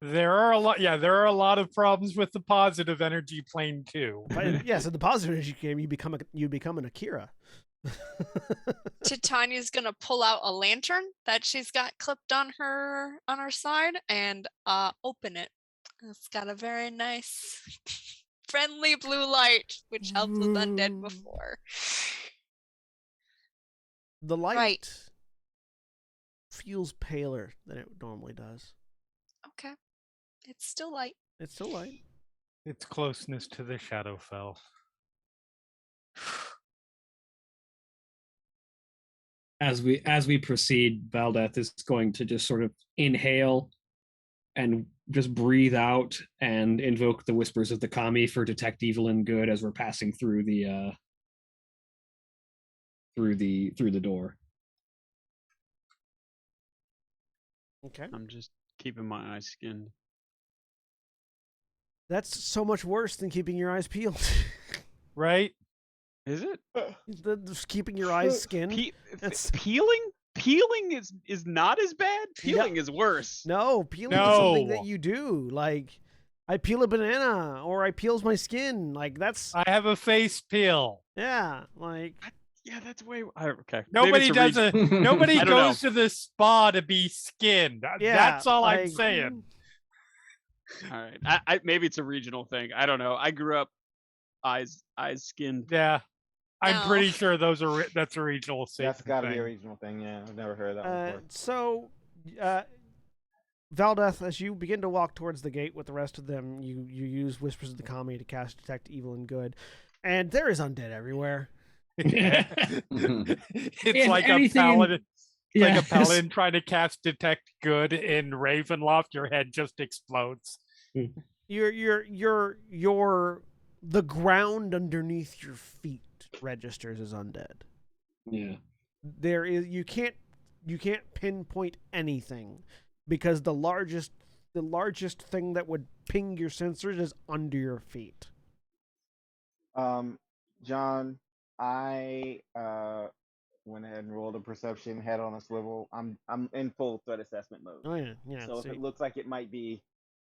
Speaker 7: There are a lot of problems with the positive energy plane too.
Speaker 1: But yes, in the positive energy game, you become an Akira.
Speaker 2: Titania's gonna pull out a lantern that she's got clipped on her side and open it. It's got a very nice friendly blue light, which helped with undead before.
Speaker 1: The light
Speaker 2: Right.
Speaker 1: feels paler than it normally does.
Speaker 2: Okay. It's still light.
Speaker 1: It's still light.
Speaker 7: Its closeness to the Shadowfell.
Speaker 3: As we proceed, Valdeth is going to just sort of inhale and just breathe out and invoke the whispers of the kami for detect evil and good as we're passing through the door.
Speaker 1: Okay.
Speaker 4: I'm just keeping my eyes skinned.
Speaker 1: That's so much worse than keeping your eyes peeled.
Speaker 7: Right?
Speaker 4: Is it?
Speaker 1: Just keeping your eyes skinned. That's-
Speaker 4: Peeling? Peeling is not as bad. Peeling is worse.
Speaker 1: No, peeling is something
Speaker 7: No.
Speaker 1: that you do. Like, I peel a banana or I peels my skin. Like, that's,
Speaker 7: I have a face peel.
Speaker 1: yeah, like,
Speaker 4: Yeah, that's way okay. Maybe
Speaker 7: Nobody
Speaker 4: it's
Speaker 7: does
Speaker 4: region-
Speaker 7: a nobody
Speaker 4: I don't know.
Speaker 7: goes to the spa to be skinned.
Speaker 1: yeah.
Speaker 7: That's all I'm
Speaker 1: like-
Speaker 7: saying.
Speaker 4: All right. I maybe it's a regional thing. I don't know. I grew up eyes skinned.
Speaker 7: Yeah. I'm
Speaker 2: No.
Speaker 7: pretty sure that's a regional
Speaker 5: That's
Speaker 7: thing.
Speaker 5: gotta be a regional thing. Yeah, I've never heard of that one before.
Speaker 1: So, Valdeth, as you begin to walk towards the gate with the rest of them, you use Whispers of the Kami to cast Detect Evil and Good. And there is undead everywhere.
Speaker 7: It's
Speaker 3: If
Speaker 7: like a
Speaker 3: anything in-
Speaker 7: paladin. Like a
Speaker 3: Yes.
Speaker 7: paladin trying to cast Detect Good in Ravenloft, your head just explodes.
Speaker 1: The ground underneath your feet registers as undead.
Speaker 3: Yeah.
Speaker 1: There is you can't pinpoint anything because the largest thing that would ping your sensors is under your feet.
Speaker 5: John, I went ahead and rolled a perception, head on a swivel. I'm in full threat assessment mode.
Speaker 1: Oh yeah.
Speaker 5: So if
Speaker 1: see.
Speaker 5: it looks like it might be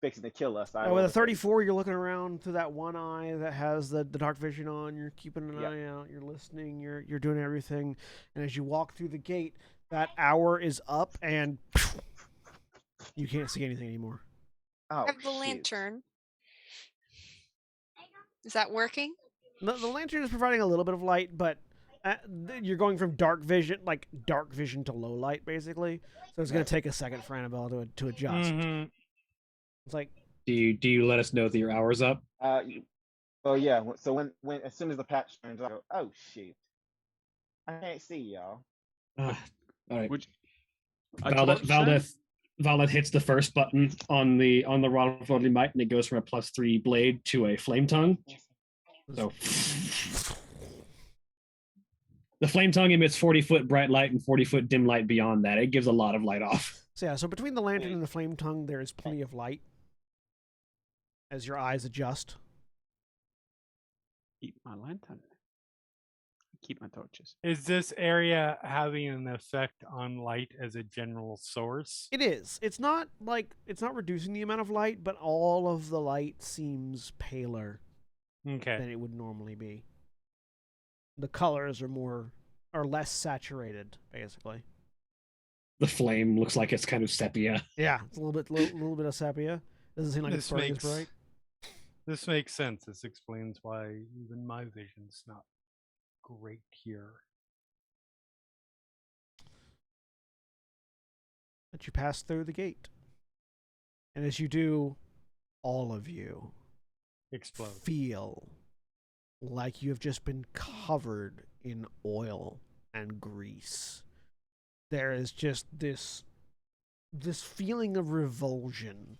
Speaker 5: fixing to kill us, I
Speaker 1: With
Speaker 5: rolled
Speaker 1: a 34, you're looking around through that one eye that has the dark vision on. You're keeping an
Speaker 5: Yep.
Speaker 1: eye out. You're listening. You're doing everything. And as you walk through the gate, that hour is up, and you can't see anything anymore.
Speaker 5: Oh,
Speaker 2: Grab the
Speaker 5: shoot.
Speaker 2: lantern. Is that working?
Speaker 1: The lantern is providing a little bit of light, but you're going from dark vision to low light, basically. So it's going to take a second for Annabelle to adjust.
Speaker 7: Mhm.
Speaker 1: It's like,
Speaker 3: Do you let us know that your hour's up?
Speaker 5: Oh yeah. So when as soon as the patch turns, I go, oh shoot, I can't see y'all.
Speaker 3: All right.
Speaker 4: Which a torch then?
Speaker 3: Valdeth hits the first button on the Rod of Lordly Might, and it goes from a +3 blade to a flame tongue. So the flame tongue emits 40-foot bright light and 40-foot dim light beyond that. It gives a lot of light off.
Speaker 1: so between the lantern and the flame tongue, there is plenty of light as your eyes adjust.
Speaker 4: Keep my lantern. Keep my torches.
Speaker 7: Is this area having an effect on light as a general source?
Speaker 1: It is. It's not reducing the amount of light, but all of the light seems paler
Speaker 7: Okay.
Speaker 1: than it would normally be. The colors are less saturated, basically.
Speaker 3: The flame looks like it's kind of sepia.
Speaker 1: Yeah, it's a little bit of sepia. Doesn't seem like it's burning as bright.
Speaker 7: This makes sense. This explains why even my vision's not great here.
Speaker 1: But you pass through the gate. And as you do, all of you
Speaker 7: Explode.
Speaker 1: feel like you have just been covered in oil and grease. There is just this feeling of revulsion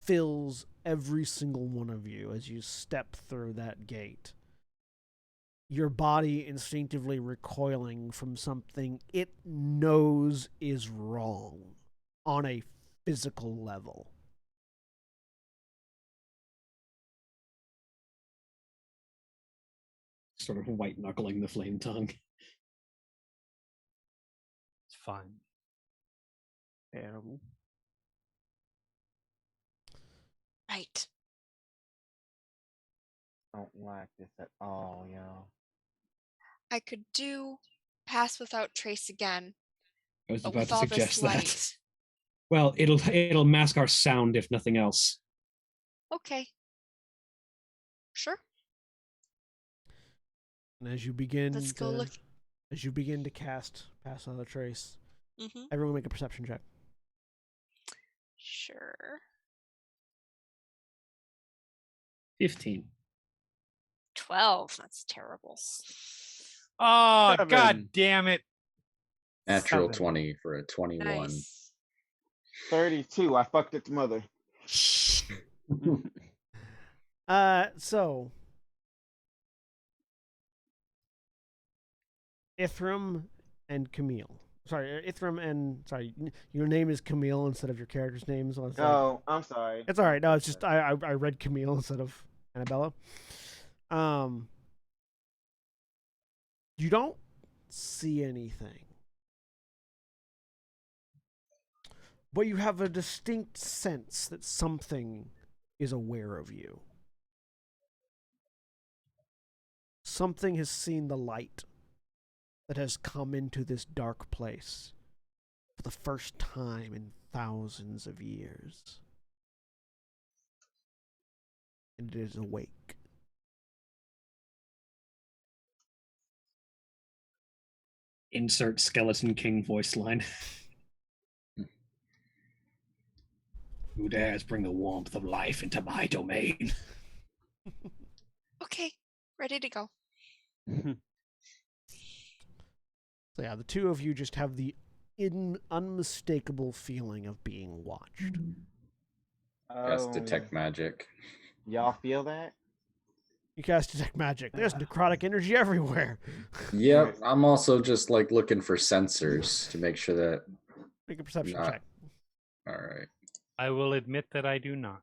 Speaker 1: fills every single one of you as you step through that gate. Your body instinctively recoiling from something it knows is wrong on a physical level.
Speaker 3: Sort of white knuckling the flame tongue.
Speaker 7: It's fine.
Speaker 4: Terrible.
Speaker 2: Right.
Speaker 5: Don't like this at all, y'all.
Speaker 2: I could do pass without trace again,
Speaker 3: I was
Speaker 2: but
Speaker 3: about
Speaker 2: with
Speaker 3: to
Speaker 2: all this
Speaker 3: suggest that.
Speaker 2: light.
Speaker 3: Well, it'll mask our sound if nothing else.
Speaker 2: Okay. Sure.
Speaker 1: And as you begin
Speaker 2: Let's go look.
Speaker 1: to cast pass without a trace,
Speaker 2: Mm-hmm.
Speaker 1: everyone make a perception check.
Speaker 2: Sure.
Speaker 3: 15.
Speaker 2: 12. That's terrible.
Speaker 7: Oh,
Speaker 4: 7.
Speaker 7: God damn it.
Speaker 6: Natural
Speaker 7: 7.
Speaker 6: 20 for a 21.
Speaker 2: Nice.
Speaker 5: 32. I fucked its mother.
Speaker 1: So Ithram and Camille. Your name is Camille instead of your character's name. So
Speaker 5: Oh, I'm sorry.
Speaker 1: it's all right. No, it's just I read Camille instead of Annabella. You don't see anything, but you have a distinct sense that something is aware of you. Something has seen the light that has come into this dark place for the first time in thousands of years. And it is awake.
Speaker 3: Insert Skeleton King voice line. Who dares bring the warmth of life into my domain?
Speaker 2: Okay. Ready to go.
Speaker 1: So yeah, the two of you just have the unmistakable feeling of being watched.
Speaker 6: Cast detect magic.
Speaker 5: Y'all feel that?
Speaker 1: You cast detect magic. There's necrotic energy everywhere.
Speaker 6: Yep, I'm also just like looking for sensors to make sure that.
Speaker 1: Make a perception
Speaker 6: Not-
Speaker 1: check.
Speaker 6: All right.
Speaker 7: I will admit that I do not.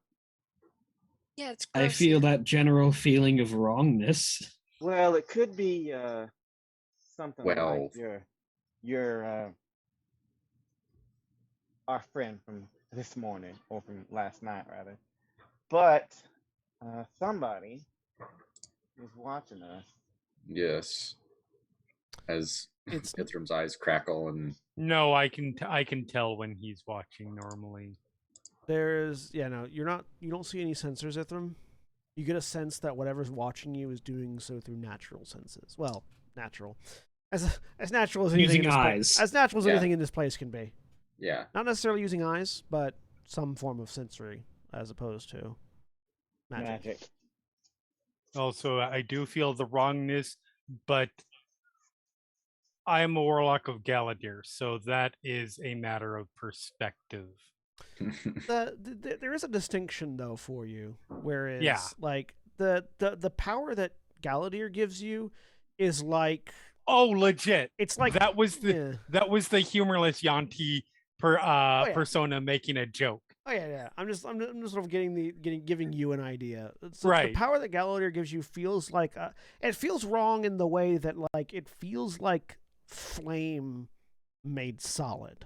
Speaker 2: Yeah, it's gross.
Speaker 3: I feel that general feeling of wrongness.
Speaker 5: Well, it could be something
Speaker 6: Well-
Speaker 5: like your our friend from this morning or from last night rather. But somebody is watching us.
Speaker 6: Yes. As
Speaker 1: It's
Speaker 6: Ithram's eyes crackle and
Speaker 7: No, I can tell when he's watching normally.
Speaker 1: there's you don't see any sensors, Ithram. You get a sense that whatever's watching you is doing so through natural senses. Well, natural. As natural as anything
Speaker 3: Using
Speaker 1: in this
Speaker 3: eyes.
Speaker 1: as natural as
Speaker 6: Yeah.
Speaker 1: anything in this place can be.
Speaker 6: yeah.
Speaker 1: Not necessarily using eyes, but some form of sensory as opposed to magic.
Speaker 7: Also, I do feel the wrongness, but I am a warlock of Galadir, so that is a matter of perspective.
Speaker 1: There is a distinction though for you, whereas
Speaker 7: Yeah.
Speaker 1: like the power that Galadir gives you is like
Speaker 7: Oh, legit!
Speaker 1: it's like
Speaker 7: that was the
Speaker 1: yeah.
Speaker 7: that was the humorless Yanti
Speaker 1: yeah.
Speaker 7: persona making a joke.
Speaker 1: Oh yeah. I'm just sort of giving you an idea.
Speaker 7: Right.
Speaker 1: The power that Galadir gives you feels like it feels wrong in the way that like it feels like flame made solid.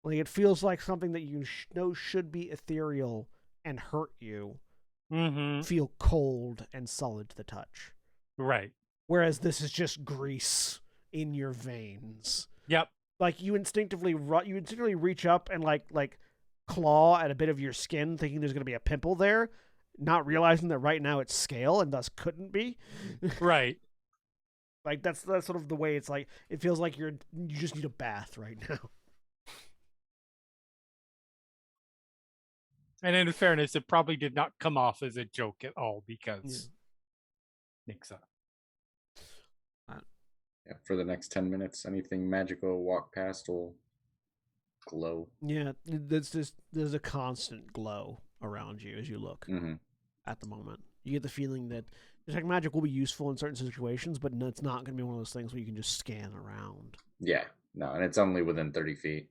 Speaker 1: Like it feels like something that you know should be ethereal and hurt you.
Speaker 7: Mm-hmm.
Speaker 1: Feel cold and solid to the touch.
Speaker 7: Right.
Speaker 1: Whereas this is just grease in your veins.
Speaker 7: Yep.
Speaker 1: like you instinctively reach up and like claw at a bit of your skin, thinking there's going to be a pimple there, not realizing that right now it's scale and thus couldn't be.
Speaker 7: Right.
Speaker 1: Like that's sort of the way it's like. It feels like you just need a bath right now.
Speaker 7: And in fairness, it probably did not come off as a joke at all because Nixa.
Speaker 6: Yeah, for the next 10 minutes, anything magical walk past will glow.
Speaker 1: Yeah, there's a constant glow around you as you look
Speaker 6: Mm-hmm.
Speaker 1: at the moment. You get the feeling that detect magic will be useful in certain situations, but it's not going to be one of those things where you can just scan around.
Speaker 6: Yeah, no, and it's only within 30 feet.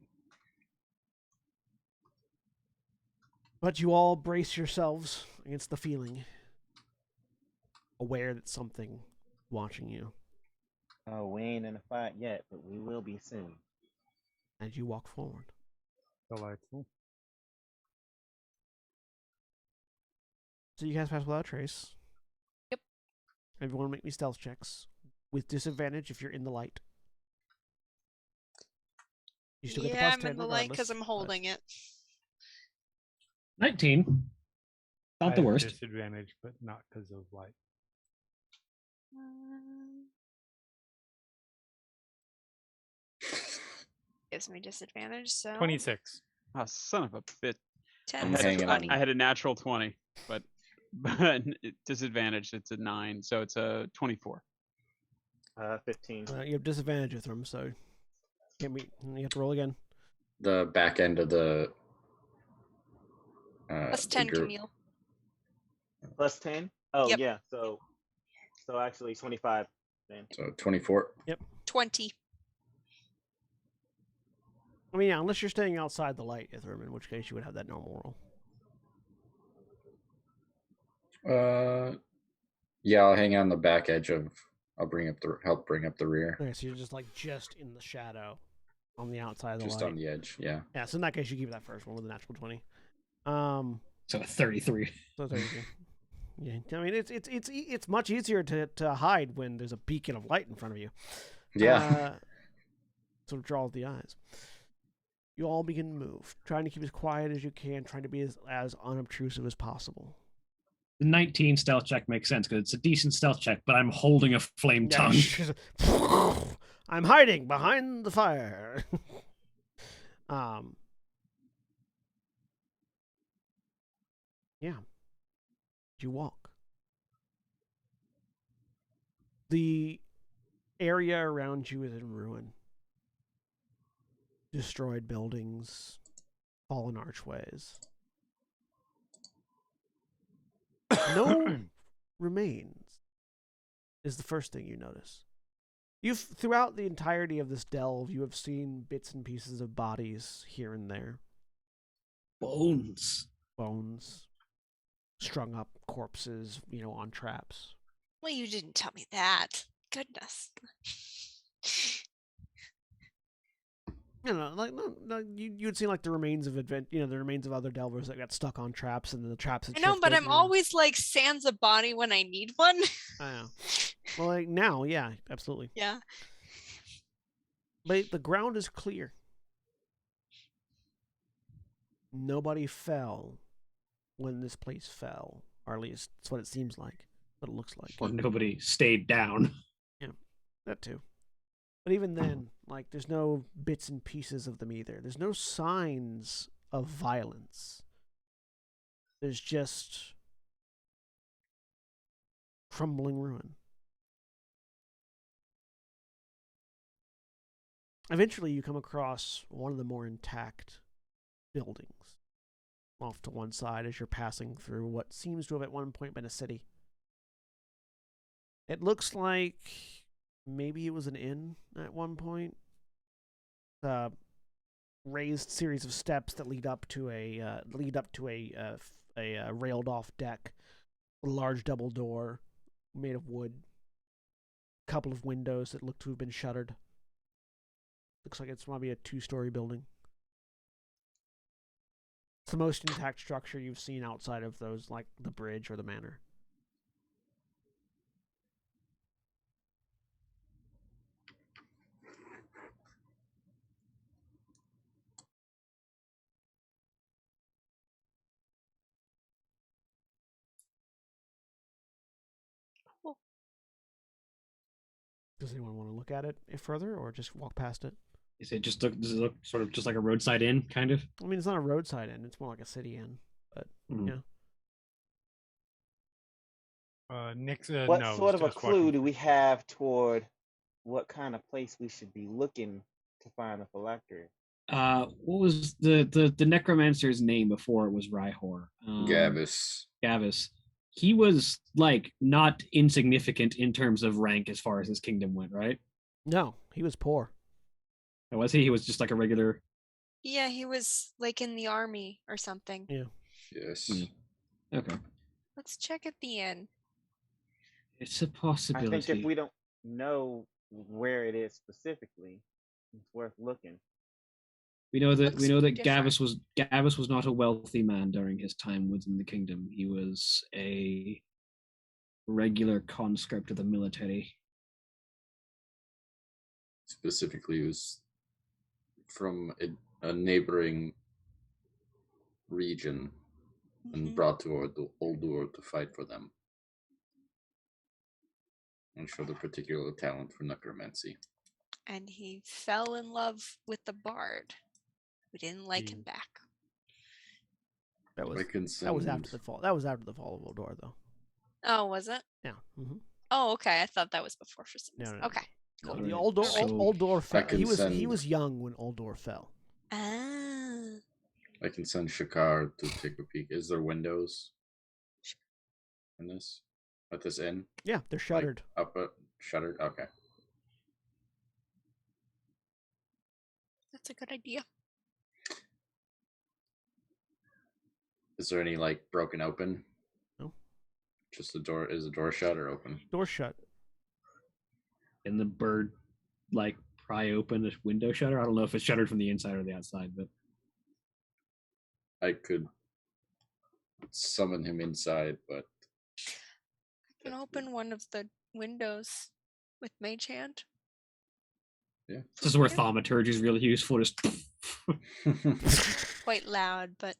Speaker 1: But you all brace yourselves against the feeling, aware that something watching you.
Speaker 5: Oh, we ain't in a fight yet, but we will be soon.
Speaker 1: As you walk forward.
Speaker 7: Delightful.
Speaker 1: So you guys pass without a trace.
Speaker 2: Yep.
Speaker 1: Everyone make me stealth checks with disadvantage if you're in the light. You still get the plus
Speaker 2: I'm
Speaker 1: 10
Speaker 2: in the light because
Speaker 1: regardless,
Speaker 2: I'm holding it.
Speaker 3: 19.
Speaker 7: I
Speaker 3: Not the
Speaker 7: have
Speaker 3: worst.
Speaker 7: Disadvantage, but not because of light.
Speaker 2: Gives me disadvantage, so
Speaker 7: 26.
Speaker 4: Oh, son of a bitch.
Speaker 2: 10
Speaker 6: I'm
Speaker 2: to
Speaker 6: hanging on.
Speaker 2: 20.
Speaker 4: I had a natural 20, but disadvantage. It's a 9, so it's a 24.
Speaker 5: 15.
Speaker 1: You have disadvantage with them, so you have to roll again.
Speaker 6: The back end of the
Speaker 2: Plus
Speaker 6: the
Speaker 2: 10,
Speaker 6: group.
Speaker 2: Camille.
Speaker 5: Plus 10? Oh,
Speaker 2: Yep.
Speaker 5: yeah. So actually 25 then.
Speaker 6: So 24.
Speaker 2: 20.
Speaker 1: I mean, yeah, unless you're staying outside the light, Ithram, in which case you would have that normal roll.
Speaker 6: Yeah, I'll hang on the back edge of. I'll help bring up the rear.
Speaker 1: Okay, so you're just in the shadow on the outside of the
Speaker 6: Just
Speaker 1: light.
Speaker 6: on the edge, yeah.
Speaker 1: Yeah, so in that case, you keep that first one with a natural 20.
Speaker 3: So 33.
Speaker 1: So 32. Yeah, I mean, it's much easier to hide when there's a beacon of light in front of you.
Speaker 6: Yeah.
Speaker 1: Sort of draws the eyes. You all begin to move, trying to keep as quiet as you can, trying to be as unobtrusive as possible.
Speaker 3: The 19 stealth check makes sense because it's a decent stealth check, but I'm holding a flame tongue.
Speaker 1: I'm hiding behind the fire. Yeah. You walk. The area around you is in ruin. Destroyed buildings, fallen archways. No remains is the first thing you notice. Throughout the entirety of this delve, you have seen bits and pieces of bodies here and there.
Speaker 3: Bones.
Speaker 1: Strung up corpses, on traps.
Speaker 2: Well, you didn't tell me that. Goodness.
Speaker 1: You would see the remains of the remains of other delvers that got stuck on traps, and then the traps had
Speaker 2: I know, but
Speaker 1: shifted,
Speaker 2: I'm always sans a body when I need one.
Speaker 1: I know. Well, now, yeah, absolutely.
Speaker 2: Yeah.
Speaker 1: But the ground is clear. Nobody fell when this place fell, or at least that's what it seems like, what it looks like.
Speaker 3: Or nobody stayed down.
Speaker 1: Yeah, that too. But even then, there's no bits and pieces of them either. There's no signs of violence. There's just crumbling ruin. Eventually, you come across one of the more intact buildings off to one side as you're passing through what seems to have at one point been a city. It looks like maybe it was an inn at one point. Raised series of steps that lead up to a railed off deck, a large double door made of wood, a couple of windows that look to have been shuttered. Looks like it's maybe a 2-story building. It's the most intact structure you've seen outside of those, the bridge or the manor. Does anyone want to look at it further, or just walk past it?
Speaker 3: Does it look sort of just like a roadside inn, kind of?
Speaker 1: I mean, it's not a roadside inn; it's more like a city inn. But yeah,
Speaker 7: Nick's
Speaker 5: What
Speaker 7: no,
Speaker 5: sort
Speaker 7: it's
Speaker 5: of a
Speaker 7: just
Speaker 5: clue
Speaker 7: walking
Speaker 5: do we
Speaker 7: through.
Speaker 5: have toward what kind of place we should be looking to find a phylactery?
Speaker 3: What was the necromancer's name before it was Rhyhor?
Speaker 6: Gavis.
Speaker 3: Gavis. He was like not insignificant in terms of rank as far as his kingdom went, right?
Speaker 1: no, he was poor.
Speaker 3: Or was he? He was just like a regular.
Speaker 2: Yeah, he was like in the army or something.
Speaker 1: Yeah.
Speaker 6: Yes.
Speaker 3: Okay,
Speaker 2: Let's check at the inn.
Speaker 3: it's a
Speaker 5: I
Speaker 3: possibility.
Speaker 5: think if we don't know where it is specifically, it's worth looking.
Speaker 3: We know that
Speaker 2: Looks
Speaker 3: Gavis was not a wealthy man during his time within the kingdom. He was a regular conscript of the military.
Speaker 6: Specifically, it was from a neighboring region and brought to Uldur to fight for them and showed a particular talent for necromancy.
Speaker 2: And he fell in love with the bard, who didn't like him back.
Speaker 1: That was
Speaker 6: I can
Speaker 1: that was
Speaker 6: send-
Speaker 1: after the fall. That was after the fall of Eldor, though.
Speaker 2: Oh, was it?
Speaker 1: Yeah. Mm-hmm.
Speaker 2: Oh, okay. I thought that was before for some
Speaker 1: No,
Speaker 2: reason.
Speaker 1: no, no.
Speaker 2: Okay.
Speaker 1: No,
Speaker 3: Cool.
Speaker 1: the
Speaker 3: Alright, so
Speaker 1: Eldor fell.
Speaker 6: can
Speaker 1: He
Speaker 6: send-
Speaker 1: was young when Eldor fell.
Speaker 2: Ah.
Speaker 6: I can send Shakar to take a peek. Is there windows in this? At this inn?
Speaker 1: Yeah, they're shuttered.
Speaker 6: Shuttered? Okay.
Speaker 2: That's a good idea.
Speaker 6: Is there any like broken open?
Speaker 1: No.
Speaker 6: Just the door. Is the door shut or open?
Speaker 1: Door shut.
Speaker 3: And the bird like pry open a window shutter. I don't know if it's shuttered from the inside or the outside, but
Speaker 6: I could summon him inside, but
Speaker 2: I can open one of the windows with Mage Hand.
Speaker 6: yeah.
Speaker 3: this is where thaumaturgy is really useful. Just
Speaker 2: Quite loud, but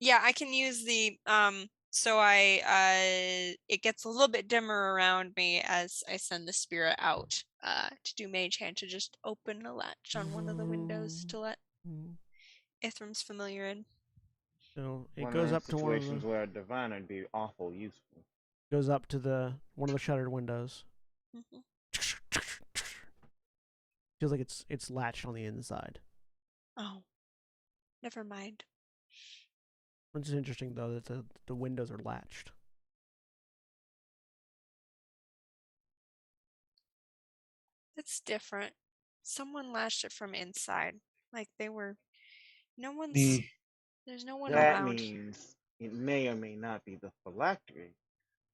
Speaker 2: yeah, I can use the so I it gets a little bit dimmer around me as I send the spirit out to do Mage Hand to just open a latch on one of the windows to let Ithram's familiar in.
Speaker 1: So it
Speaker 5: One
Speaker 1: goes
Speaker 5: of
Speaker 1: up to
Speaker 5: those
Speaker 1: one of
Speaker 5: situations
Speaker 1: the
Speaker 5: where a diviner would be awful useful.
Speaker 1: goes up to the one of the shuttered windows.
Speaker 2: Mhm.
Speaker 1: Feels like it's latched on the inside.
Speaker 2: Oh, never mind.
Speaker 1: It's interesting though that the windows are latched.
Speaker 2: That's different. Someone latched it from inside. Like they were. No one's.
Speaker 3: the
Speaker 2: There's no one
Speaker 5: That
Speaker 2: around.
Speaker 5: means it may or may not be the phylactery,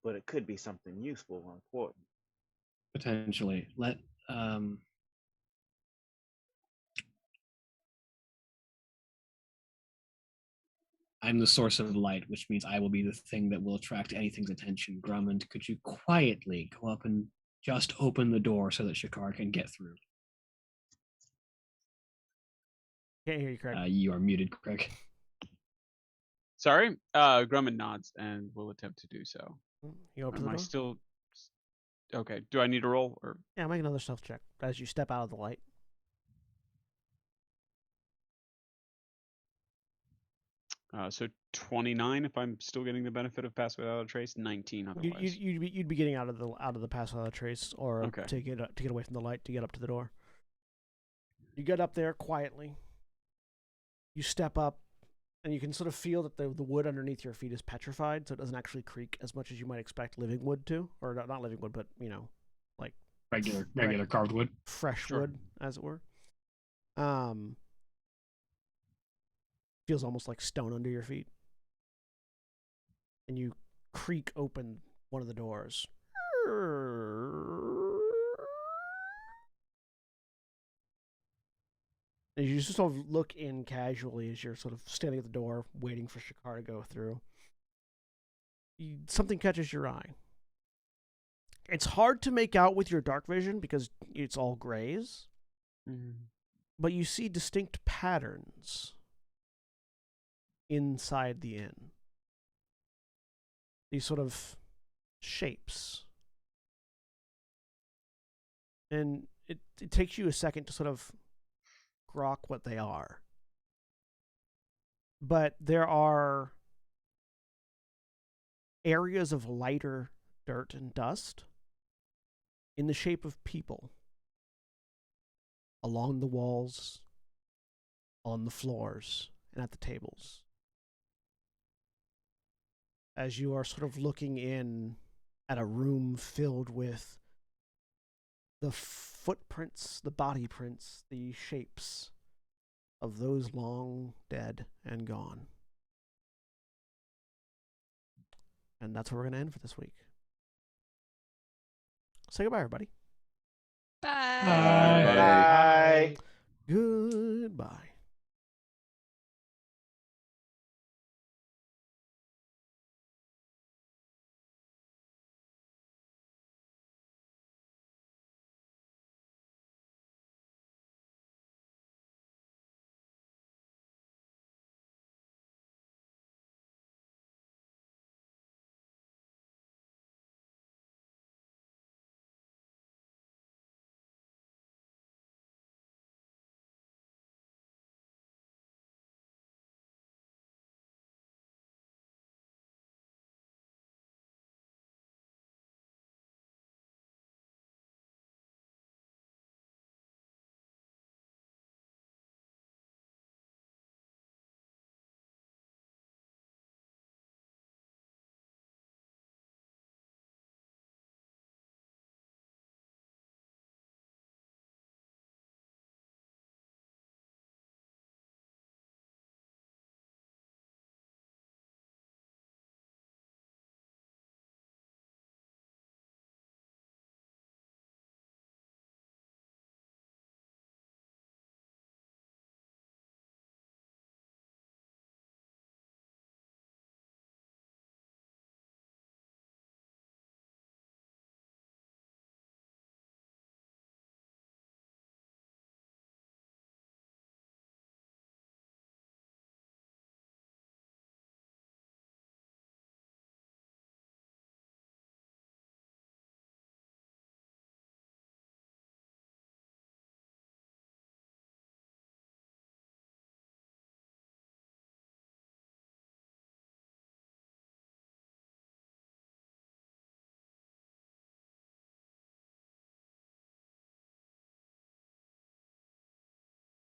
Speaker 5: but it could be something useful or important.
Speaker 3: potentially let I'm the source of light, which means I will be the thing that will attract anything's attention. Grummond, could you quietly go up and just open the door so that Shakar can get through?
Speaker 1: Can't hear you, Craig.
Speaker 3: You are muted, Craig.
Speaker 4: Sorry. Grumman nods and will attempt to do so.
Speaker 1: You go up to
Speaker 4: Am
Speaker 1: the
Speaker 4: I
Speaker 1: door.
Speaker 4: still okay? Do I need a roll or
Speaker 1: Yeah, make another stealth check as you step out of the light.
Speaker 4: so 29 if I'm still getting the benefit of pass without a trace, 19 otherwise.
Speaker 1: You'd be getting out of the pass without a trace, or
Speaker 4: Okay.
Speaker 1: to get away from the light to get up to the door. You get up there quietly. You step up, and you can sort of feel that the wood underneath your feet is petrified, so it doesn't actually creak as much as you might expect living wood to, or not living wood, but like
Speaker 3: Regular carved wood.
Speaker 1: fresh
Speaker 4: Sure.
Speaker 1: wood, as it were. Feels almost like stone under your feet. And you creak open one of the doors. And you just sort of look in casually as you're sort of standing at the door, waiting for Shakar to go through. Something catches your eye. It's hard to make out with your dark vision because it's all grays, but you see distinct patterns inside the inn. These sort of shapes. And it takes you a second to sort of grok what they are. But there are areas of lighter dirt and dust in the shape of people along the walls, on the floors, and at the tables. As you are sort of looking in at a room filled with the footprints, the body prints, the shapes of those long dead and gone. And that's where we're going to end for this week. Say goodbye, everybody.
Speaker 2: Bye.
Speaker 6: Bye.
Speaker 5: Bye.
Speaker 1: Goodbye.